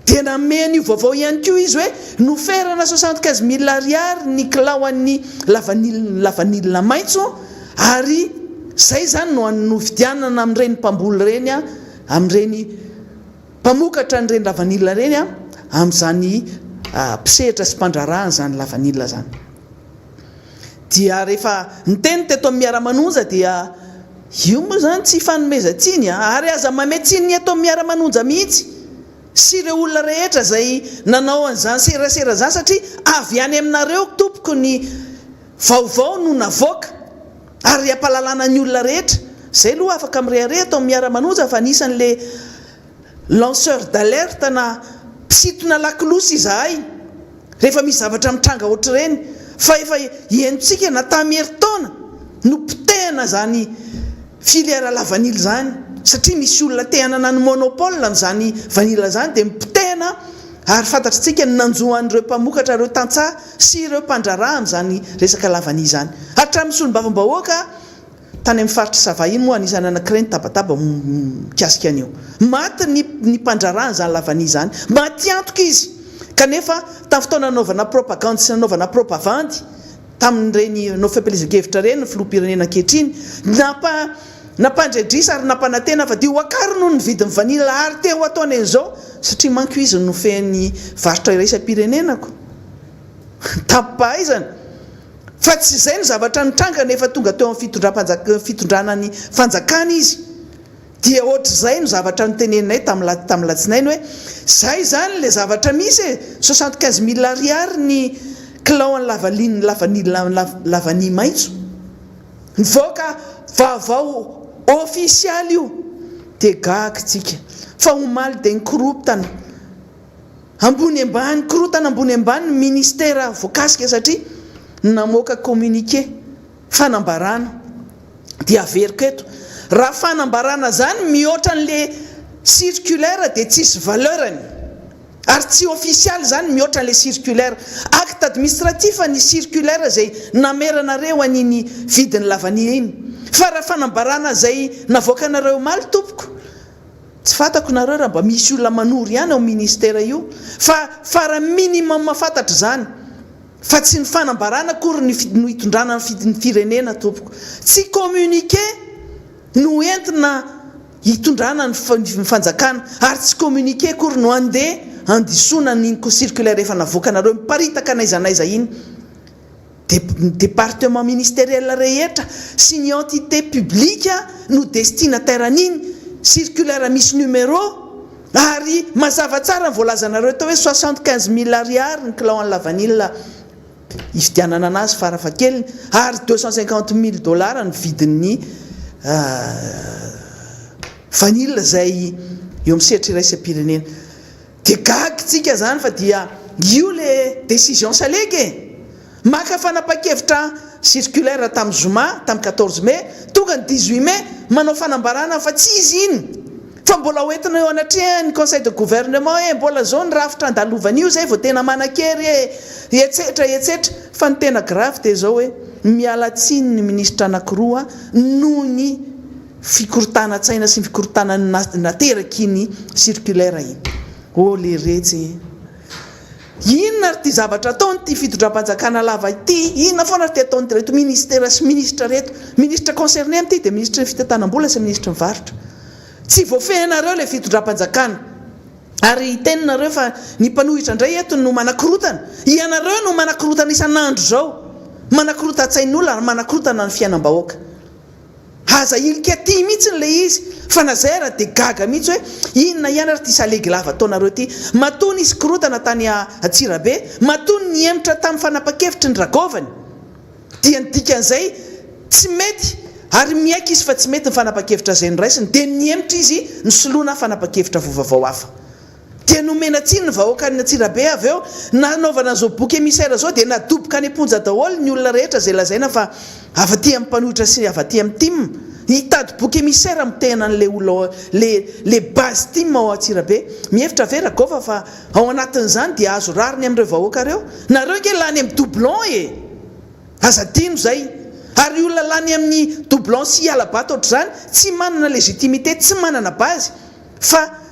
Dia nameny io vaovao ihany koa izy hoe noferana 75,000 ariary ny kilaoan'ny lavanilina maitso ary zay zany no novidianana amin'ireny mpamboly reny amin'ireny mpamokatra n'ireny lavanilina reny amin'izany mpisehatra sy mpandrarahana zany lavanilina zany. Dia rehefa niteny teto amin'ny miara-manonja dia io moa zany tsy fanomezantsiny ary aza mametsiny eto amin'ny miara-manonja mihitsy sy ireo olona rehetra zay nanao an'izany serasera zany satria avy any aminareo tompoko ny vaovao no navoaka ary ampalalana ny olona rehetra. Zay aloha afaka mirehareha atao amin'ny miara-manonja fa anisan'le lanceur d'alerte na mpisitona lakilosy izahay rehefa misy zavatra mitranga ohatr'ireny fa efa henontsika natamiheritaona no potehana zany filière lavanily zany satria misy olona tehanana ny monopole amin'izany vanila zany dia mipotehana ary fantatritsika ny nanjohan'ireo mpamokatra ireo tantsaha sy ireo mpandraraha amin'izany resaka lavanily zany. Hatramin'ny solombavam-bahoaka tany amin'ny faritra Savahiny moa anisany anankiray ny tabataba mikasika an'io. Maty ny mpandrarahana zany lavanily zany, maty antoka izy. Kanefa tamin'ny fotoana nanaovana propagande sy nanaovana propagandy tamin'ireny no fampelezan-kevitra ireny ny filoham-pirenena ankehitriny nampandredrisa ary nampanantena fa dia hoakary noho ny vidin'ny vanila ary te ho ataony an'izao satria manko izy no feny varotra iraisam-pirenenako tapaizana fa tsy izay no zavatra nitranga nefa tonga teo amin'ny fitondrana ny fanjakana izy. Dia ohatr'izay no zavatra nitenenay tamin'ny latsinainy hoe zay zany le zavatra misy 75,000 ariary ny kilaoan'ny lavanily maitso nivoaka vaovao ofisialy io dia gagitsika fa omaly dia nikorotana ambony ambany korotana ambony ambany ny ministera voakasika satria namoaka communiqué fanambarana dia averiko eto raha fanambarana zany mihoatra n'le circulaire dia tsisy valeurany ary tsy official zany mihoatra n'le circulaire acte administratif ny circulaire zay nameranareo an'iny vidin'ny lavanily iny fa raha fanambarana zay navoaka anareo maly tompoko tsy fantako nareo raha mba misy olona manory ihany ao ministera io fa raha minimum mafantatra zany fa tsy ny fanambarana kory no hitondrana ny firenena tompoko tsy communiqué no entina hitondrana ny fanjakana ary tsy communiqué kory no andeha andisona ny circulaire efa navoaka anareo miparitaka naizanaiza iny. Département ministériel rehetra sy ny entité publique no destinataire an'iny circulaire misy numéro ary mazava tsara ny voalazanareo tao hoe 75,000 ariary ny kilaoan'ny lavanily ividianana anazy farafakeliny ary $250,000 ny vidin'ny vanille zay eo miseritra iraisam-pirenena. Dia gagitsika zany fa dia io le décision salegy maka fanapa-kevitra circulaire tamin'ny Zoma tamin'ny 14 Mai tonga ny 18 Mai manao fanambarana fa tsy izy iny fa mbola hoentina eo anatria ny conseil de gouvernement mbola zao ny rafitra andalovan'io zay vao tena manan-kery etsetra fa ny tena grave dia zao hoe mialatsiny ny ministra anankiroa noho ny fikorotana-tsaina sy ny fikorotana nateraky ny circulaire iny. Le retsy inona ary ty zavatra ataony ty fitondram-panjakana lava ity, inona foana ary ty ataony ty reto ministera sy ministra reto, ministra concerné amity dia ministra ny fitantanam-bola sy ministra mivarotra. Tsy voafehinareo le fitondram-panjakana ary teninareo fa ny mpanohitra indray eto no manakorotana, ianareo no manakorotana isan'andro zao, manakorota-tsain'olona ary manakorotana ny fiainam-bahoaka. Aza ilika ty mihitsy le izy fa nazara dia gaga mihitsy hoe inona ihany ary ty salegy lava ataonareo ty. Matony izy korotana tany Atsirabe, matony ny emitra tamin'ny fanapa-kevitra ny Ragovany dia nidikan'izay tsy mety ary miaiky izy fa tsy mety ny fanapa-kevitra zay niraisiny dia niemitra izy nisoloana fanapa-kevitra vovavao hafa dia nomena tsiny ny vahoaka ny Atsirabe avy eo nanaovana zao boky émissaire zao dia nadoboka any am-ponja daholo ny olona rehetra zay lazaina fa avaty amin'ny mpanohitra sy avaty amin'ny tim hitady boky émissaire mitena an'le olona le base team ao Antsirabe mihevitra ve Rakova fa ao anatin'izany dia azo rariny amin'ireo vahoaka reo nareo nge lany amin'ny doublon aza dino zay ary olona lany amin'ny doublon sy alabato ohatr'izany tsy manana légitimité tsy manana base fa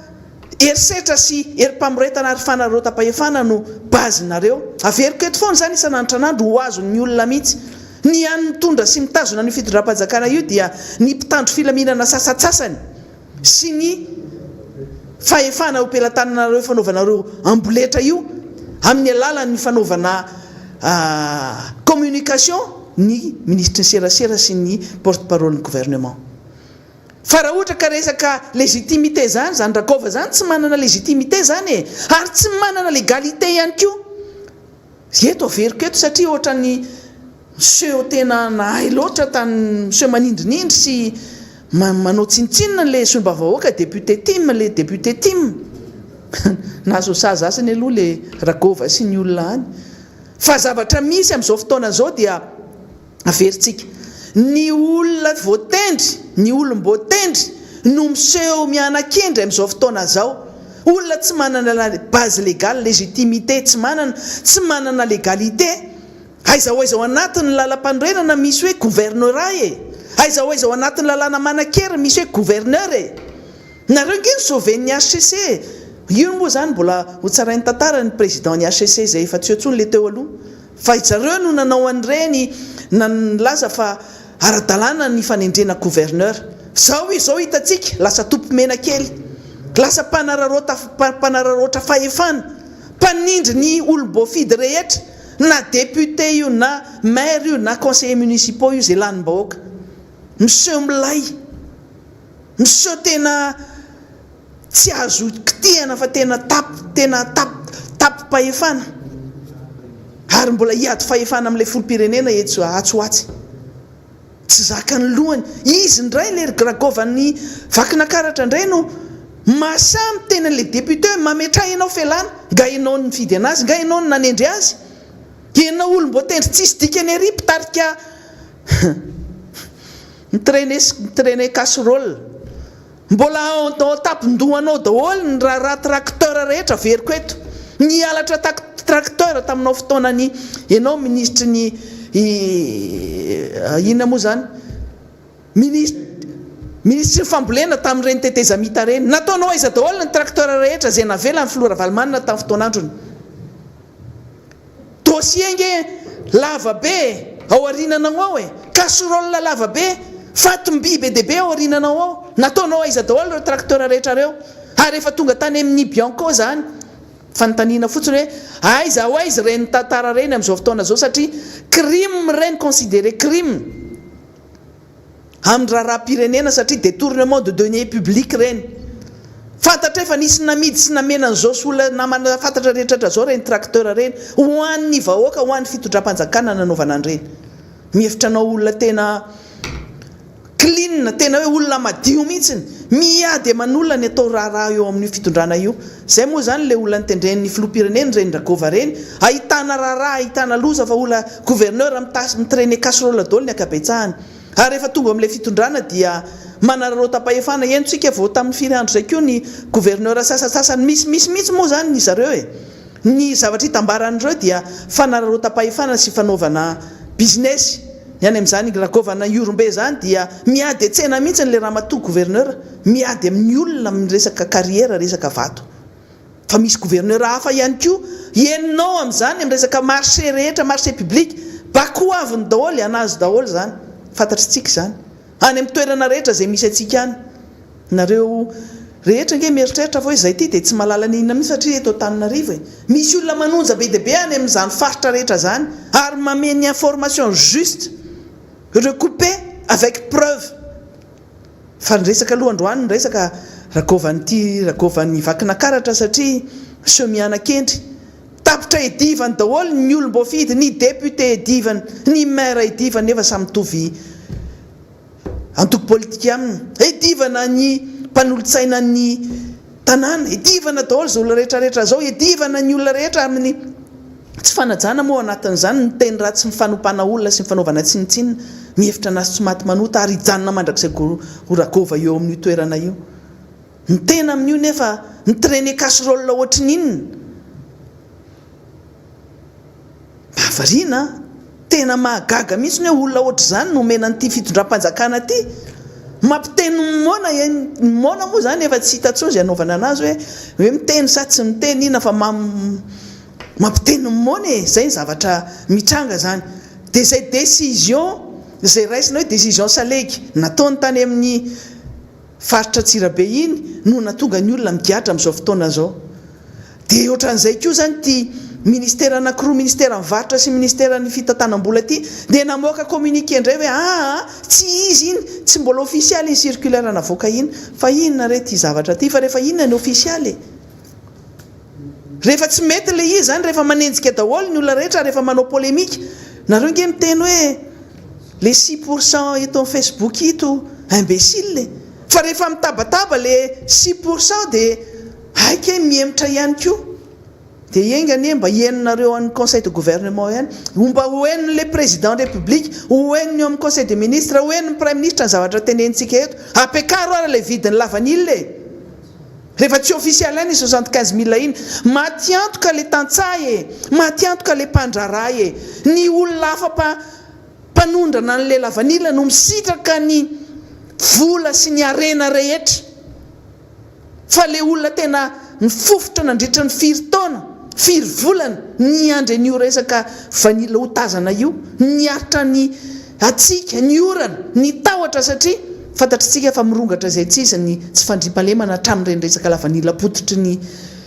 erisetra sy eri-pamoretana ary fanarotapahefana no bazenareo averiko eto foana zany isan'andro ho azon'ny olona mihitsy ny any mitondra sy mitazona ny fitondram-panjakana io dia ny mpitandro filaminana sasatsasany sy ny fahefana ho pelatananareo fanaovanareo amboletra io amin'ny alalan'ny fanaovana communication ny ministre ny serasera sy ny porte-parole ny gouvernement fa raha ohatra ka resaka légitimité zany Rakova zany tsy manana légitimité zany ary tsy manana légalité ihany koa eto averiko eto satria ohatrany monsieur tena nahay loatra tany monsieur manindrinindry sy manao tsinitsinina le sombavahoaka député tim le député tim nazo saza asany aloha le Rakova sy ny olona any fa zavatra misy amin'izao fotoana zao dia averintsika ny olona voatendry ny olom-boatendry no miseho mianakendry amin'izao fotoana zao olona tsy manana base légale légitimité tsy manana légalité aiza ho aiza ao anatin'ny lalam-panorenana misy hoe gouverneura aiza ho aiza ao anatin'ny lalàna manan-kery misy hoe gouverneur nareo nge ny sauven'ny HCC io moa zany mbola ho tsarain'ny tantara ny président ny HCC zay efa tsy otsony le teo aloha fa zareo no nanao an'ireny nalaza fa ara-dalàna ny fanendrena gouverneur zao hitatsika lasa tompo mena kely lasa mpanararoatra fahefana mpanindry ny olom-boafidy rehetra na député io na maire io na conseiller municipaux io zay lanym-bahoaka miseho milay miseho tena tsy azo kitihana fa tena tapy-pahefana ary mbola hiady fahefana amin'ilay folo-pirenena etso atsoatsy tsy zakany lohany izy ndray le Rakova ny vakinakaratra indray no masamy tena le député mametra ianao felana nga ianao ny mifidy anazy nga ianao ny nanendry azy ianao olom-boatendry tsisy dikany ery mpitarika mitraîner casserole mbola ao tapindohanao daholo ny raha tracteur rehetra veriko eto ny alatra tracteur taminao fotoanany ianao ministre ny inona moa zany ministre fambolena tamin'ireny tetezamita reny nataonao aiza daholo ny tracteur rehetra zay navela ny filora valimanina tamin'ny fotoan'androny dossier nge lava be ao arinanao ao casserole lava be fatomby be dehibe ao arinanao ao nataonao aiza daholo reo tracteur rehetra reo ary efa tonga tany amin'ny Bianco zany fanontaniana fotsiny hoe aiza ho aiza reny tantara reny amin'izao fotoana zao satria crime reny considéré crime amin'ny raha-pirenena satria détournement de deniers publics reny fantatra efa nisy namidy sy namena an'izao sy olona namana fantatra rehetratra zao reny tracteur reny ho an'ny vahoaka ho an'ny fitondram-panjakana nanaovana an'ireny mihevitra anao olona tena clean tena hoe olona madio mihitsiny miady manolona ny atao raha eo amin'ny fitondrana io zay moa zany le olona nitendren'ny filoham-pirenena reny Rakova reny ahitana raha ahitana loza fa olona gouverneur mitraîner casserole daholo ny akabetsahany ary efa tonga amin'ilay fitondrana dia manararota-pahefana entsika vao tamin'ny firy andro zay koa ny gouverneur sasasasany misy mihitsy moa zany ny zareo ny zavatra hitambaran'ireo dia fanararota-pahefana sy fanaovana business ny any amin'izany Rakova na iorombe zany dia miady etsena mihitsy n'le raha matoa gouverneur miady amin'ny olona amin'ny resaka carrière resaka vato fa misy gouverneur hafa ihany koa enao amin'izany amin'ny resaka marché rehetra marché public bakoaviny daholo anazy daholo zany fantatritsika zany any amin'ny toerana rehetra zay misy atsika any nareo rehetra nge mieritreritra fa hoe zay ty dia tsy mahalala n'inona mihitsy satria eto Antananarivo misy olona manonja be dehibe any amin'izany faritra rehetra zany ary mameny information juste recoupé avec preuve fa ny resaka aloha androany ny resaka Rakova ny vakinakaratra satria seho mianakendry tapitra edivany daholo ny olom-boafidy ny député edivany ny maire edivany nefa samy mitovy antoko politika aminy edivana ny mpanolotsaina ny tanàna edivana daholo zay olona rehetrarehetra zao edivana ny olona rehetra amin'ny tsy fanajana moa anatin'izany ny teny ratsy mifanompana olona sy mifanaovana tsinitsinina mihevitra anazy tsy maty manota ary hijanona mandrakizay gorakova eo amin'io toerana io ny tena amin'io nefa ny traîner casserole ohatrin'inona mahavariana tena mahagaga mihitsy ny hoe olona ohatr'izany no mena n'ity fitondram-panjakana ity mampiteny mona moa zany efa tsy hita tsony zay anaovana anazy hoe miteny sa tsy miteny ina fa mampiteny mona zay ny zavatra mitranga zany dia zay décision zay raisina hoe décision salegy nataony tany amin'ny faritra Tsirabe iny no natonga ny olona migatra amin'izao fotoana zao dia ohatran'izay koa zany ty ministère anankiroa ministère mivarotra sy ministère ny fitantanam-bola ty dia namoaka communiqué indray hoe tsy izy iny tsy mbola officialy iny circulaire navoaka iny fa inona re ty zavatra ty fa rehefa inona ny officialy rehefa tsy mety le izy zany rehefa manenjika daholo ny olona rehetra rehefa manao polémique nareo nge miteny hoe le 6% eto amin'ny Facebook ito imbécile fa rehefa mitabataba le 6% dia haika mihemitra ihany koa dia engany mba hienonareo amin'ny conseil de gouvernement ihany mba hoenony le président de république hoenony eo amin'ny conseil des ministres hoenony prime ministre ny zavatra tenentsika eto apekaro ara le vidiny lavanille rehefa tsy officiel any 75 000 iny maty antoka le tantsahy maty antoka le mpandraray ny olona hafa mpanondrana n'le lavanille no misitraka ny vola sy ny arena rehetra fa le olona tena nifofotra nandritra ny 4 taona 4 volana ny andre nio resaka vanila ho tazana io niaritra ny atsika ny orana ny tahotra satria fantatritsika fa mirongatra zay tsisy tsy fandrimpalemana hatramin'ireny resaka lavanila pototry ny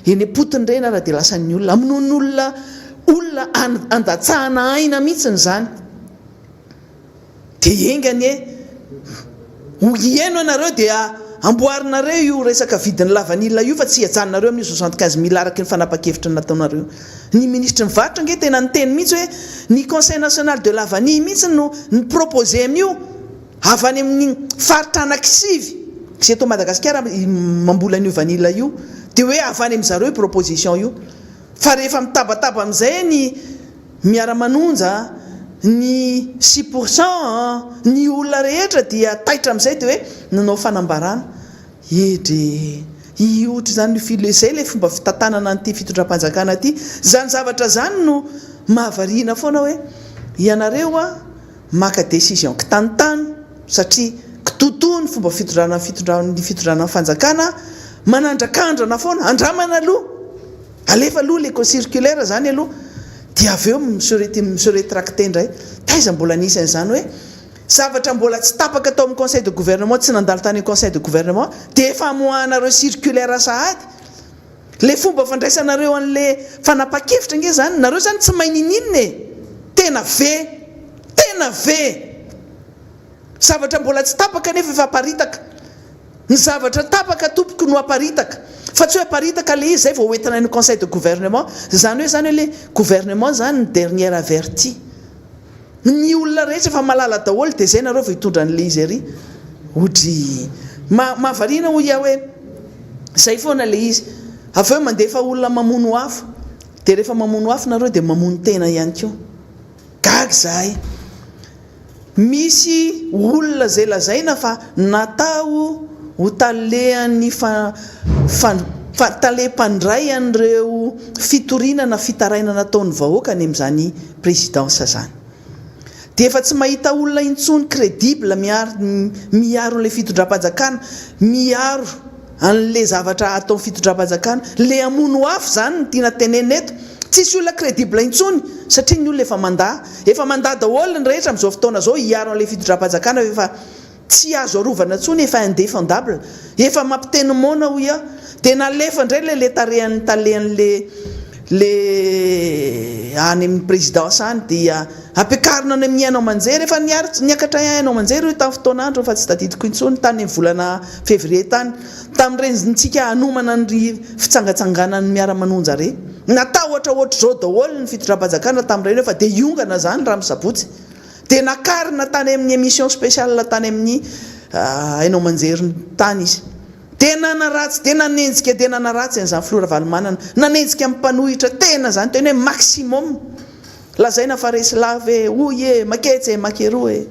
eny potony reny ara dia lasan'ny olona amin'olona andatsahana aina mihitsiny zany dia engany hieno anareo dia amboarinareo io resaka vidiny lavanila io fa tsy hajanonareo amin'ny 75 000 araky ny fanapa-kevitra nataonareo ny ministre mivarotra nge tena niteny mihitsy hoe ny conseil national de la vanille mihitsy no proposé amin'io avy any amin'ny faritra anakisivy sy eto Madagasikara mambola an'io vanila io dia hoe avy any amin'izareo proposition io fa rehefa mitabataba amin'izay ny miara-manonja ny 6% ny olona rehetra dia taitra amin'izay dia hoe nanao fanambarana edre ohatra zany zay le fomba fitantanana n'ity fitondram-panjakana ty zany zavatra zany no mahavariana foana hoe ianareo maka décision kitantany satria kitotoa ny fomba fitondrana fanjakana manandrakandrana foana andramana aloha alefa aloha le circulaire zany aloha dia avy eo monsieur rétracté indray taiza mbola nisany zany hoe zavatra mbola tsy tapaka atao amin'ny conseil de gouvernement tsy nandalo tany amin'ny conseil de gouvernement dia efa amoahanareo circulaire sahady le fomba fandraisanareo an'le fanapa-kevitra nge zany nareo zany tsy maininina tena ve zavatra mbola tsy tapaka nefa efa aparitaka ny zavatra tapaka tompoky no aparitaka fa tsy hoe aparitaka le izy zay vao hoentina ny conseil de gouvernement zany hoe le gouvernement zany ny dernière averti ny olona rehetra fa malala daholo dia zay nareo vao hitondra n'le izy ary ohatra mahavariana ho ia hoe zay foana le izy avy eo mandefa olona mamono afo dia rehefa mamono afo nareo dia mamono tena ihany koa gagy zahay misy olona zay lazaina fa natao ho talehan'ny talempandray an'ireo fitorinana fitaraina nataon'ny vahoaka ny amin'izany présidence zany dia efa tsy mahita olona intsony crédible miaro le fitondram-panjakana miaro an'le zavatra atao fitondram-panjakana le amono afo zany ny tiana tenena eto tsisy olona crédible intsony satria ny olona efa mandaa daholo ny rehetra amin'izao fotoana zao hiaro an'le fitondram-panjakana efa tsy azo arovana ntsony efa indéfendable efa mampiteny mona ho ia dia nalefa indray le talehan'le any amin'ny présidence any dia ampiakarina any amin'ny hainao manjery efa niakatra hainao manjery io tamin'ny fotoanandro fa tsy tadidiko intsony tany amin'ny volana février tany tamin'irensika hanomana ny fitsangatsanganany miara-manonja re natahotra ohatr'izao daholo ny fitondram-panjakana tamin'ireny fa dia iongana zany raha misabotsy dia nakarina tany amin'ny émission spéciale tany amin'ny hainao manjery tany izy Tena naratsy, tena nanenjika, tena naratsy an'izany Flora Valomanana. Nanenjika amin'ny mpanohitra tena zany tena hoe maximum. Lazaina fa resy lave oye maketsy makero e.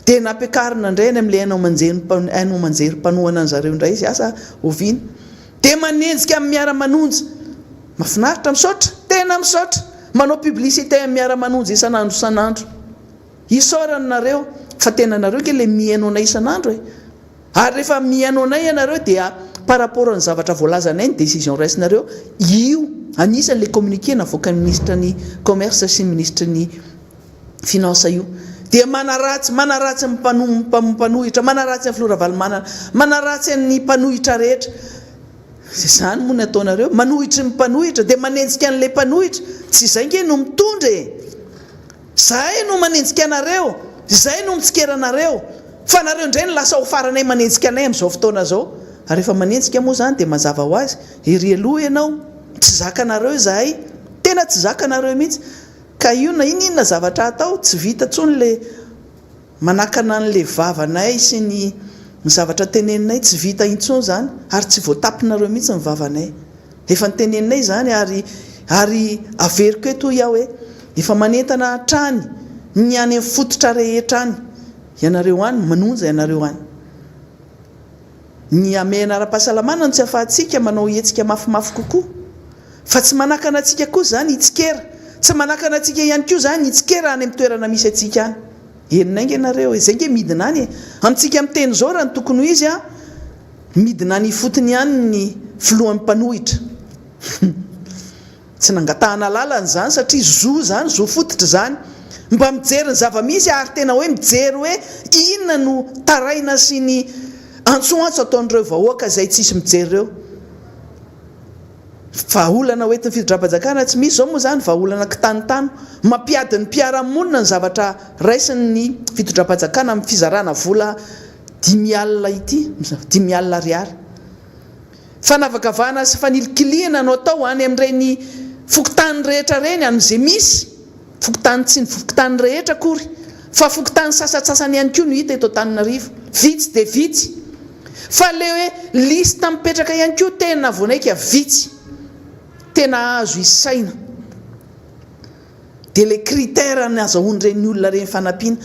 Tena ampiakarina indray any amin'ilay ainao manjery mpanohana an'zareo indray izy asa oviana. Dia manenjika amin'ny miara-manonja. Mahafinaritra misaotra, tena misaotra. Manao publicité amin'ny miara-manonja isan'andro. Isaoranareo fa tena nareo ke le mihaino anay isan'andro e. Ary rehefa mihaino anay ianareo dia par rapport amin'ny zavatra voalazanay ny décision raisinareo, io anisan'le communiqué navoaka ny ministre ny commerce sy ministre ny finance io. Dia manaratsy mpanohitra, manaratsy amin'ny Flora Valomanana, manaratsy amin'ny mpanohitra rehetra. Zany moa ny ataonareo, manohitra ny mpanohitra dia manenjika an'ilay mpanohitra. Tsy izay nge no mitondra e. Zay no manenjika anareo, zay no mitsikeranareo. Fa nareo indray no lasa ho faranay manenjika anay amin'izao fotoana zao. Ary rehefa manenjika moa zany dia mazava ho azy, ery aloha ianao, tsy zakanareo izahay, tena tsy zakanareo mihitsy. Ka io na inona zavatra atao tsy vita tsony le manakana an'le vavanay sy ny zavatra teneninay, tsy vita intsony zany, ary tsy voatapinareo mihitsy ny vavanay. Efa nyteneninay zany ary averiko eto iaho hoe efa manentana trany ny any amin'ny fototra rehetra any. Ianareo any manonja ianareo any. Ny amena ara-pahasalamana no tsy afahantsika manao hetsika mafimafy kokoa. Fa tsy manakana antsika koa zany hitsikera. Tsy manakana antsika ihany koa zany hitsikera any amin'ny toerana misy antsika any. Heninay nge ianareo e, zay nge midina any e. Amintsika amin'ny teny zao raha ny tokony ho izy a, midina ny fotony ihany ny filohan'ny mpanohitra. Tsy nangatahana lalana zany satria zo zany, zo fototra zany. Mba mijery ny zava-misy ary tena hoe mijery hoe inona no taraina sy ny antsoantso ataon'ireo vahoaka izay tsisy mijery reo. Vahaolana hoentin'ny fitondram-panjakana tsy misy zao moa zany vahaolana kitanitano. Mampiady ny mpiara-monina ny zavatra raisin'ny fitondram-panjakana amin'ny fizarana vola 10 alina ity, 10 alina ariary. Fanavakavahana sy fanilikiliana no atao any amin'ireny fokotany rehetra reny amin'izay misy. Fokotany tsy ny fokotany rehetra akory, fa fokotany sasatsasany ihany koa no hita eto Antananarivo. Vitsy dia vitsy. Fa le hoe lista mipetraka ihany koa tena vonaika vitsy. Tena azo isaina. Dia le critère ny azahoan'ireny olona reny fanampiana.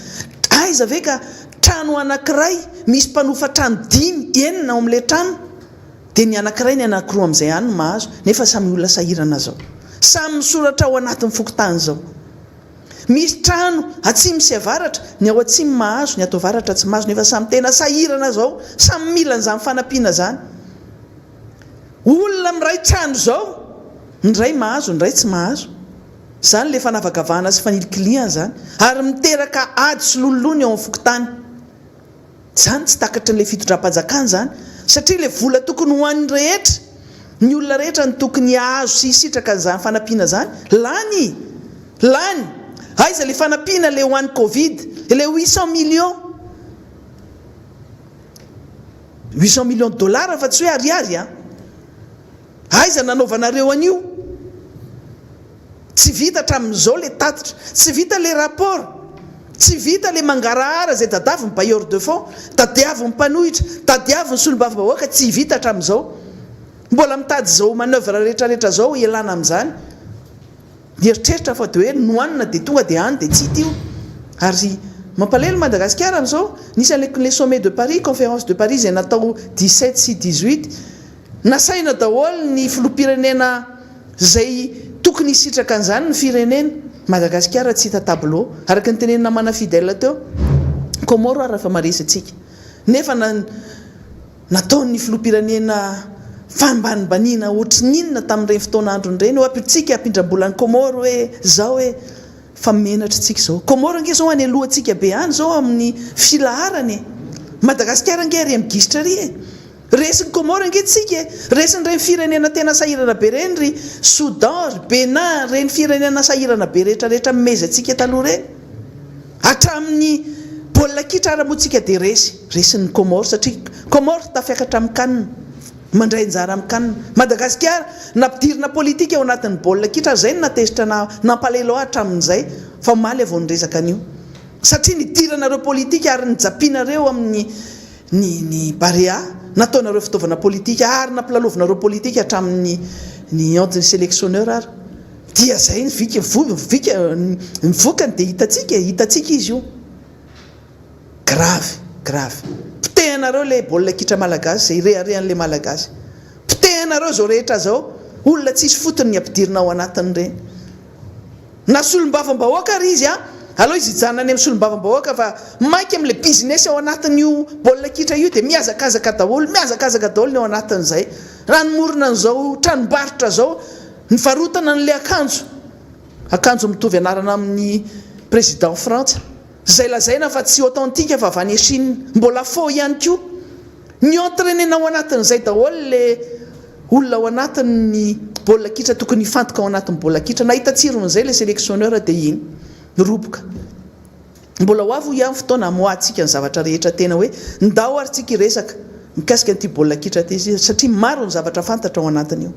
Aiza ve ka trano anankiray misy mpanofa trano 5, 9 ao amin'ilay trano, dia ny anankiray ny anankiroa amin'izay ihany no mahazo, nefa samy olona sahirana zao. Samy misoratra ao anatin'ny fokotany zao. Misy trano atsimo sy avaratra, ny ao atsimo mahazo, ny ato avaratra tsy mahazo, nefa samy tena sahirana zao, samy mila an'izany fanampiana zany. Olona miray trano zao, ny ray mahazo, ny ray tsy mahazo. Zany le fanavakavahana sy fanilikiliana zany, ary miteraka ady sy lolony ao amin'ny fokotany. Zany tsy takatry n'ilay fitondram-panjakana zany, satria le vola tokony ho an'ny rehetra, ny olona rehetra ny tokony hahazo sy hisitraka an'izany fanampiana zany, lany. Aiza le fanampiana le ho an'ny Covid, le 800 millions. 800 millions de dollars fa tsy hoe ariary a. Aiza nanaovanareo an'io? Tsy vita hatramin'izao le tatitra, tsy vita le rapport, tsy vita le mangarahara zay tadiavin'ny bailleur de fonds, tadiavin'ny mpanohitra, tadiavin'ny solombavambahoaka, tsy vita hatramin'izao. Mbola mitady zao manœuvre rehetrarehetra zao ialana amin'izany. Mieritreritra fa dia hoe nohanina dia tonga dia any dia tsy hita io. Ary mampalahelo Madagasikara amin'izao, nisan'ilay sommet de Paris, conférence de Paris izay natao 17 sy 18, nasaina daholo ny filoham-pirenena izay tokony hisitraka an'izany ny firenena. Madagasikara tsy hita tableau, araka ny tenenina mana fidèle teo, Comore raha fa maresy antsika. Nefa nataon'ny filoham-pirenena fambanibaniana ohatry ninona tamin'ireny fotoan'andro ireny, ho apitsika ampindram-bolan'ny Comore hoe zao hoe fa menatra tsika zao. Comore nge zao any alohantsika be any zao amin'ny filaharany. Madagasikara nge ary migisitra ry e. Resin'ny Comore nge tsika, resin'ireny firenena tena sahirana be reny ry Soudan, ry Bénin, reny firenena sahirana be rehetrarehetra mimeza antsika taloha reny. Hatramin'ny baolina kitra ara moa tsika dia resin'ny Comore, satria Comore tafiakatra amin'ny kanina, mandray anjara amin'ny kanina. Madagasikara nampidirina politika ao anatin'ny baolina kitra, zay no natezitra nampalahelo hatramin'izay, fa maly avao ny resaka an'io. Satria nidiranareo politika ary nijapianareo amin'ny ny Barea, nataonareo fitaovana politika ary nampilalovinareo politika hatramin'ny ny sélectionneur ary dia zay mivokany dia hitatsika izy io grave pitehanareo le baolina kitra malagasy zay reharehan'le malagasy pitehanareo zao rehetra zao olona tsisy fotony ny ampidirina ao anatin'ireny na solombavam-bahoaka ary izy aloha izy hijanona any amin'ny solombavam-bahoaka fa mainky amin'le business ao anatin'io baolina kitra io dia miazakazaka daholo ny ao anatin'izay ranomorona n'izao tranombarotra zao nivarotana n'le akanjo mitovy anarana amin'ny président frantsa zay lazaina fa tsy authentique fa avy any Chine mbola faux ihany koa ny entraînena ao anatin'izay daholo le olona ao anatin'ny baolina kitra tokony hifantoka ao anatin'ny baolina kitra nahita tsiron'izay le sélectionneur dia iny roboka mbola ho avy ihany fotoana amoatsika ny zavatra rehetra tena hoe ndao ary tsika iresaka mikasika an'ity baolina kitra ty satria maro ny zavatra fantatra ao anatin'io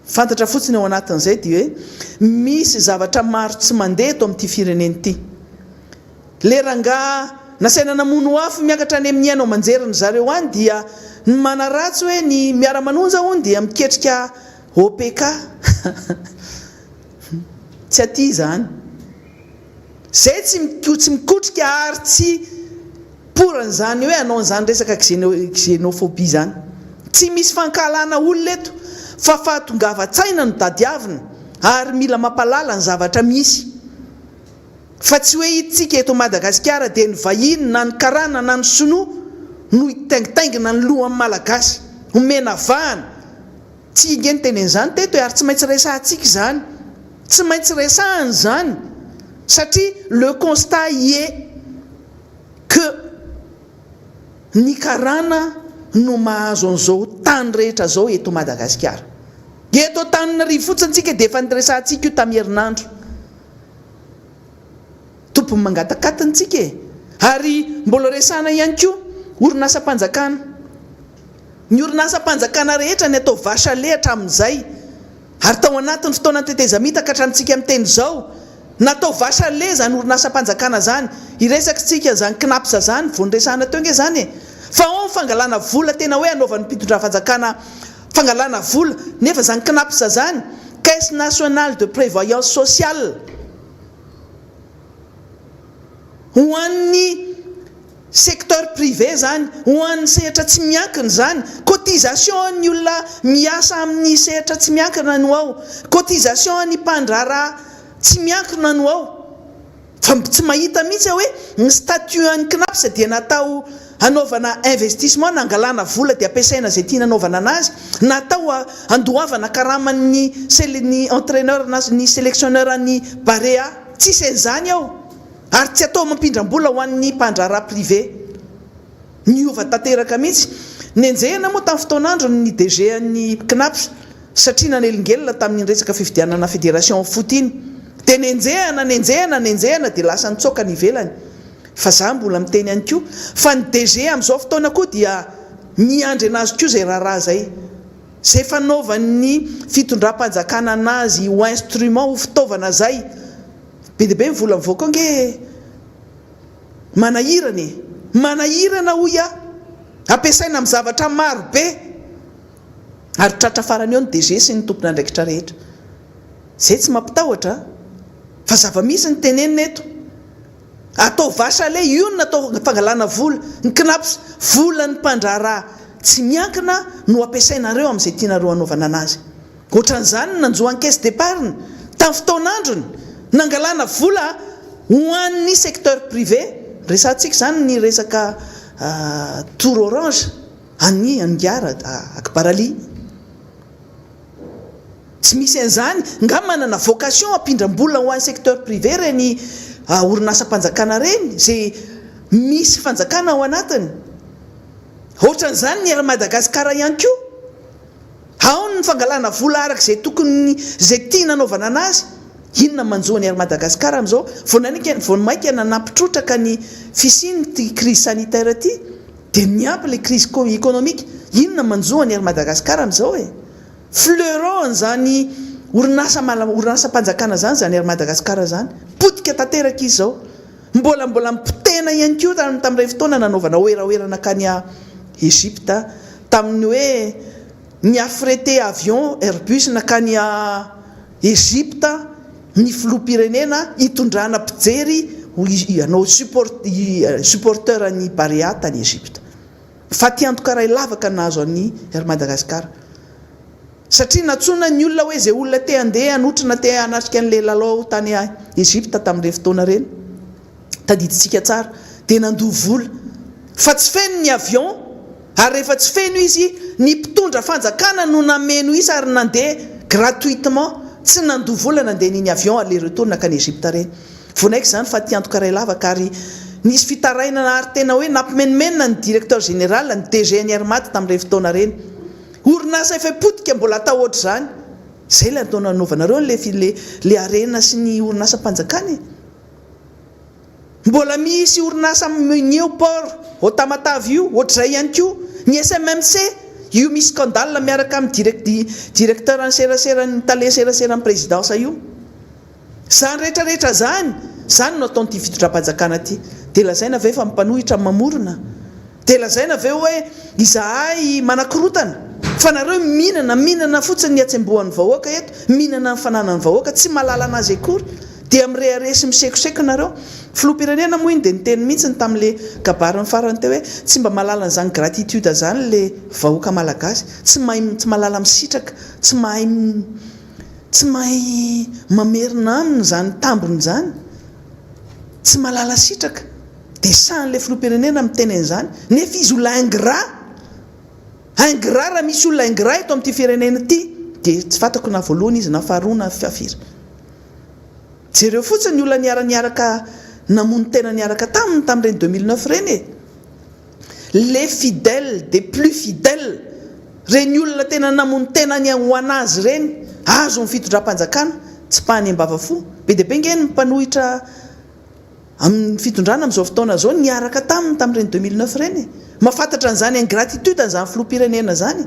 fantatra fotsiny ao anatin'izay dia hoe misy zavatra maro tsy mandeha eto amin'ity fireneny ity le rangaha nasaina namono afo miakatra any amin'ny ainao manjeriny zareo any dia ny manaratsy hoe ny miara-manonja hony dia miketrika OPK tsy aty zany zay tsy mikotrika ary tsy poran'izany hoe anao n'izany resaka xénophobie zany tsy misy fankalana olona eto fa fahatongava-tsaina no dadiavina ary mila mampalala ny zavatra misy fa tsy hoe hitsika eto Madagasikara dia ny vahiny na ny karana na ny sinoa no hitaingitaingina ny loha amin'ny malagasy homena vahana tsy ingeny tenen'izany teto ary tsy maintsy resahantsika zany tsy maintsy resahany zany satria le constat y est que ny karana no mahazo an'izao tany rehetra zao eto Madagasikara eto Antananarivo fotsiny tsika dia efa niresahantsika io tamin'ny herinandro tompony mangatakatiny tsika ary mbola resahana ihany koa orinasam-panjakana ny orinasam-panjakana rehetra ny atao vasale hatramin'izay ary tao anatin'ny fotoana tetezamita ka hatramintsika amin'ny teny zao natao vasale zany orinasam-panjakana zany iresaka tsika zany knapsa zany vao niresahana teo nge zany fa ao fangalana vola tena hoe anaovan'ny mpitondra-fanjakana fangalana vola nefa zany knapsa zany caisse nationale de prévoyance sociale ho an'ny secteur privé zany ho an'ny sehatra tsy miankina zany cotisation ny olona miasa amin'ny sehatra tsy miankina no ao cotisation ny mpandrara tsy miankina no ao fa tsy mahita mihitsy hoe ny statut an'ny knapsa dia natao hanaovana investissement nangalana vola dia ampiasaina zay tiana hanaovana anazy natao andohavana karaman'ny entraîneur ny sélectionneur ny barea tsisy an'izany ao ary tsy atao mampindram-bola ho an'ny mpandrara privé niova tanteraka mihitsy nenjehana moa tamin'ny fotoanandro ny DG an'ny knaps satria nanelingelona tamin'ny resaka fifidianana fédération foot iny dia nenjehana dia lasa nitsoaka ny ivelany fa za mbola miteny ihany koa fa ny DG amin'izao fotoana koa dia miandry anazy koa zay raharaha zay fanaovan'ny fitondram-panjakana anazy ho instrument ho fitaovana zay be dia be mivola mivoaka nge manahirana hoy ampiasaina amin'ny zavatra maro be ary tratra farany eo ny DG sy ny tompona andraikitra rehetra zay tsy mampitahotra fa zava-misy ny tenenina eto atao vasale io no natao fangalana vola ny knaps vola ny mpandrara tsy miankina no ampiasainareo amin'izay tianareo hanaovana anazy ohatran'izany nanjoany caisse d'épargne tamin'ny fotoanandrony nangalana vola ho an'ny secteur privé resantsika zany ny resaka tour orange any Angara Akbarali tsy misy an'izany nga manana vocation ampindram-bola ho an'ny secteur privé reny orinasam-panjakana reny zay misy fanjakana ao anatiny ohatran'izany ny Madagasikara ihany koa ao ny fangalana vola araka zay tokony zay tia nanaovana anazy inona manjoany Madagasikara amin'izao vao mainka nanampitrotraka ny fisiny ty crise sanitaire ty dia miampy le crise économique inona manjoany Madagasikara amin'izao fleuron zany orinasam-panjakana zany Madagasikara zany potika tanteraka izy zao mbola mipitena ihany koa tamin'ireny fotoana nanaovana oeraoerana kany Egypta tamin'ny hoe ny affrété avion Airbus nakany Egypta ny filoha-pirenena hitondrana mpijery anao supporteur ny Barea tany Egypta. Fa tiantoka ray lavaka nazo an'ny ery Madagasikara. Satria natsona ny olona hoe zay olona te handeha hanotrana te hanatrika an'le lalao tany Egypta tamin'ireny fotoana reny. Tadiditsika tsara dia nandoha vola. Fa tsy feno ny avion ary rehefa tsy feno izy ny mpitondra fanjakana no nameno izy ary nandeha gratuitement tsy nandoha vola nandeha n'iny avion aller retour nakany Egypta reny. Vonaiky zany fa tiantoka ray lavaka ary nisy fitarainana ary tena hoe nampimenomenina ny directeur général ny DG ny Armate tamin'ireny fotoana reny. Orinasa efa potika mbola atao ohatr' zany. Zay le ataona anaovanareo le arena sy ny orinasa mpanjakany. Mbola misy orinasa ny port au Tamatavy io ohatr'izay ihany koa ny SMMC io misy scandale miaraka amin'ny directeur ny serasera ny tale serasera ny présidence io. Zany rehetrarehetra zany no ataon'ity fitondram-panjakana ty. Dia lazaina ve fa mimpanohitra mamorona. Dia lazaina ve hoe izahay manakorotana. Fa nareo mihinana fotsiny ny atsembohan'ny vahoaka eto, mihinana ny fananan'ny vahoaka, tsy malala anazy akory. Dia mireharesy misekoseko nareo. Filoha-pirenena moa iny dia niteny mihitsy ny tamin'le kabariny farany teo hoe tsy mba malala an'izany gratitude zany le vahoaka malagasy, tsy malala misitraka, tsy mahay mamerina aminy zany tambony zany, tsy malala sitraka. Dia sahan'le filoha-pirenena miteny an'izany. Nefa izy olona ingrat raha misy olona ingrat eto amin'ity firenena ity dia tsy fantako na voalohany izy na faharoa na fiafiry. Jereo fotsiny olona niaraka namono tena niaraka tamin'ireny 2009 reny e. Les fidèles des plus fidèles reny olona tena namono tena ny ho anazy reny azo ny fitondram-panjakana tsy pahany ambavafo. Be dia be ngeny mimpanohitra amin'ny fitondrana amin'izao fotoana zao niaraka tamin'ireny 2009 reny e. Mahafantatra an'izany ingratitude an'izany filoha-pirenena zany.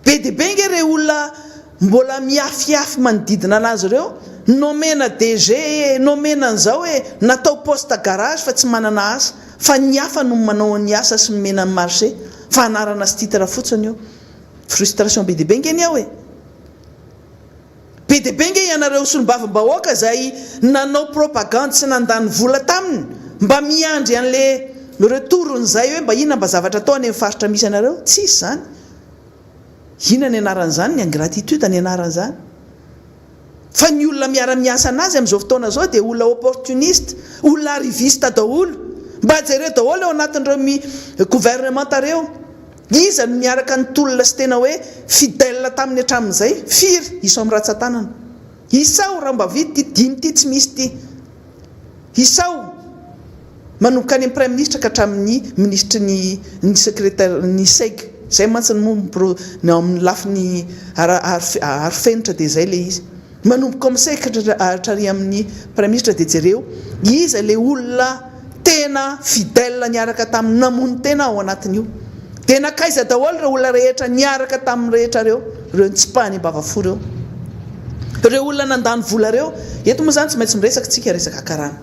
Be dia be nge reo olona mbola miafiafy manodidina anazy ireo nomena DG nomena an'izao hoe natao poste garage fa tsy manana asa fa ny hafa no manao ny asa sy mimena amin'ny marché fa anarana sy titre fotsiny eo. Frustration be dia be ngeny ao e. Be dia be nge ianareo solombavam-bahoaka zay nanao propagande sy nandany vola taminy mba miandry an'le retourn'izay hoe mba inona mba zavatra atao any amin'ny faritra misy anareo. Tsisy zany. Inona ny anaran'izany ny ingratitude ny anaran'izany. Fa ny olona miara-miasa anazy amin'izao fotoana zao dia olona opportuniste, olona arriviste daholo. Mba jereo daholo eo anatin'ireo gouvernement tareo. Iza no miaraka ny tolona sy tena hoe fidèle tamin'ny hatramin'izay firy iso amin'ny ratsan-tanana. Isao raha mba vidy ty dimy ty tsy misy ty. Isao manomboka any amin'ny prime ministre ka hatramin'ny ministre ny secrétaire ny SEG. Zay mantsy ny amin'ny lafiny arifenitra dia zay le izy. Manomboka comme secrétaire hatrary amin'ny prime ministre dia jereo iza le olona tena fidèle niaraka tamin'ny namono tena ao anatin'io. Dia nakaiza daholo reo olona rehetra niaraka tamin'ny rehetra reo tsy pahany ambavafo reo. Reo olona nandany vola reo eto moa zany tsy maintsy miresaka tsika resaka karana.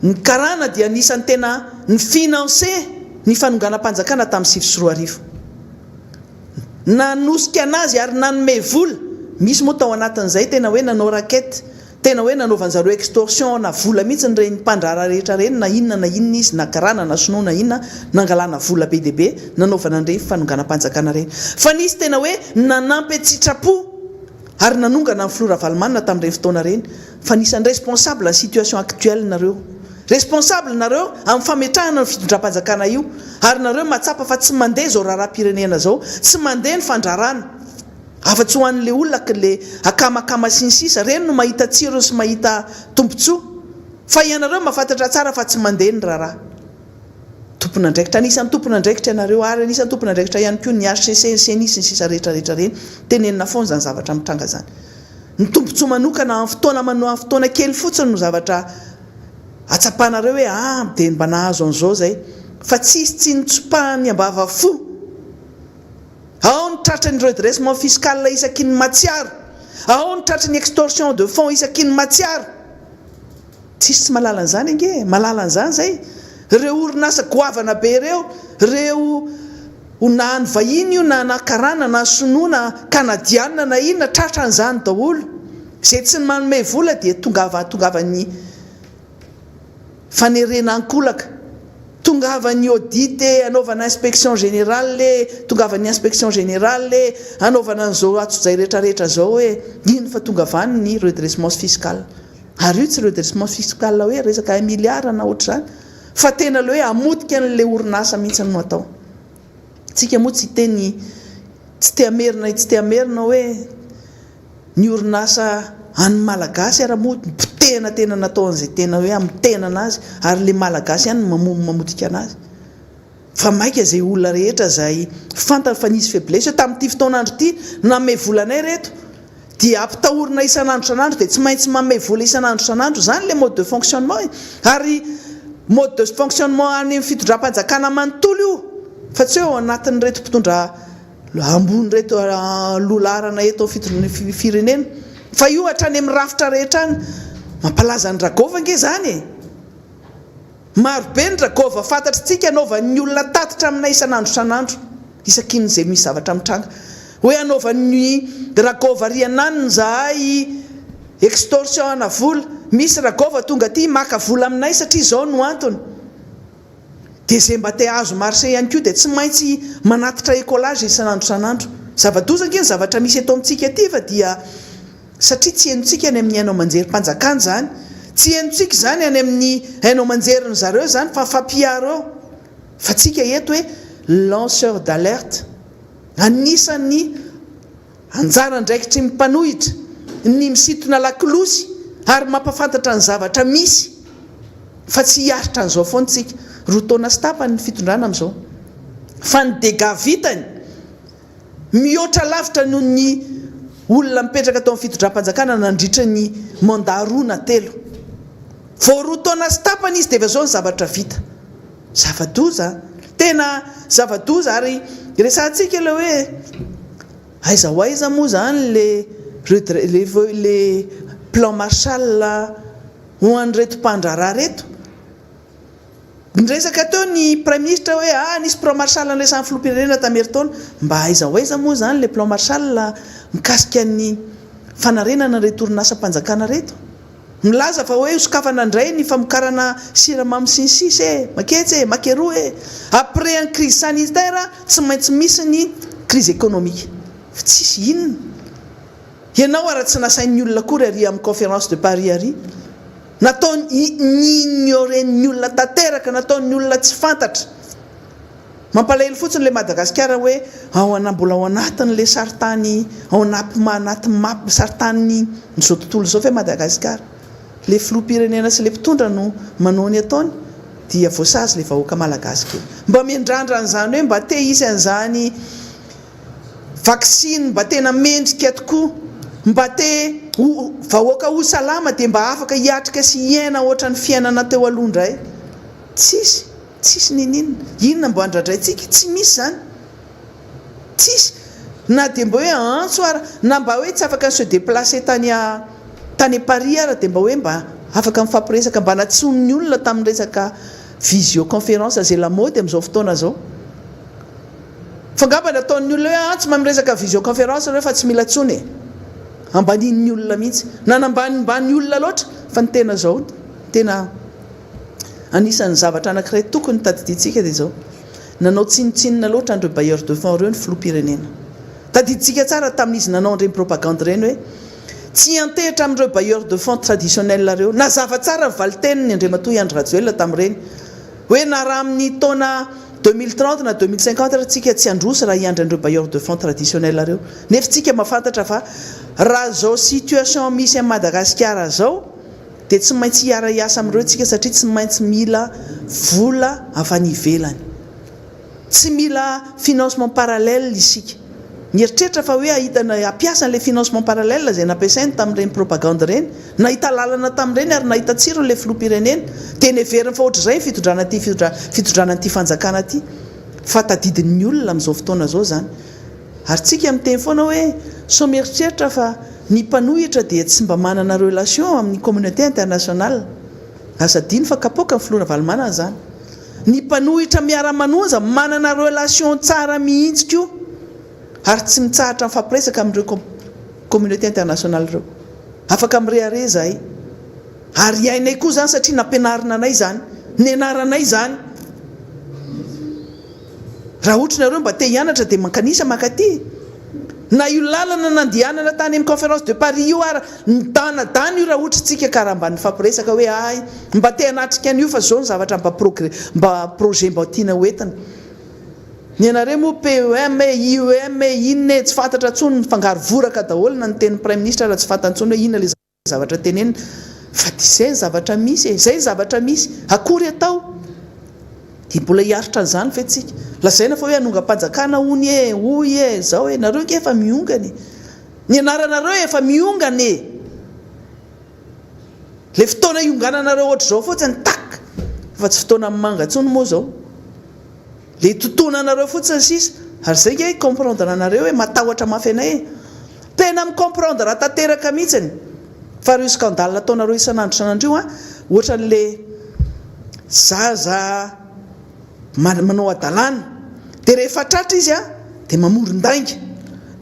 Ny karana dia anisan'ny tena ny financé ny fanonganam-panjakana tamin'ny 2004. Nanosika anazy ary nanome vola. Misy moa tao anatin'izay tena hoe nanao raquette, tena hoe nanaovan'zareo extorsion na vola mihitsy ny reny mpandrara rehetra reny na inona izy na karana na sonoana inona nangalana vola be dia be nanaovana an'ireny fanonganam-panjakana reny. Fa nisy tena hoe nanampy tsitrapo ary nanongana amin'ny Flora Valmanina tamin'ireny fotoana reny. Fa nisan'ny responsable ny situation actuelle nareo. Responsable nareo amin'ny fametrahana ny fitondram-panjakana io ary nareo matsapa fa tsy mandeha zao raharam-pirenena zao, tsy mandeha ny fandrarana. Afa-tsy ho an'le olona le akamakama sy ny sisa reny no mahita tsiro sy mahita tombontsoa. Fa ianareo mahafantatra tsara fa tsy mandeha ny raharaha. Tompona andraikitra anisan'ny tompona andraikitra ianareo ary anisan'ny tompona andraikitra ihany koa ny HCC sy ny sisa rehetrarehetra reny tenenina foana zany zavatra mitranga zany. Ny tombontsoa manokana amin'ny fotoana kely fotsiny no zavatra atsapanareo hoe dia mba nahazo an'izao zay fa tsy nitsopahany ambavafo. Ao ny tratra ny redressement fiscal isaky ny matsiaro, ao ny tratra ny extorsion de fonds isaky ny matsiaro. Tsisy tsy malala an'izany ange, malala an'izany zay reo orinasa goavana be reo na ny vahiny io na karana na sonoana kanadiana na inona tratra an'izany daholo zay tsy manome vola dia tongavany fanerena ankolaka tongavany audit anaovana inspection générale tongavany inspection générale anaovana an'izao atsodzay rehetrarehetra zao hoe ino fa tongavany ny redressement fiscal ary io tsy redressement fiscal hoe resaka milliard na ohatr'izany fa tena le hoe amotika an'le orinasa mihitsy no atao tsika moa tsy te amerina hoe ny orinasa any malagasy ara moa tena natao an'izay tena hoe amin'ny tena anazy ary le malagasy ihany mamotika anazy fa maika zay olona rehetra zay fantany fa nisy faiblesse tamin'ity fotoanandro ity name volanay reto dia ampitahorina isan'andro dia tsy maintsy mame vola isan'andro zany le mode de fonctionnement ary mode de fonctionnement any amin'ny fitondram-panjakana manontolo io fa tsy hoe ao anatin'ny reto mpitondra ambony reto lolarana eto amin'ny firenena fa io hatrany amin'ny rafitra rehetra any mampalaza ny dragova nge zany marobe ny dragova fantatritsika anaovan'ny olona tatitra amina isan'andro isakin'izay misy zavatra mitranga hoe anaovan'ny dragova riananiny zahay extorsion ana vola misy dragova tonga ty maka vola aminay satria zao no antony dia zay mba te azo marché ihany koa dia tsy maintsy manatitra écolage isan'andro zava-doza nge ny zavatra misy eto amintsika aty fa dia satria tsy hainontsika any amin'ny hainao manjery-panjakana zany tsy hainontsika zany any amin'ny hainao manjeriny zareo zany fa fampiareo fa tsika eto hoe lanceur d'alerte anisan'ny anjara ndraikitry mipanohitra ny misintona lakilosy ary mampafantatra ny zavatra misy fa tsy hiaritra an'izao foantsika roa taona sy tapany ny fitondrana amin'izao fa ny dega vitany mihoatra lavitra noho ny olona mipetraka tao amin'ny fitondram-panjakana nandritra ny mandat roa na telo vao roa taona sy tapany izy dia avy zao ny zavatra vita zava-doza tena zava-doza ary resantsika le hoe aiza moa zany le plan Marshall ho an'reto mpandraraha reto nyresaka teo ny premier ministre hoe nisy plan Marshall an'resan'ny filoham-pirenena tameritaona mba aiza moa zany le plan Marshall mikasika ny fanarenana reto orinasa-mpanjakana reto milaza fa hoe sokafana indray ny famokarana siramamy sy ny sisy maketsy makeroa après un crise sanitaire tsy maintsy misy ny crise économique fa tsisy inona ianao ara tsy nasain'ny olona kory ary amin'ny conférence de Paris ary nataony ignoren'ny olona tanteraka nataony olona tsy fantatra mampalahelo fotsiny le Madagasikara hoe mbola ao anatin'le saritany ao anaty mapy saritany n'izao tontolo izao fa Madagasikara le filoham-pirenena sy le mpitondra no manao ny ataony dia voasazy le vahoaka malagasy kely mba miandrandra an'izany hoe mba te hisy an'izany vaksiny mba tena mendrika tokoa mba te vahoaka ho salama dia mba afaka hiatrika sy hiaina ohatra ny fiainana teo aloha indray tsisy inona mba andradrayntsika tsy misy zany tsisy na dia mba hoe antso ara na mba hoe tsy afaka se déplacer tany Paris ara dia mba hoe mba afaka mifampiresaka mba natson'ny olona tamin'ny resaka visioconférence zay lamody amin'izao fotoana zao fangamba nataon'ny olona hoe antso mamiresaka visioconférence reo fa tsy mila tsony ambanin'ny olona mihitsy na nambanimbany olona loatra fa ny tena zao tena anisan'ny zavatra anankiray tokony tadiditsika dia zao nanao tsinotsinona loatra andreo bailleurs de fonds reo ny filoham-pirenena tadiditsika tsara tamin'izy nanao an'ireny propagande reny hoe tsy antehitra amin'ireo bailleurs de fonds traditionnel reo na zava tsara valiteniny Andriamatoa Andry Rajoelina tamin'ireny hoe na raha amin'ny taona 2030 na 2050 raha tsika tsy androsy raha hiandry an'ireo bailleurs de fonds traditionnel reo nefa tsika mahafantatra fa raha zao situation misy amin'ny Madagasikara zao dia tsy maintsy hiara hiasa amin'ireo tsika satria tsy maintsy mila vola avy any ivelany tsy mila financement parallèle isika mieritreritra fa hoe ahitana ampiasa an'ilay financement parallèle zay nampiasainy tamin'ireny propagande reny nahita lalana tamin'ireny ary nahita tsiro ilay filoham-pirenena tena everiny fa ohatr'izay fitondranan'ity fanjakana ty fa tadidin'ny olona amin'izao fotoana zao zany ary tsika miteny foana hoe so mieritreritra fa ny mpanohitra dia tsy mba manana relation amin'ny communauté internationale asadiny fa kapoaka ny filohana valomana zany ny mpanohitra miara-manonja manana relation tsara mihitsy koa ary tsy mitsahatra mifampiresaka amin'ireo communauté internationale ireo afaka mirehare zahay ary iainay koa zany satria nampianarina anay zany nianaranay zany raha ohatra nareo mba te hianatra dia mankanisa makaty na io lalana nandianana tany amin'ny conférence de Paris io ara nidanadana io raha ohatra tsika karaha mba nifampiresaka hoe ay mba te hanatrika an'io fa zao ny zavatra mba projet mba tiana hoentina ny anareo moa PEM IEM inona tsy fantatra ntsony ny fangaro voraka daholo na ny tenin'ny prime ministre raha tsy fantantsony hoe inona le zavatra tenenina fa disay ny zavatra misy zay ny zavatra misy akory atao dia mbola hiaritra an'izany fetsika lazaina fa hoe hanonga-panjakana ony oy zao nareo nke efa miongany ny anaranareo efa miongany le fotoana iongananareo ohatra zao fotsiny tak fa tsy fotoana mangatsony moa zao le totonanareo fotsiny sisa ary zay nke comprendre anareo hoe matahotra mafy anay tena micomprendre raha tanteraka mihitsiny fa reo scandale ataonareo isanandro io ohatra n'le zaza manao adalana dia rehefa tratra izy dia mamoron-dainga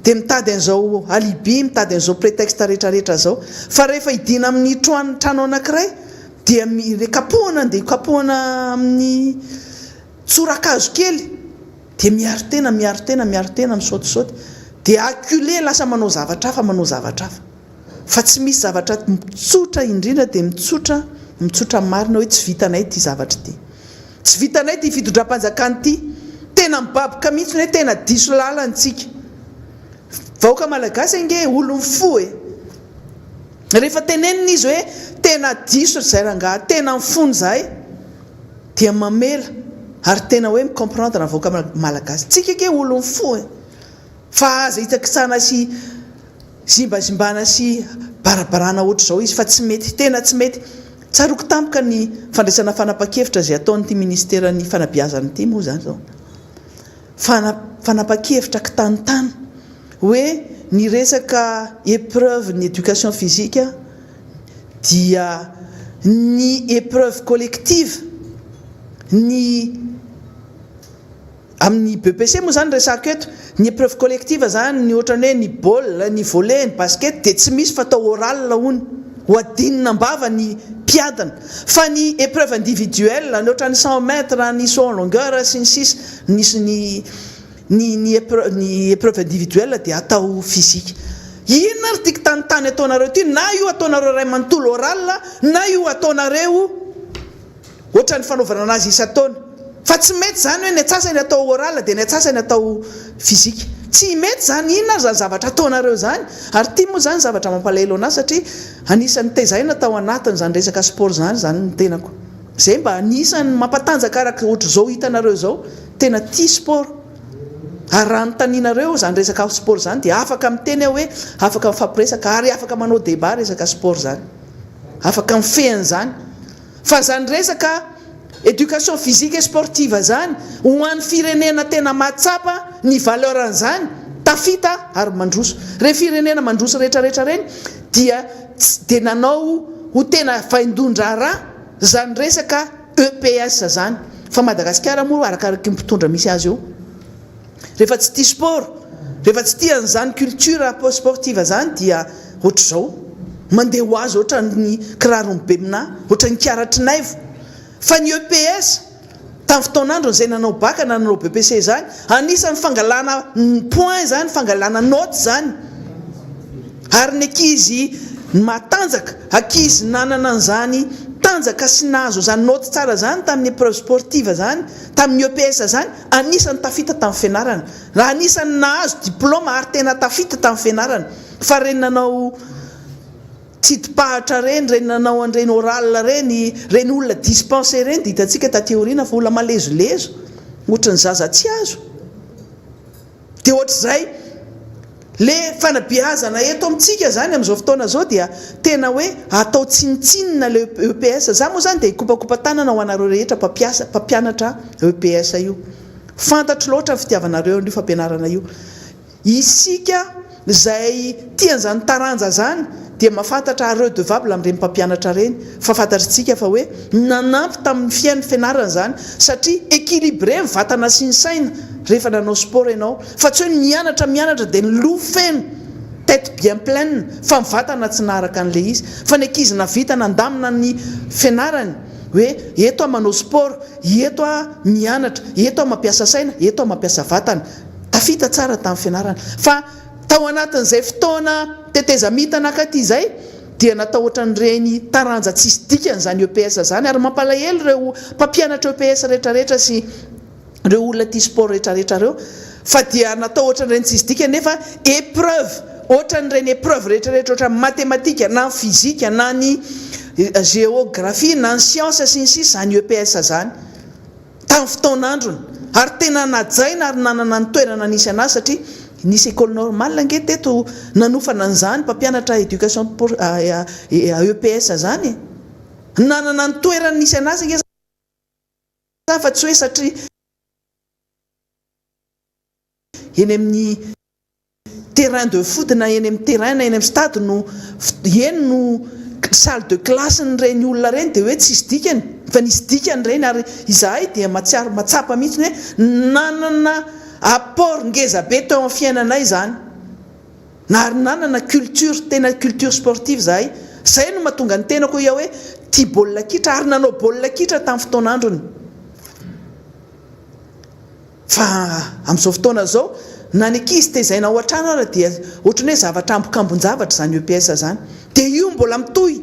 dia mitady an'izao alibi mitady an'izao prétexte rehetrarehetra zao fa rehefa hidina amin'ny trano anankiray dia kapohana dia kapohana amin'ny tsorakazo kely dia miaro tena misaotisaoty dia acculé lasa manao zavatra hafa fa tsy misy zavatra mitsotra indrindra dia mitsotra marina hoe tsy vitanay ty zavatra ty tsy vitanay ty fitondram-panjakany ty tena mibaboka mihitsy hoe tena diso lalantsika vahoaka malagasy ange olo mifo rehefa tenenina izy hoe tena diso zay rangahy tena mifony zahay dia mamela ary tena hoe micomprendre vahoaka malagasy tsika ke olo mifo fa aza hitakitsana sy zimbazimbana sy barabarana ohatra zao izy fa tsy mety tena tsy mety tsaroko tampoka ny fandraisana fanapa-kevitra zay ataon'ity ministerany fanabiazana ity moa zany zao fanapa-kevitra kitanontany hoe ny resaka épreuve ny éducation physique dia ny épreuve collective ny amin'ny BPC moa zany resaka eto ny épreuve collective zany ny ohatrany hoe ny baolina ny volley ny basket dia tsy misy fatao oral hony ho adinina mbava ny piadana fa ny épreuve individuelle ny ohatrany 100 mètres ny saut en longueur sy ny sisa nisy ny épreuve individuelle dia atao physique inona ry tiky tanontany ataonareo ty na io ataonareo ray manontolo oral na io ataonareo ohatrany fanaovana anazy isa-taona fa tsy mety zany hoe ny atsasany atao oral dia ny atsasany atao physique tsy mety zany inona zany zavatra ataonareo zany ary ty moa zany zavatra mampalahelo anazy satria anisan'ny tezaina atao anatiny zany resaka sport zany ny tenako zay mba anisan'ny mampatanjaka araka ohatra zao hitanareo zao tena tia sport ary raha notaninareo zany resaka sport zany dia afaka miteny hoe afaka mifampiresaka ary afaka manao débat resaka sport zany afaka mifehany zany fa zany resaka éducation physique et sportive zany ho an'ny firenena tena matsapa ny valeur an'izany tafita ary mandroso re firenena mandroso rehetrarehetra reny dia nanao ho tena faindondra raha zany resaka EPS zany fa Madagasikara moa arakaraky mpitondra misy azy io rehefa tsy tia sport rehefa tsy tia an'izany culture sportive zany dia ohatra zao mandeha ho azy ohatra ny kirarony be mina ohatra ny kiaratrinaivo fa ny EPS tamin'ny fotoanandro zay nanao baka na nanao BPC zany anisan'ny fangalana point zany fangalana note zany ary ny ankizy matanjaka ankizy nanana an'izany tanjaka sy nahazo zany note tsara zany tamin'ny épreuve sportive zany tamin'ny EPS zany anisan'ny tafita tamin'ny fianarana raha anisan'ny nahazo diplôme ary tena tafita tamin'ny fianarana fa reny nanao tsitipahatra reny nanao an'ireny oral reny olona dispense reny dia hitantsika tateoriana fa olona malezolezo ohatra ny zaza tsy azo dia ohatr'izay le fanabiazana eto amintsika zany amin'izao fotoana zao dia tena hoe atao tsinitsinina le EPS za moa zany dia hikopakopa tanana ho anareo rehetra mpampianatra EPS io fantatro loatra ny fitiavanareo io fampianarana io isika zay tian'izany taranja zany dia mahafantatra redevable amin'ireny mpampianatra reny fa fantatritsika fa hoe nanampy tamin'ny fiain'ny fianarana zany satria équilibré ny vatana sy ny saina rehefa nanao sport ianao fa tsy hoe mianatra dia ny loha feno tête bien pleine fa mivatana tsy naharaka an'le izy fa ny ankizy navita nandamina ny fianarany hoe eto a manao sport eto a mianatra eto a mampiasa saina eto a mampiasa vatana tafita tsara tamin'ny fianarana fa tao anatin'izay fotoana tetezamita nakaty zay dia natao ohatran'ireny taranja tsisy dikany zany EPS zany ary mampalahelo ireo mpampianatra EPS rehetrarehetra sy ireo olona tia sport rehetrarehetra reo fa dia natao ohatran'ireny tsisy dikany nefa épreuve ohatran'ireny épreuve rehetrarehetra ohatra matematika na ny fizika na ny géographie na ny science sy ny sisa zany EPS zany tamin'ny fotoan'androny ary tena najaina ary nanana ny toerana nisy anazy satria nisy école normale nge teto nanofana an'izany mpampianatra éducation EPS zany nanana ny toerana nisy anazy nge fa tsy hoe satria eny amin'ny terrain de foot na eny amin'ny terrain na eny amin'ny stade no eny no salle de classe nyreny olona reny dia hoe tsisy dikany fa nisy dikany reny ary izahay dia matsiaro matsapa mihitsy hoe nanana apport ngeza be teo amin'ny fiainanay zany na ary nanana culture tena culture sportive zahay zay no mahatonga ny tenako ia hoe tia baolina kitra ary nanao baolina kitra tamin'ny fotoan'androny fa amin'izao fotoana zao na ny ankizy tezaina ao an-trano ara dia ohatrany hoe zavatra ambokambon-javatra zany EPS zany dia io mbola mitohy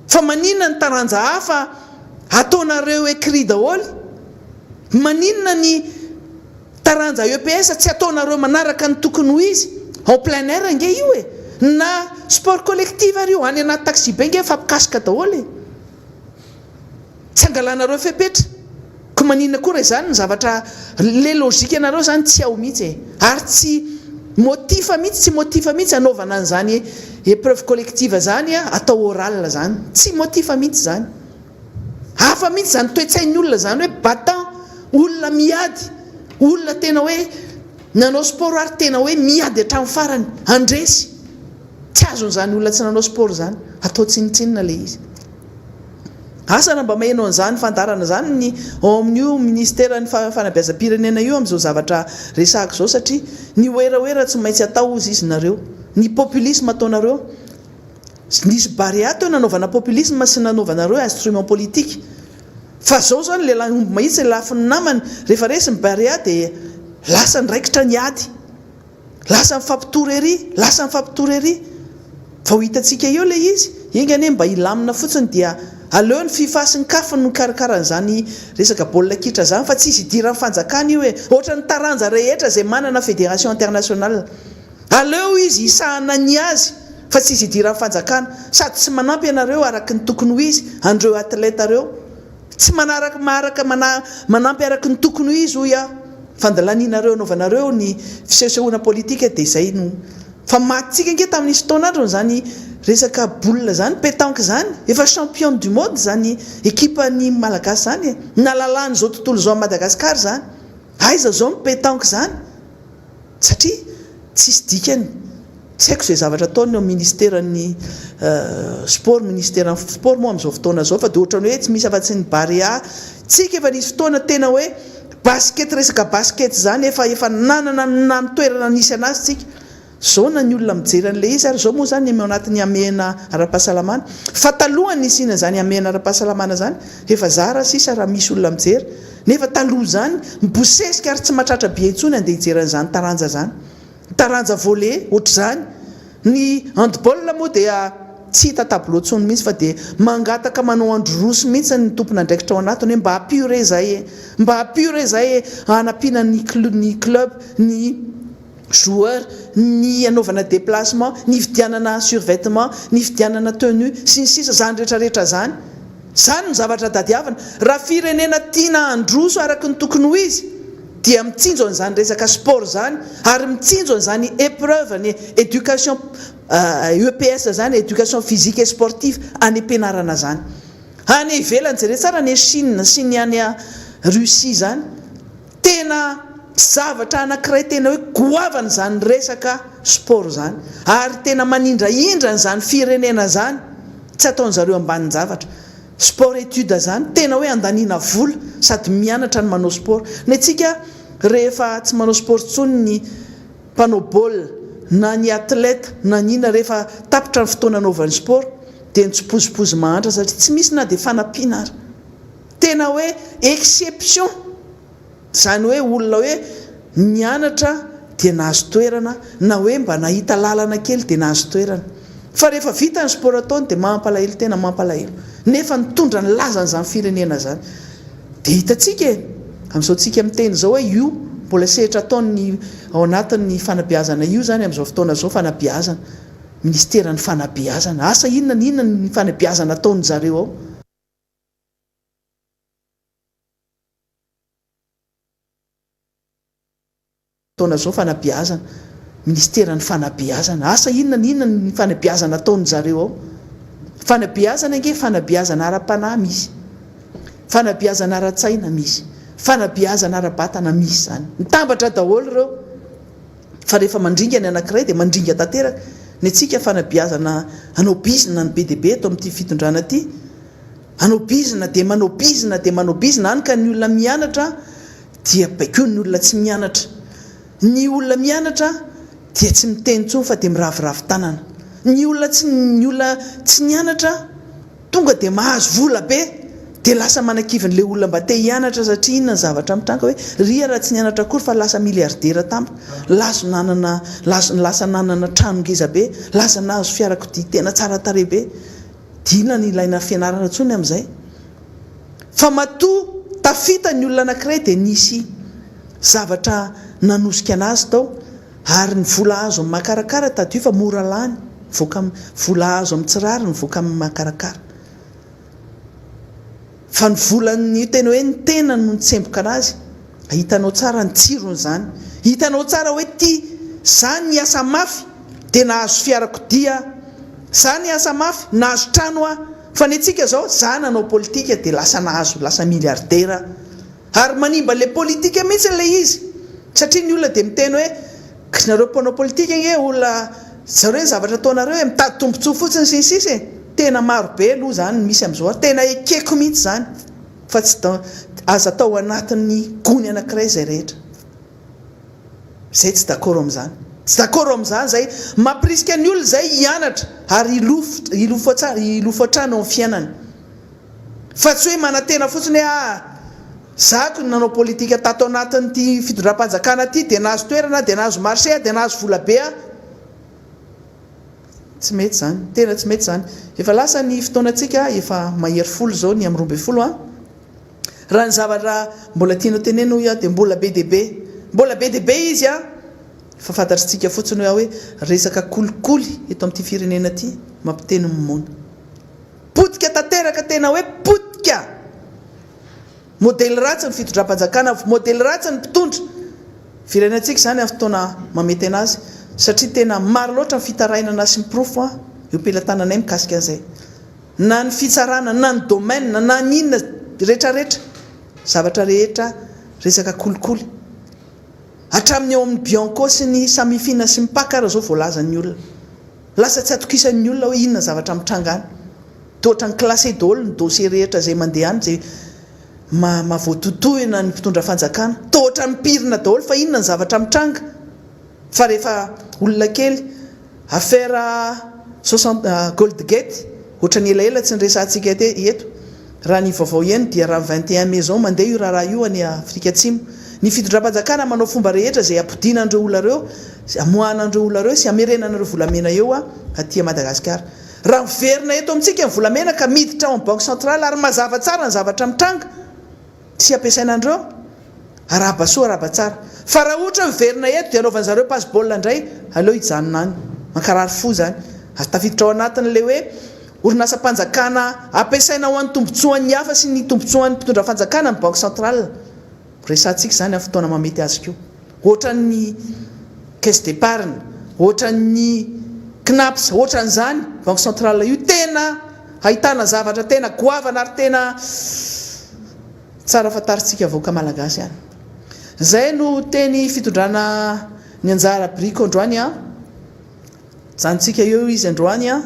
fa maninona ny taranja hafa ataonareo écrit daholo maninona ny taranja EPS tsy ataonareo manaraka ny tokony ho izy en plein air nge io e na sport collectif ary io any anaty taxi be nge fampikasika daholo e tsy angalanareo fepetra ko maninona koa re zany ny zavatra le logika anareo zany tsy ao mihitsy e ary tsy motifa mihitsy anaovana an'izany épreuve collective zany atao oral zany tsy motifa mihitsy zany hafa mihitsy zany toetsain'ny olona zany hoe battant olona miady olona tena hoe nanao sport ary tena hoe miady hatramin'ny farany andresy tsy azon'izany olona tsy nanao sport zany atao tsinitsinina le izy asana mba mahenao an'izany fandarana zany ny ao amin'io ministère ny fanabeazam-pirenena io amin'izao zavatra resahako zao satria ny oeraoera tsy maintsy atao izy izy nareo ny populisme ataonareo nisy baria teo nanaovana populisme sy nanaovanareo instrument politique fa zao zany le omby mahitsy lafiny namany rehefa resy ny baria dia lasa ndraikitra ny ady lasa mifampitorery fa ho hitantsika eo le izy ingany mba ilamina fotsiny dia aleo ny fifasin'ny kafiny no karakaran'izany resaka baolina kitra zany fa tsy izy idiran'ny fanjakana io hoe ohatra ny taranja rehetra zay manana fédération internationale aleo izy isahana ny azy fa tsy izy idiran'ny fanjakana sady tsy manampy ianareo araky ny tokony ho izy andreo atleta reo tsy manampy araky ny tokony ho izy hoy a fandalanianareo anaovanareo ny fisehosehoana politika dia zay no fa matitsika nge tamin'nisy fotoan'androny zany resaka boule zany pétanque zany efa champion du monde zany équipe-ny malagasy zany nalalany zao tontolo zao Madagasikara zany aiza zao ny pétanque zany satria tsisy dikany tsy haiko zay zavatra ataony eo ministèren'ny sport ministèren'ny sport moa amin'izao fotoana zao fa dia ohatrany hoe tsy misy afa-tsy ny baria tsika efa nisy fotoana tena hoe basket resaka basket zany efa nanana na nitoerana nisy anazy tsika zao na ny olona mijery an'le izy ary zao moa zany eo anatin'ny amena ara-pahasalamana fa talohany nisina zany amena ara-pahasalamana zany efa zara sisa raha misy olona mijery nefa taloha zany mibosesika ary tsy mahatratra be intsony andeha hijeran'izany taranja zany taranja volet ohatra zany ny handball moa dia tsy hita tableau tsony mihitsy fa dia mangataka manao androrosy mihitsy ny tompona andraikitra ao anatiny hoe mba apure zay hanampiana ny club ny joueur ny anaovana déplacement ny fidianana survêtement ny fidianana tenue sy ny sisa zany rehetrarehetra zany no zavatra tadiavana raha firenena tiana androso araky ny tokony ho izy dia mitsinjo an'izany resaka sport zany ary mitsinjo an'izany épreuve ny éducation EPS zany éducation physique et sportive any ampianarana zany any ivelany jere tsara ny Chine sy ny any Russie zany tena zavatra anankiray tena hoe goavana zany resaka sport zany ary tena manindraindra n'izany firenena zany tsy ataony zareo ambanin'ny zavatra sport étude zany tena hoe andaniana vola sady mianatra ny manao sport ny atsika rehefa tsy manao sport tsony ny mpanao baolina na ny atleta na nina rehefa tapitra ny fotoana anaovan'ny sport dia nitsopozipozy mahantra satria tsy misy na dia fanampiana ary tena hoe exception zany hoe olona hoe mianatra dia nahazo toerana na hoe mba nahita lalana kely dia nahazo toerana fa rehefa vita ny sport ataony dia mampalahelo tena mampalahelo nefa nitondra ny lazan'izany firenena zany dia hitantsika amin'izao tsika miteny zao hoe io mbola sehatra ataony ao anatin'ny fanabeazana io zany amin'izao fotoana zao fanabeazana ministeran'ny fanabeazana asa inona ny fanabeazana ataony zareo ao fotoana zao fanabeazana ministeran'ny fanabeazana asa inona ny fanabeazana ataony zareo ao fanabeazana nge fanabeazana ara-panahy misy fanabeazana ara-tsaina misy fanabeazana ara-batana misy zany mitambatra daholo ireo fa rehefa mandringa ny anankiray dia mandringa tanteraka ny atsika fanabeazana anao bizina ny be dia be eto amin'ity fitondrana ity anao bizina dia manao bizina dia manao bizina any ka ny olona mianatra dia baikeo ny olona tsy mianatra ny olona mianatra dia tsy miteny tsony fa dia miraviravy tanana ny olona tsy nianatra tonga dia mahazo vola be dia lasa manakivon'ilay olona mba te hianatra satria inona ny zavatra mitranga hoe ria raha tsy nianatra akory fa lasa miliardera tampoka lasa nanana tranongeza be lasa nahazo fiarakodia tena tsara tare be dia inona ny ilaina fianarana ntsony amin'izay fa matoa tafita ny olona anankiray dia nisy zavatra nanosika anazy tao ary ny vola azo amin'ny makarakara tadio fa mora lany vola azo amin'ny tsirary ny voka amin'ny makarakara fa ny volany tena hoe ny tena no nitsemboka anazy hitanao tsara ny tsirony zany hitanao tsara hoe ty zany ny asa mafy dia nahazo fiarakodia zany asa mafy nahazo trano a fa ny atsika zao za nanao politika dia lasa miliardera ary manimba le politika mihitsy ilay izy satria ny olona dia miteny hoe nareo mpanao politika nge olona zareo ny zavatra ataonareo hoe mitady tombontsoa fotsiny sinsisy tena maro be aloha zany misy amin'izao tena ekeko mihitsy zany fa tsy azo atao anatin'ny gony anankiray zay rehetra zay tsy d'accord amin'izany tsy d'accord amin'izany zay mampirisika ny olona zay hianatra ary ilofo atrano amin'ny fiainany fa tsy hoe manantena fotsiny hoe zako nanao politika tato anatin'ity fitondram-panjakana ty dia nahazo toerana dia nahazo marché dia nahazo volabe tsy mety zany tena tsy mety zany efa lasa ny fotoanantsika efa mahery folo zao ny amin'ny 12 raha ny zavatra mbola tianao teneno ia dia mbola be dia be izy fa fantatritsika fotsiny hoe resaka kolikoly eto amin'ity firenena ty mampiteny mimona potika tanteraka tena hoe potika modely ratsy ny fitondram-panjakana modely ratsy ny mpitondra firenentsika zany amin'ny fotoana mamety anazy satria tena maro loatra ny fitarainana sy miprofo io pelantananay mikasika an'izay na ny fitsarana na ny domaine na ny inona rehetrarehetra zavatra rehetra resaka kolikoly hatramin'ny eo amin'ny bianco sy ny samifina sy mipakara zao voalazan'ny olona lasa tsy atokisan'ny olona hoe inona zavatra mitrangany tohatra ny classé daholo ny dossier rehetra zay mandeha any zay mavoatotohina ny mpitondra fanjakana tohatra mipirina daholo fa inona ny zavatra mitranga fa rehefa olona kely affaire gold gate ohatra ny elaela tsy nyresantsika eto raha ny vaovao eny dia raha 21 mai zao mandeha io raha io any Afrika Atsimo ny fitondram-panjakana manao fomba rehetra zay ampodinandreo olona reo amohanandreo olona reo sy amerenanareo volamena eo aty Madagasikara raha miverina eto amintsika ny volamena ka miditra ao amin'ny banque centrale ary mazava tsara ny zavatra mitranga tsy ampiasainandreo araba tsara fa raha ohatra miverina eto dia anaovan'ny zareo passe-ball indray aleo hijanona any mankarary fo zany tafiditra ao anatin'le hoe orinasa-panjakana ampiasaina ho an'ny tombotsoan'ny hafa sy ny tombotsoan'ny mpitondra fanjakana ny banque centrale resantsika zany amin'ny fotoana mamety azy keo ohatra ny caisse d'épargne ohatra ny CNAPS ohatra n'izany banque centrale io tena ahitana zavatra tena goavana ary tena tsara fantaritsika vahoaka malagasy ihany zay no teny fitondrana ny anjara briko androany a zantsika eo izy androany a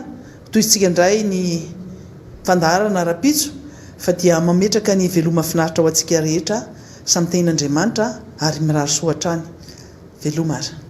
toytsika indray ny fandarana rapitso fa dia mametraka ny veloma finaritra ho antsika rehetra samy tenin'Andriamanitra ary mirary soatrany veloma ary